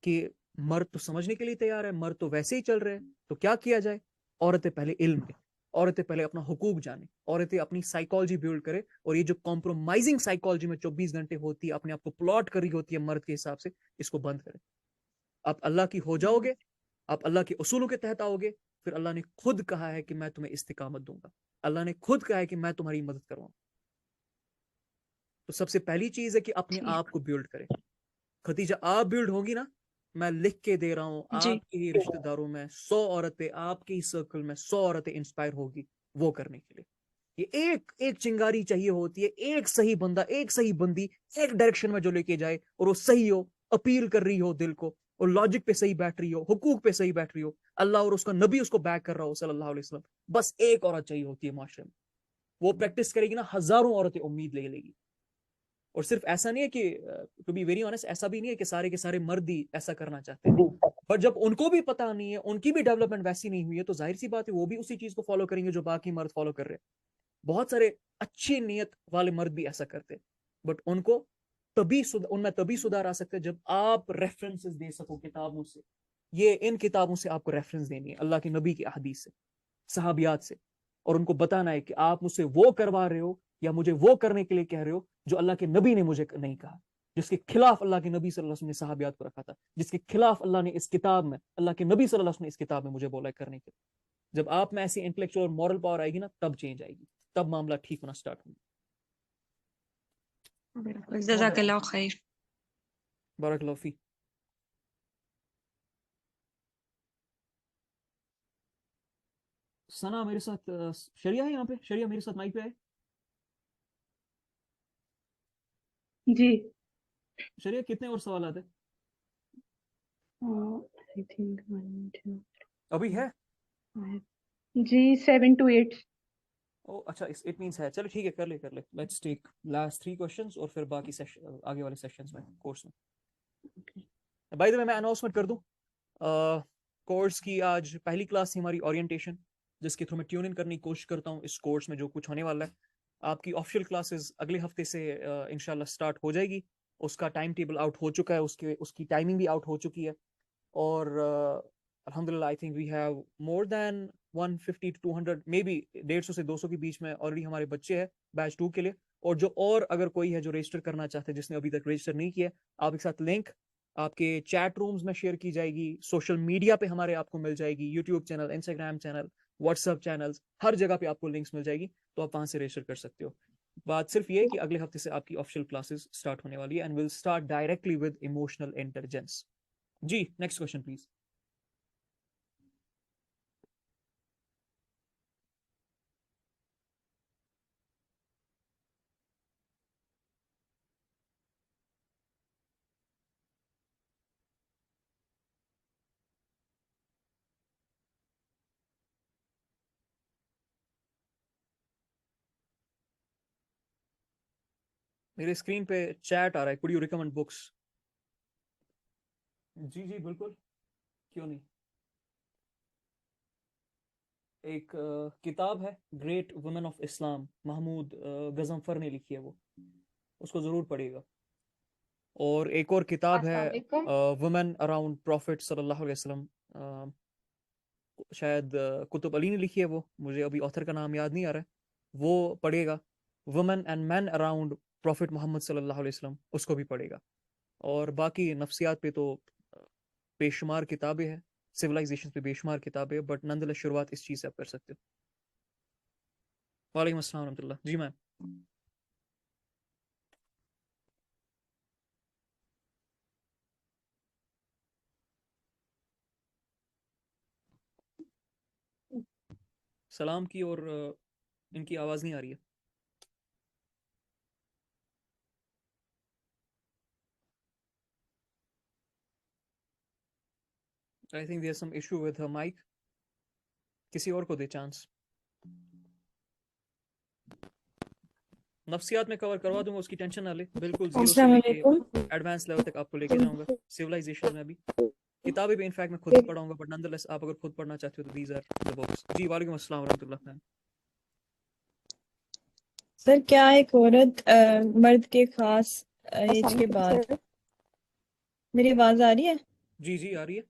کہ مرد تو سمجھنے کے لیے تیار ہے, مرد تو ویسے ہی چل رہے ہیں, تو کیا کیا جائے؟ عورتیں پہلے علم لیں, عورتیں پہلے اپنا حقوق جانیں, عورتیں اپنی سائیکالوجی بیلڈ کرے. اور یہ جو کمپرومائزنگ سائیکالوجی میں 24 گھنٹے ہوتی ہے, اپنے آپ کو پلاٹ کر رہی ہوتی ہے مرد کے حساب سے, اس کو بند کرے. آپ اللہ کی ہو جاؤ گے, آپ اللہ کے اصولوں کے تحت آؤ گے, پھر اللہ نے خود کہا ہے کہ میں تمہیں استقامت دوں گا, اللہ نے خود کہا ہے کہ میں تمہاری مدد کروں. تو سب سے پہلی چیز ہے کہ اپنے آپ کو بیلڈ کرے. ختیجہ آپ بیلڈ ہوگی نا, میں لکھ کے دے رہا ہوں, جی آپ کے ہی رشتہ داروں میں 100 عورتیں, آپ کے ہی سرکل میں 100 عورتیں انسپائر ہوگی وہ کرنے کے لیے. یہ ایک ایک چنگاری چاہیے ہوتی ہے, ایک صحیح بندہ, ایک صحیح بندی, ایک ڈائریکشن میں جو لے کے جائے, اور وہ صحیح ہو, اپیل کر رہی ہو دل کو, اور لاجک پہ صحیح بیٹھ رہی ہو, حقوق پہ صحیح بیٹھ رہی ہو, اللہ اور اس کا نبی اس کو بیک کر رہا ہو صلی اللہ علیہ وسلم. بس ایک عورت چاہیے ہوتی ہے معاشرے میں, وہ پریکٹس کرے گی نا, ہزاروں عورتیں امید لے گی. اور صرف ایسا نہیں ہے کہ ٹو بی ویری آنیسٹ, ایسا بھی نہیں ہے کہ سارے کے سارے مرد ہی ایسا کرنا چاہتے ہیں, پر جب ان کو بھی پتا نہیں ہے, ان کی بھی ڈیولپمنٹ ویسی نہیں ہوئی ہے, تو ظاہر سی بات ہے وہ بھی اسی چیز کو فالو کریں گے جو باقی مرد فالو کر رہے ہیں. بہت سارے اچھی نیت والے مرد بھی ایسا کرتے, بٹ ان میں تبھی سدھار آ سکتا ہے جب آپ ریفرنسز دے سکو کتابوں سے. یہ ان کتابوں سے آپ کو ریفرنس دینی ہے, اللہ کے نبی کی احادیث سے, صحابیات سے, اور ان کو بتانا ہے کہ آپ مجھ سے وہ کروا رہے ہو یا مجھے وہ کرنے کے لیے کہہ رہے ہو جو اللہ کے نبی نے مجھے نہیں کہا, جس کے خلاف اللہ کے نبی صلی اللہ علیہ وسلم نے صحابیات کو رکھا تھا, جس کے خلاف اللہ نے اس کتاب میں, اللہ کے نبی صلی اللہ علیہ وسلم نے اس کتاب میں مجھے بولا ہے کرنے کے. جب آپ میں ایسی انٹلیکچوئل اور مورل پاور آئے گی نا, تب چینج آئے گی, تب معاملہ ٹھیک ہونا سٹارٹ ہوگا. بالکل, جزاک اللہ خیر. بارک اللہ فی. ثنا میرے ساتھ, شریعہ ہے یہاں پہ, شریعہ میرے ساتھ مائک پہ آئے. جی شریعہ کتنے اور سوالات ہیں I think 1 2 ابھی ہے؟ 5 جی 7 to 8. او اچھا, اٹ مینس ہے. چلو ٹھیک ہے, کر لے. لیٹس ٹیک لاسٹ 3 کوسچنز اور پھر باقی آگے والے سیشنز میں کورس میں. بائی دا وے میں اناؤنسمنٹ کر دوں, کورس کی آج پہلی کلاس تھی ہماری اورینٹیشن, جس کے تھرو میں ٹیون ان کرنے کی کوشش کرتا ہوں اس کورس میں جو کچھ ہونے والا ہے. آپ کی آفیشیل کلاسز اگلے ہفتے سے انشاءاللہ سٹارٹ ہو جائے گی. اس کا ٹائم ٹیبل آؤٹ ہو چکا ہے, اس کی ٹائمنگ بھی آؤٹ ہو چکی ہے, اور الحمدللہ I think we have more than 150 to 200 maybe 150 سے 200 کے بیچ میں آلریڈی ہمارے بچے ہیں بیچ 2 کے لیے. اور جو اور اگر کوئی ہے جو رجسٹر کرنا چاہتے ہیں جس نے ابھی تک رجسٹر نہیں کیا، آپ کے ساتھ لنک آپ کے چیٹ رومز میں شیئر کی جائے گی، سوشل میڈیا پہ ہمارے آپ کو مل جائے گی، YouTube channel, Instagram channel, WhatsApp channels, ہر جگہ پہ آپ کو لنکس مل جائے گی، تو آپ وہاں سے رجسٹر کر سکتے ہو. بات صرف یہ کہ اگلے ہفتے سے آپ کی آفیشیل کلاسز اسٹارٹ ہونے والی ہے and will start directly with emotional intelligence. جی نیکسٹ کوشچن پلیز. میرے اسکرین پہ چیٹ آ رہا ہے، could you recommend books؟ جی جی بالکل، کیوں نہیں. ایک کتاب ہے گریٹ وومن آف اسلام، محمود غضنفر نے لکھی ہے، وہ اس کو ضرور پڑھیے گا. اور ایک اور کتاب ہے السلام علیکم. وومن اراؤنڈ پروفٹ صلی اللہ علیہ وسلم، شاید کتب علی نے لکھی ہے، وہ مجھے ابھی آتھر کا نام یاد نہیں آ رہا ہے، وہ پڑھے گا. Women and men around prophet Muhammad صلی اللہ علیہ وسلم، اس کو بھی پڑھے گا. اور باقی نفسیات پہ تو بے شمار کتابیں ہیں، سویلائزیشن پہ بے شمار کتابیں، بٹ نندلس شروعات اس چیز سے آپ کر سکتے ہو. وعلیکم السلام ورحمۃ اللہ. جی میم. سلام کی اور ان کی آواز نہیں آ رہی ہے. I think there's some issue with her mic. کسی اور کو دے چانس. نفسیات میں کور کروا دوں گا، اس کی ٹینشن نہ لے، بالکل زیرو سے السلام لے کے علیکم. ایڈوانس لیول تک آپ کو لے کے جاؤں گا. سویلائزیشن میں بھی کتابیں بھی انفیکٹ میں خود ہی پڑھاؤں گا، بٹ نان لیس آپ اگر خود پڑھنا چاہتے ہو تو دیز آر دا بکس. جی وعلیکم السلام ورحمۃ اللہ. میم سر کیا ایک عورت مرد کے خاص ایج السلام کے علیکم بعد، سر. میری آواز آ رہی ہے؟ جی جی آ رہی ہے.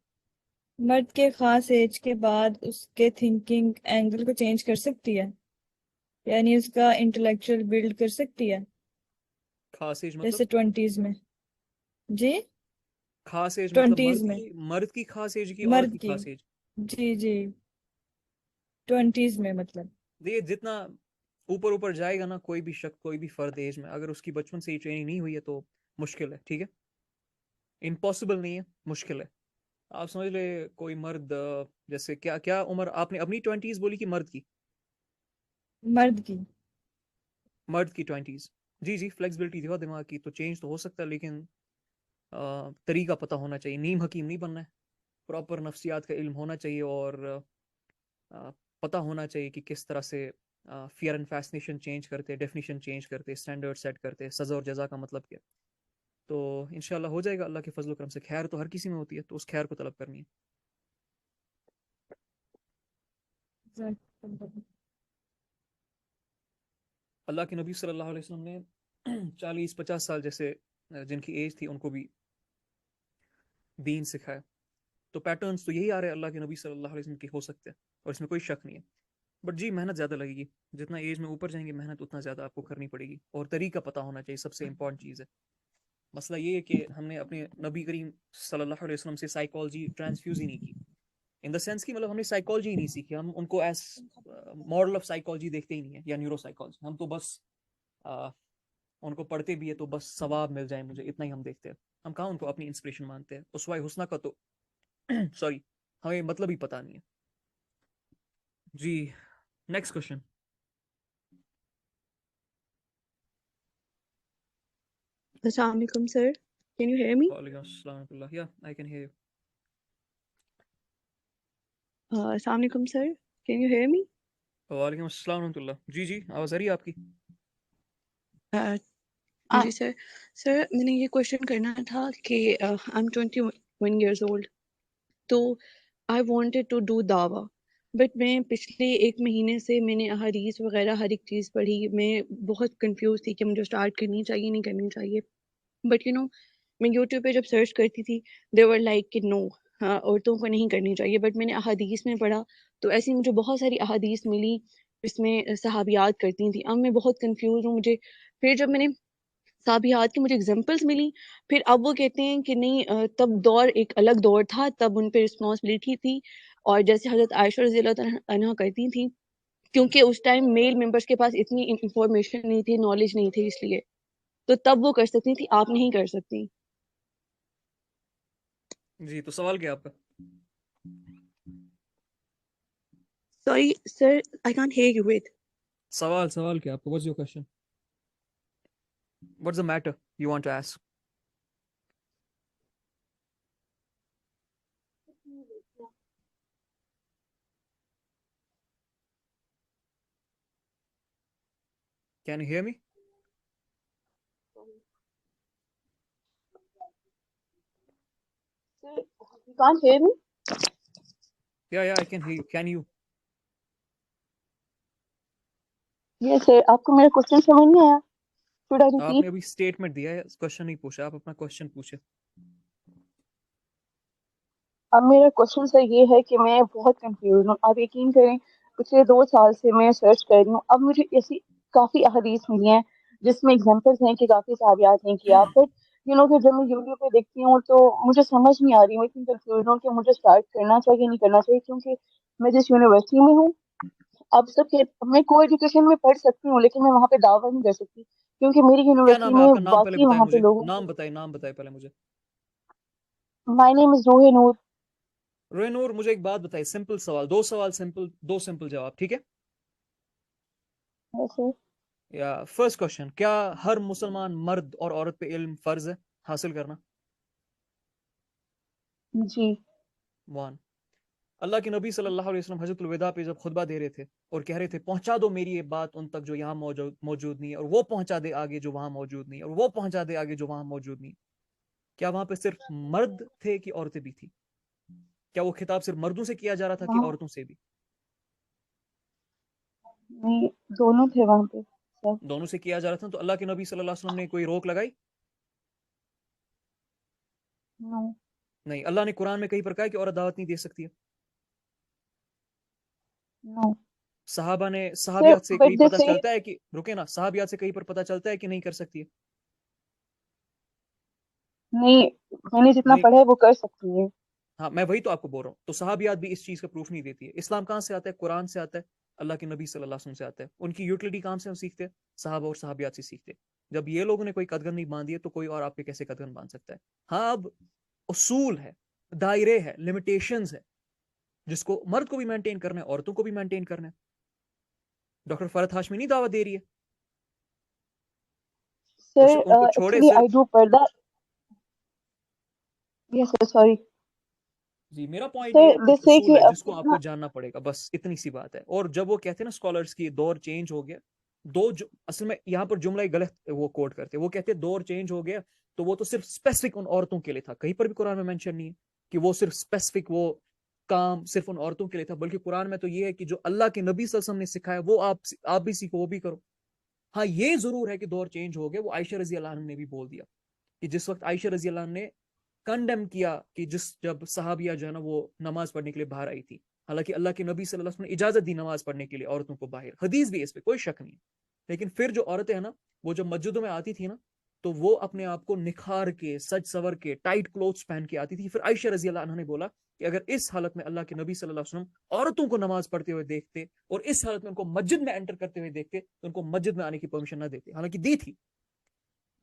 مرد کے خاص ایج کے بعد اس کے تھنکنگ اینگل کو چینج کر سکتی ہے، یعنی اس کا انٹلیکچوئل بلڈ کر سکتی ہے، خاص ایج جیسے مطلب 20s میں. جی خاص ایج مطلب 20s میں، مرد کی خاص ایج کی عورت مرد کی کی، خاص ایج. جی جی 20s میں مطلب. یہ جتنا اوپر اوپر جائے گا نا کوئی بھی شخص، کوئی بھی فرد ایج میں، اگر اس کی بچپن سے ہی ٹریننگ نہیں ہوئی ہے تو مشکل ہے. ٹھیک ہے، امپاسبل نہیں ہے، مشکل ہے. آپ سمجھ لے کوئی مرد جیسے کیا عمر آپ نے اپنی 20s بولی کہ مرد کی؟ مرد کی. مرد کی 20s. جی جی فلیکسبلٹی دیکھو دماغ کی، تو چینج تو ہو سکتا ہے، لیکن طریقہ پتہ ہونا چاہیے. نیم حکیم نہیں بننا ہے، پراپر نفسیات کا علم ہونا چاہیے، اور پتہ ہونا چاہیے کہ کس طرح سے فیئر اینڈ فیسنیشن چینج کرتے، ڈیفینیشن چینج کرتے، اسٹینڈرڈ سیٹ کرتے، سزا اور جزا کا مطلب کیا. تو انشاءاللہ ہو جائے گا اللہ کے فضل و کرم سے. خیر تو ہر کسی میں ہوتی ہے، تو اس خیر کو طلب کرنی ہے. اللہ کے نبی صلی اللہ علیہ وسلم نے 40-50 سال جیسے جن کی ایج تھی ان کو بھی دین سکھایا. تو پیٹرنز تو یہی آ رہے ہیں اللہ کے نبی صلی اللہ علیہ وسلم کی ہو سکتے ہیں، اور اس میں کوئی شک نہیں ہے. بٹ جی محنت زیادہ لگے گی، جتنا ایج میں اوپر جائیں گے محنت اتنا زیادہ آپ کو کرنی پڑے گی، اور طریقہ پتہ ہونا چاہیے، سب سے امپورٹنٹ چیز ہے. مسئلہ یہ ہے کہ ہم نے اپنے نبی کریم صلی اللہ علیہ وسلم سے سائیکالوجی ٹرانسفیوز ہی نہیں کی، ان دا سینس کہ مطلب ہم نے سائیکالوجی ہی نہیں سیکھی. ہم ان کو ایز ماڈل آف سائیکالوجی دیکھتے ہی نہیں ہے، یا نیورو سائیکالوجی. ہم تو بس ان کو پڑھتے بھی ہے تو بس ثواب مل جائے مجھے، اتنا ہی ہم دیکھتے ہیں. ہم کہاں ان کو اپنی انسپریشن مانتے ہیں. اسوہ حسنہ کا تو سوری ہمیں مطلب ہی پتہ نہیں ہے. جی نیکسٹ کوشچن. السلام علیکم سر. Can you hear me? وعلیکم السلام ورحمۃ اللہ. یا آئی کین ہیئر یو. السلام علیکم سر. Can you hear me? وعلیکم السلام ورحمۃ اللہ. جی جی آواز آ رہی ہے آپ کی. جی سر. سر میں نے یہ کوشچن کرنا تھا کہ I'm 21 years old. تو I wanted to do دعویٰ، بٹ میں پچھلے 1 مہینے سے میں نے احادیث وغیرہ ہر ایک چیز پڑھی. میں بہت کنفیوز تھی کہ مجھے اسٹارٹ کرنی چاہیے نہیں کرنی چاہیے. بٹ میں یوٹیوب پہ جب سرچ کرتی تھی they were like کہ نو، عورتوں کو نہیں کرنی چاہیے. بٹ میں نے احادیث میں پڑھا تو ایسی مجھے بہت ساری احادیث ملی جس میں صحابیات کرتی تھیں. اب میں بہت کنفیوز ہوں، مجھے پھر جب میں نے صحابیات کی مجھے اگزامپلس ملی، پھر اب وہ کہتے ہیں کہ نہیں تب دور ایک الگ دور تھا، تب ان پہ رسپانسبلٹی تھی، اور جیسے حضرت عائشہ رضی اللہ تعالیٰ عنہا کرتی تھیں، کیونکہ اس ٹائم میل ممبرس کے پاس اتنی انفارمیشن نہیں تھی، نالج نہیں تھی، اس لیے تو تب وہ کر سکتی تھی، آپ نہیں کر سکتی. جی تو سوال کیا آپ کا؟ Sorry sir, I can't hear you. Wait. سوال کیا آپ کا؟ What's your question? What's the matter you want to ask? Can you hear me? Sir, you can't hear me? Yeah, I can hear you. Can you? Yes sir, آپ کو میرا question سمجھ نہیں آیا؟ Should I آپ repeat? نے ابھی statement دیا ہے، کوشچن نہیں پوچھا. آپ اپنا کوشچن پوچھے. اب میرا کوشچن سر یہ ہے کہ میں بہت کنفیوز ہوں. آپ یقین کریں پچھلے 2 سال سے میں سرچ کر رہی ہوں. اب مجھے ایسی کافی احادیث ملی ہیں جس میں اگزامپلس ہیں کہ کافی صحابیات نے کیا، بٹ کہ جب میں یوٹیوب پہ دیکھتی ہوں تو مجھے سمجھ نہیں آ رہی. میں اتنی کنفیوز ہوں کہ مجھے اسٹارٹ کرنا چاہیے نہیں کرنا چاہیے، کیونکہ میں جس یونیورسٹی میں ہوں اب میں کو ایجوکیشن میں پڑھ سکتی ہوں، لیکن میں وہاں پہ دعویٰ نہیں کر سکتی کیونکہ میری کیا یونیورسٹی نام ہے میں آپ کا؟ نام پہلے واقعی بتائیں وہاں پہ مجھے. لوگوں نام بتائیں پہلے مجھے. مائی نیم از روح نور. روح نور، مجھے ایک بات بتائیے، سمپل سوال، 2 سوال سمپل، 2 سمپل جواب، ٹھیک ہے؟ یا فرسٹ کوشچن، کیا ہر مسلمان مرد اور عورت پہ علم فرض ہے حاصل کرنا؟ جی. 1. اللہ کے نبی صلی اللہ علیہ وسلم حجۃ الوداع پہ جب خطبہ دے رہے تھے اور کہہ رہے تھے پہنچا دو میری یہ بات ان تک جو یہاں موجود نہیں ہے، اور وہ پہنچا دے آگے جو وہاں موجود نہیں ہے، اور وہ پہنچا دے آگے جو وہاں موجود نہیں، کیا وہاں پہ صرف مرد تھے کہ عورتیں بھی تھی؟ کیا وہ خطاب صرف مردوں سے کیا جا رہا تھا کہ عورتوں سے بھی؟ نہیں، دونوں تھے وہاں پہ سر. دونوں سے کیا جا رہا تھا. تو اللہ کے نبی صلی اللہ علیہ وسلم نے کوئی روک لگائی؟ نو. نہیں. اللہ نے قرآن میں کہیں پر کہا کہ عورت دعوت نہیں دے سکتی ہے؟ نو. صحابیات سے کہیں پتہ چلتا ہے کہ رکے نا، صحابیات سے کہیں پر پتہ چلتا ہے کہ نہیں کر سکتی ہے؟ نہیں، میں نے جتنا نہیں. پڑھا ہے وہ کر سکتی ہے. ہاں میں وہی تو آپ کو بول رہا ہوں. تو صحابیات بھی اس چیز کا پروف نہیں دیتی ہے. اسلام کہاں سے آتا ہے؟ قرآن سے آتا ہے، اللہ کے نبی صلی اللہ علیہ وسلم سے آتا ہے. ان کی یوٹیلٹی کہاں سے ہم سیکھتے ہیں؟ صحابہ اور صحابیات سے سیکھتے. جب یہ لوگوں نے کوئی قدغن نہیں باندھی ہے تو کوئی اور آپ کے کیسے قدغن باندھ سکتا ہے؟ ہاں اب اصول ہے، دائرے ہے، لمیٹیشنز ہے، جس کو مرد کو بھی مینٹین کرنا ہے، عورتوں کو بھی مینٹین کرنا ہے. ڈاکٹر فرحت ہاشمی نہیں دعوت دے رہی ہے؟ سر ان کو چھوڑے ایکچولی صرف. آئی ڈو پردہ. یس سر، سوری. جی میرا پوائنٹ یہ ہے سر کچھ جیسے اصول کہ ہے جس کو آپ کو جاننا پڑے گا، بس اتنی سی بات ہے. اور جب وہ کہتے ہیں نا اسکالرس کی دور چینج ہو گیا، اصل میں یہاں پر جملہ غلط وہ کوٹ کرتے، وہ کہتے دور چینج ہو گیا تو وہ تو صرف اسپیسیفک ان عورتوں کے لیے تھا. کہیں پر بھی قرآن میں مینشن نہیں ہے کہ وہ صرف اسپیسیفک وہ کام صرف ان عورتوں کے لیے تھا، بلکہ قرآن میں تو یہ ہے کہ جو اللہ کے نبی صلی اللہ علیہ وسلم نے سکھایا وہ آپ بھی سیکھو، وہ بھی کرو. ہاں یہ ضرور ہے کہ دور چینج ہو گیا. وہ عائشہ رضی اللہ عنہ نے بھی بول دیا کہ جس وقت عائشہ رضی اللہ عنہ نے کنڈم کیا کہ جب صحابیہ جو ہے نا وہ نماز پڑھنے کے لیے باہر آئی تھی، حالانکہ اللہ کے نبی صلی اللہ علیہ وسلم نے اجازت دی نماز پڑھنے کے لیے عورتوں کو باہر، حدیث بھی اس پہ کوئی شک نہیں. لیکن پھر جو عورتیں ہیں نا وہ جب مسجدوں میں آتی تھی نا تو وہ اپنے آپ کو نکھار کے، سج سور کے، ٹائٹ کلوتھس پہن کے آتی تھی. پھر عائشہ رضی اللہ عنہ نے بولا کہ اگر اس حالت میں اللہ کے نبی صلی اللہ علیہ وسلم عورتوں کو نماز پڑھتے ہوئے دیکھتے اور اس حالت میں ان کو مسجد میں انٹر کرتے ہوئے دیکھتے تو ان کو مسجد میں آنے کی پرمیشن نہ دیتے، حالانکہ دی تھی.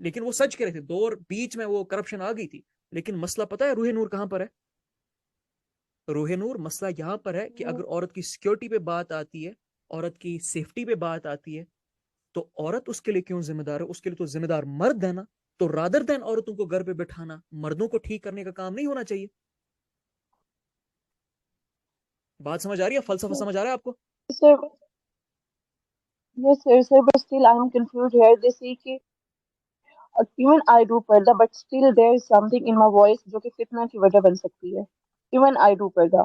لیکن وہ سچ کہہ رہے تھے، دور بیچ میں وہ کرپشن آ گئی تھی. لیکن مسئلہ پتہ ہے روح نور کہاں پر ہے؟ روح نور مسئلہ یہاں پر ہے کہ اگر عورت کی سیکیورٹی پہ بات آتی ہے، عورت کی سیفٹی پہ بات آتی ہے، تو عورت اس کے لیے کیوں ذمہ دار ہے؟ اس کے لیے تو ذمہ دار مرد ہے نا. تو رادر دین عورتوں کو گھر پہ بٹھانا، مردوں کو ٹھیک کرنے کا کام نہیں ہونا چاہیے. بات سمجھ آ رہی ہے؟ فلسفہ سمجھ آ رہا ہے آپ کو؟ Sir yes sir sir but still I am confused here. جیسے کہ ایون آئی ڈو پردہ but still there is something in my voice جو کہ فتنہ کی وجہ بن سکتی ہے. ایون آئی ڈو پردہ.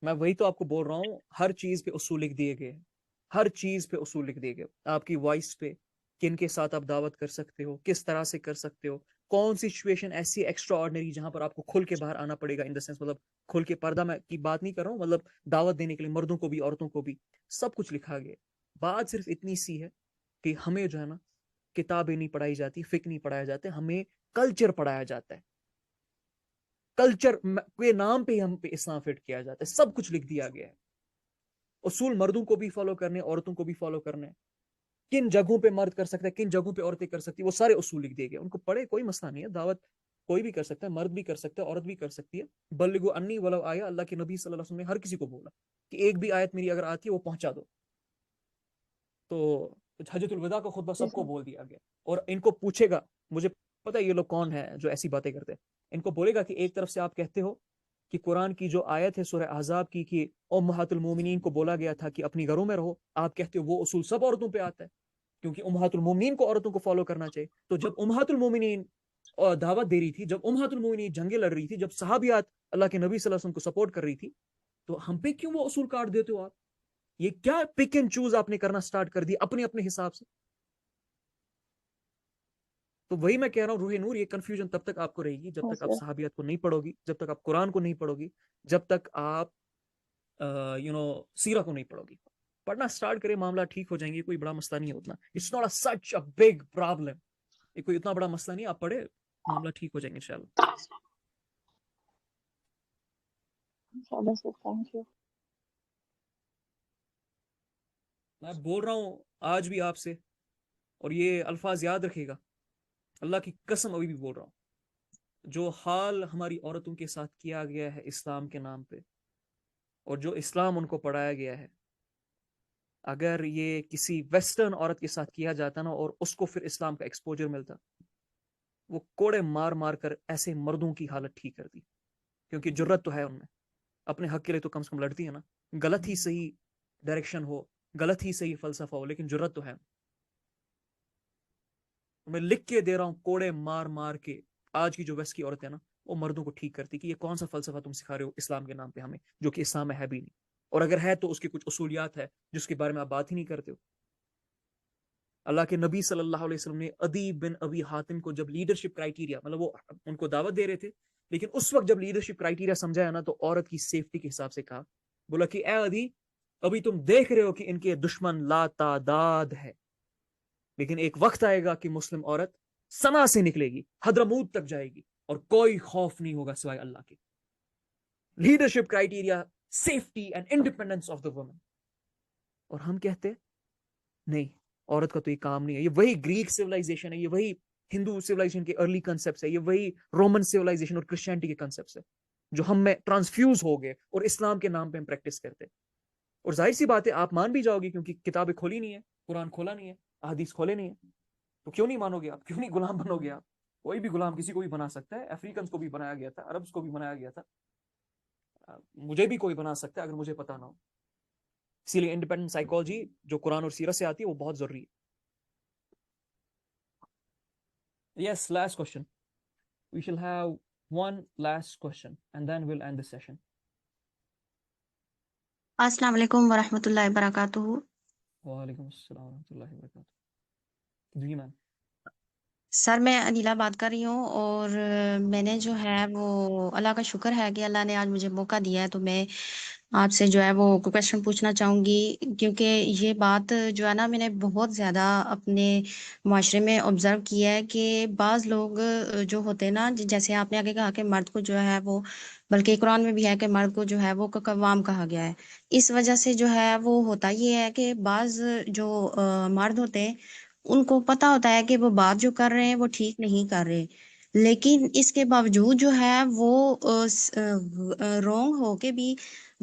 میں وہی تو آپ کو بول رہا ہوں، ہر چیز پہ اصول لکھ دیے گئے، ہر چیز پہ اصول لکھ دیے گئے. آپ کی وائس پہ، کن کے ساتھ آپ دعوت کر سکتے ہو، کس طرح سے کر سکتے ہو، کون سی سچویشن ایسی ایکسٹرا آرڈنری جہاں پر آپ کو کھل کے باہر آنا پڑے گا. ان دا سینس مطلب کھل کے پردہ میں کی بات نہیں کر رہا ہوں، مطلب دعوت دینے کے لیے مردوں کو بھی عورتوں کو بھی سب کچھ لکھا گیا. بات صرف اتنی سی ہے کہ ہمیں جو ہے نا کتابیں نہیں پڑھائی جاتی, فقہ نہیں پڑھایا جاتا, ہمیں کلچر پڑھایا جاتا ہے. کلچر کے نام پہ ہی ہم پہ اسلام فٹ کیا جاتا ہے, سب کچھ لکھ دیا گیا ہے. اصول مردوں کو بھی فالو کرنے, عورتوں کو بھی فالو کرنے, کن جگہوں پہ مرد کر سکتا ہے, کن جگہوں پہ عورتیں کر سکتی, وہ سارے اصول لکھ دیے گئے. ان کو پڑھے, کوئی مسئلہ نہیں ہے, دعوت کوئی بھی کر سکتا ہے, مرد بھی کر سکتا ہے, عورت بھی کر سکتی ہے. بلغوا انی ولو آیا, اللہ کے نبی صلی اللہ علیہ وسلم نے ہر کسی کو بولا کہ ایک بھی آیت میری اگر آتی ہے وہ پہنچا دو. تو حجۃ الوداع کا خطبہ سب کو بول دیا گیا. اور ان کو پوچھے گا, مجھے پتا ہے یہ لوگ کون ہیں جو ایسی باتیں کرتے ہیں, ان کو بولے گا کہ ایک طرف سے آپ کہتے ہو کہ قرآن کی جو آیت ہے سورہ احزاب کی کہ امہات المومنین کو بولا گیا تھا کہ اپنی گھروں میں رہو, آپ کہتے ہو وہ اصول سب عورتوں پہ آتا ہے کیونکہ امہات المومنین کو عورتوں کو فالو کرنا چاہیے. تو جب امہات المومنین دعوت دے رہی تھی, جب امہات المومنین جنگیں لڑ رہی تھی, جب صحابیات اللہ کے نبی صلی اللہ علیہ وسلم کو سپورٹ کر رہی تھی, تو ہم پہ کیوں وہ اصول کاٹ دیتے ہو آپ؟ یہ کیا پک اینڈ چوز آپ نے کرنا سٹارٹ کر دیا اپنے اپنے حساب سے؟ تو وہی میں کہہ رہا ہوں روح نور, یہ کنفیوژن تب تک آپ کو رہے گی جب تک آپ صحابیات کو نہیں پڑھو گی, جب تک آپ قرآن کو نہیں پڑھو گی, جب تک آپ سیرہ کو نہیں پڑھو گی. پڑھنا سٹارٹ کرے, معاملہ ٹھیک ہو جائیں گے, کوئی بڑا مسئلہ نہیں ہوتا. It's not such a big problem, یہ کوئی اتنا بڑا مسئلہ نہیں, آپ پڑھے معاملہ ٹھیک ہو جائیں گے انشاءاللہ. میں بول رہا ہوں آج بھی آپ سے, اور یہ الفاظ یاد رکھے گا, اللہ کی قسم ابھی بھی بول رہا ہوں, جو حال ہماری عورتوں کے ساتھ کیا گیا ہے اسلام کے نام پہ, اور جو اسلام ان کو پڑھایا گیا ہے, اگر یہ کسی ویسٹرن عورت کے ساتھ کیا جاتا نا اور اس کو پھر اسلام کا ایکسپوجر ملتا, وہ کوڑے مار مار کر ایسے مردوں کی حالت ٹھیک کرتی, کیونکہ جرت تو ہے ان میں, اپنے حق کے لیے تو کم سے کم لڑتی ہے نا, غلط ہی صحیح ڈائریکشن ہو, غلط ہی صحیح فلسفہ ہو, لیکن جرت تو ہے. میں لکھ کے دے رہا ہوں, کوڑے مار مار کے آج کی جو ویسٹ کی عورت ہے نا, وہ مردوں کو ٹھیک کرتی کہ یہ کون سا فلسفہ تم سکھا رہے ہو اسلام کے نام پہ ہمیں, جو کہ اسلام میں ہے بھی نہیں, اور اگر ہے تو اس کی کچھ اصولیات ہے جس کے بارے میں آپ بات ہی نہیں کرتے ہو. اللہ کے نبی صلی اللہ علیہ وسلم نے عدی بن ابی حاتم کو جب لیڈرشپ کرائٹیریا, مطلب وہ ان کو دعوت دے رہے تھے, لیکن اس وقت جب لیڈرشپ کرائٹیریا سمجھایا نا, تو عورت کی سیفٹی کے حساب سے کہا, بولا کہ اے عدی, ابھی تم دیکھ رہے ہو کہ ان کے دشمن لا تعداد ہے, لیکن ایک وقت آئے گا کہ مسلم عورت سنا سے نکلے گی, حضرموت تک جائے گی, اور کوئی خوف نہیں ہوگا سوائے اللہ کے. Leadership criteria, safety and independence of the woman. اور ہم کہتے نہیں, عورت کا تو یہ کام نہیں ہے. یہ وہی گریک سیولائزیشن ہے, یہ وہی ہندو سیولائزیشن کے ارلی کنسپٹس ہے, یہ وہی رومن سیولائزیشن اور کرسچینٹی کے کنسپٹس ہے جو ہم میں ٹرانسفیوز ہو گئے اور اسلام کے نام پہ ہم پریکٹس کرتے. اور ظاہر سی بات ہے آپ مان بھی جاؤ گی, کیونکہ کتابیں کھولی نہیں ہے, قرآن کھولا نہیں ہے, احادیث کھولے نہیں ہے, تو کیوں نہیں مانو گے آپ, کیوں نہیں غلام بنو گے آپ؟ کوئی بھی غلام کسی کو بھی بنا سکتا ہے, افریقنس کو بھی بنایا گیا تھا, عربس کو بھی بنایا گیا تھا, مجھے بھی کوئی بنا سکتا ہے اگر مجھے پتا نہ ہو. اسی لیے انڈیپینڈنٹ سائیکالوجی جو قرآن اور سیرت سے آتی ہے وہ بہت ضروری ہے. Yes, last question. We shall have one last question and then we'll end the session. السلام علیکم ورحمۃ اللہ وبرکاتہ. وعلیکم السلام ورحمۃ اللہ وبرکاتہ. جی میم. سر میں انیلا بات کر رہی ہوں, اور میں نے جو ہے وہ اللہ کا شکر ہے کہ اللہ نے آج مجھے موقع دیا ہے, تو میں آپ سے جو ہے وہ کویشچن پوچھنا چاہوں گی, کیونکہ یہ بات جو ہے نا میں نے بہت زیادہ اپنے معاشرے میں آبزرو کیا ہے کہ بعض لوگ جو ہوتے ہیں نا, جیسے آپ نے آگے کہا کہ مرد کو جو ہے وہ, بلکہ قرآن میں بھی ہے کہ مرد کو جو ہے وہ قوام کہا گیا ہے. اس وجہ سے جو ہے وہ ہوتا یہ ہے کہ بعض جو مرد ہوتے ہیں ان کو پتا ہوتا ہے کہ وہ بات جو کر رہے ہیں وہ ٹھیک نہیں کر رہے, لیکن اس کے باوجود جو ہے وہ رونگ ہو کے بھی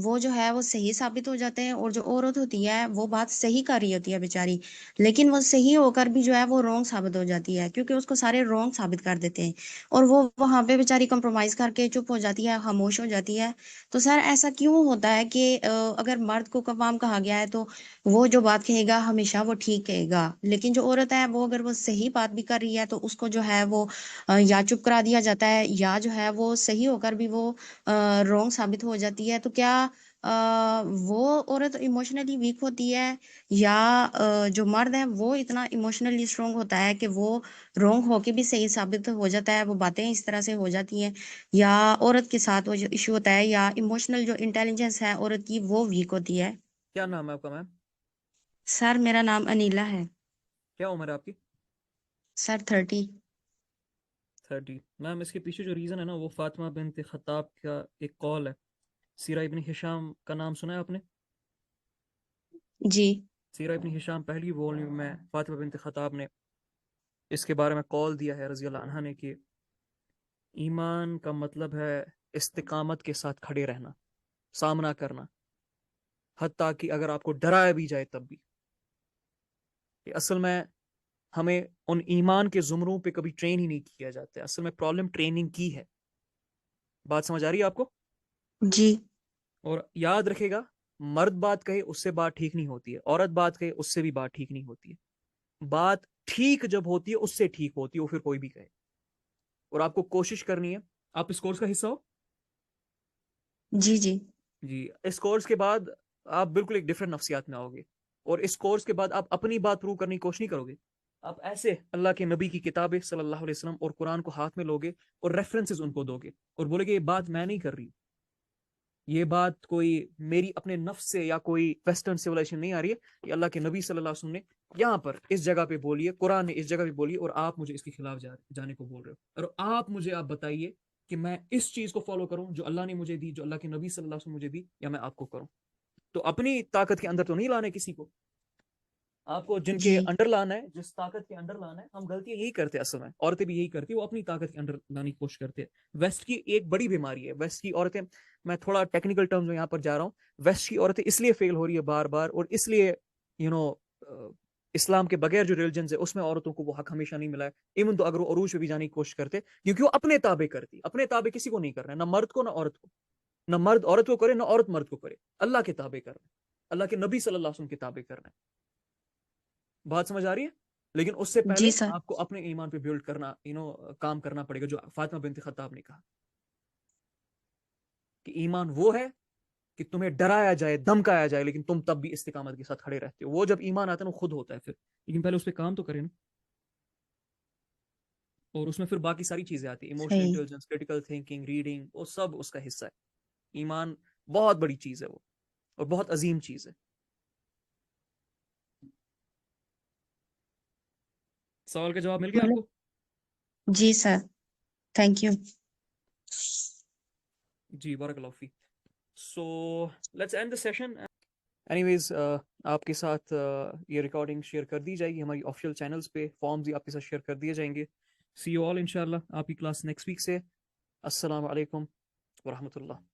وہ جو ہے وہ صحیح ثابت ہو جاتے ہیں, اور جو عورت ہوتی ہے وہ بات صحیح کر رہی ہوتی ہے بیچاری, لیکن وہ صحیح ہو کر بھی جو ہے وہ رونگ ثابت ہو جاتی ہے, کیونکہ اس کو سارے رونگ ثابت کر دیتے ہیں, اور وہ وہاں پہ بیچاری کمپرومائز کر کے چپ ہو جاتی ہے, خاموش ہو جاتی ہے. تو سر ایسا کیوں ہوتا ہے کہ اگر مرد کو قوام کہا گیا ہے تو وہ جو بات کہے گا ہمیشہ وہ ٹھیک کہے گا, لیکن جو عورت ہے وہ اگر وہ صحیح بات بھی کر رہی ہے تو اس کو جو ہے وہ یا چپ کرا دیا جاتا ہے, یا جو ہے وہ صحیح ہو کر بھی وہ رونگ ثابت ہو جاتی ہے. تو کیا وہ عورت ایموشنلی ویک ہوتی ہے, یا جو مرد ہے وہ اتنا ایموشنلی اسٹرانگ ہوتا ہے کہ وہ رونگ ہو کے بھی صحیح ثابت ہو جاتا ہے, وہ باتیں اس طرح سے ہو جاتی ہیں, یا عورت کے ساتھ وہ جو ایشو ہوتا ہے, یا ایموشنل جو انٹیلیجنس ہے عورت کی وہ ویک ہوتی ہے؟ کیا نام ہے آپ کا میم؟ سر میرا نام انیلا ہے. کیا عمر ہے آپ کی؟ سر 30. 30. میم اس کے پیچھے جو ریزن ہے نا وہ فاطمہ بنت خطاب کا ایک قول ہے. سیرہ ابن ہشام کا نام سنا ہے آپ نے؟ جی. سیرہ ابن ہشام پہلی ولیوم میں فاطمہ بنت خطاب نے اس کے بارے میں قول دیا ہے رضی اللہ عنہ نے کہ ایمان کا مطلب ہے استقامت کے ساتھ کھڑے رہنا، سامنا کرنا، حتیٰ کہ اگر آپ کو ڈرایا بھی جائے تب بھی. کہ اصل میں ہمیں ان ایمان کے زمروں پہ کبھی ٹرین ہی نہیں کیا جاتا ہے. اصل میں پرابلم ٹریننگ کی ہے. بات سمجھ آ رہی ہے آپ کو؟ جی. اور یاد رکھے گا، مرد بات کہے اس سے بات ٹھیک نہیں ہوتی ہے، عورت بات کہے اس سے بھی بات ٹھیک نہیں ہوتی ہے. بات ٹھیک جب ہوتی ہے اس سے ٹھیک ہوتی ہے، وہ پھر کوئی بھی کہے. اور آپ کو کوشش کرنی ہے. آپ اس کورس کا حصہ ہو؟ جی. جی. جی. اس کورس کے بعد آپ بالکل ایک ڈفرینٹ نفسیات میں آؤ گے. اور اس کورس کے بعد آپ اپنی بات پروو کرنے کی کوشش نہیں کرو گے. آپ ایسے اللہ کے نبی کی کتابیں صلی اللہ علیہ وسلم اور قرآن کو ہاتھ میں لوگے اور ریفرنسز ان کو دو گے اور بولے گے یہ بات میں نہیں کر رہی، یہ بات کوئی میری اپنے نفس سے یا کوئی ویسٹرن سیولائزیشن نہیں آ رہی ہے، یہ اللہ کے نبی صلی اللہ علیہ وسلم نے یہاں پر اس جگہ پہ بولی ہے، قرآن نے اس جگہ پہ بولی ہے، اور آپ مجھے اس کے خلاف جانے کو بول رہے ہو. اور آپ بتائیے کہ میں اس چیز کو فالو کروں جو اللہ نے مجھے دی، جو اللہ کے نبی صلی اللہ علیہ وسلم مجھے دی، یا میں آپ کو کروں. تو اپنی طاقت کے اندر تو نہیں لانا ہے کسی کو. آپ کو جن کے جی. انڈر لانا ہے، جس طاقت کے انڈر لانا ہے. ہم غلطیاں یہی کرتے ہیں اصل میں، عورتیں بھی یہی کرتی ہیں، وہ اپنی طاقت کے انڈر لانے کی کوشش کرتے ہیں. ویسٹ کی ایک بڑی بیماری ہے، ویسٹ کی عورتیں، میں تھوڑا ٹیکنیکل ٹرمز میں یہاں پر جا رہا ہوں، ویسٹ کی عورتیں اس لیے فیل ہو رہی ہے بار بار، اور اس لیے اسلام کے بغیر جو ریلیجنز ہے اس میں عورتوں کو وہ حق ہمیشہ نہیں ملا ہے، ایون تو اگر وہ عروج پہ بھی جانے کی کوشش کرتے، کیونکہ وہ اپنے تابع کرتی. اپنے تابع کسی کو نہیں کرنا ہے، نہ مرد کو نہ عورت کو، نہ مرد عورت کو کرے نہ عورت مرد کو کرے. اللہ کے تابع کرنا، اللہ کے نبی صلی اللہ علیہ وسلم کے تابع کرنا ہے. بات سمجھ آ رہی ہے؟ لیکن اس سے پہلے جی سر. آپ کو اپنے ایمان پہ بلڈ کرنا، کام کرنا پڑے گا، جو فاطمہ بنت خطاب نے کہا کہ ایمان وہ ہے کہ تمہیں ڈرایا جائے، دھمکایا جائے، لیکن تم تب بھی استقامت کے ساتھ کھڑے رہتے ہو. وہ جب ایمان آتا ہے نا وہ خود ہوتا ہے پھر، لیکن پہلے اس پہ کام تو کریں نا. اور اس میں پھر باقی ساری چیزیں آتی ہیں، ایموشنل صحیح. انٹیلیجنس، کریٹیکل تھنکنگ، ریڈنگ، وہ سب اس کا حصہ ہے. ایمان بہت بڑی چیز ہے وہ، اور بہت عظیم چیز ہے. سوال کا جواب مل گیا آپ کو؟ جی سر. Thank you. جی بارک اللہ فیک. So let's end the session. Anyways آپ کے ساتھ یہ ریکارڈنگ شیئر کر دی جائے گی ہماری آفیشیل چینلز پہ، فارمز بھی آپ کے ساتھ شیئر کر دیے جائیں گے. سی یو آل انشاءاللہ. آپ کی کلاس نیکسٹ ویک سے. السلام علیکم ورحمۃ اللہ.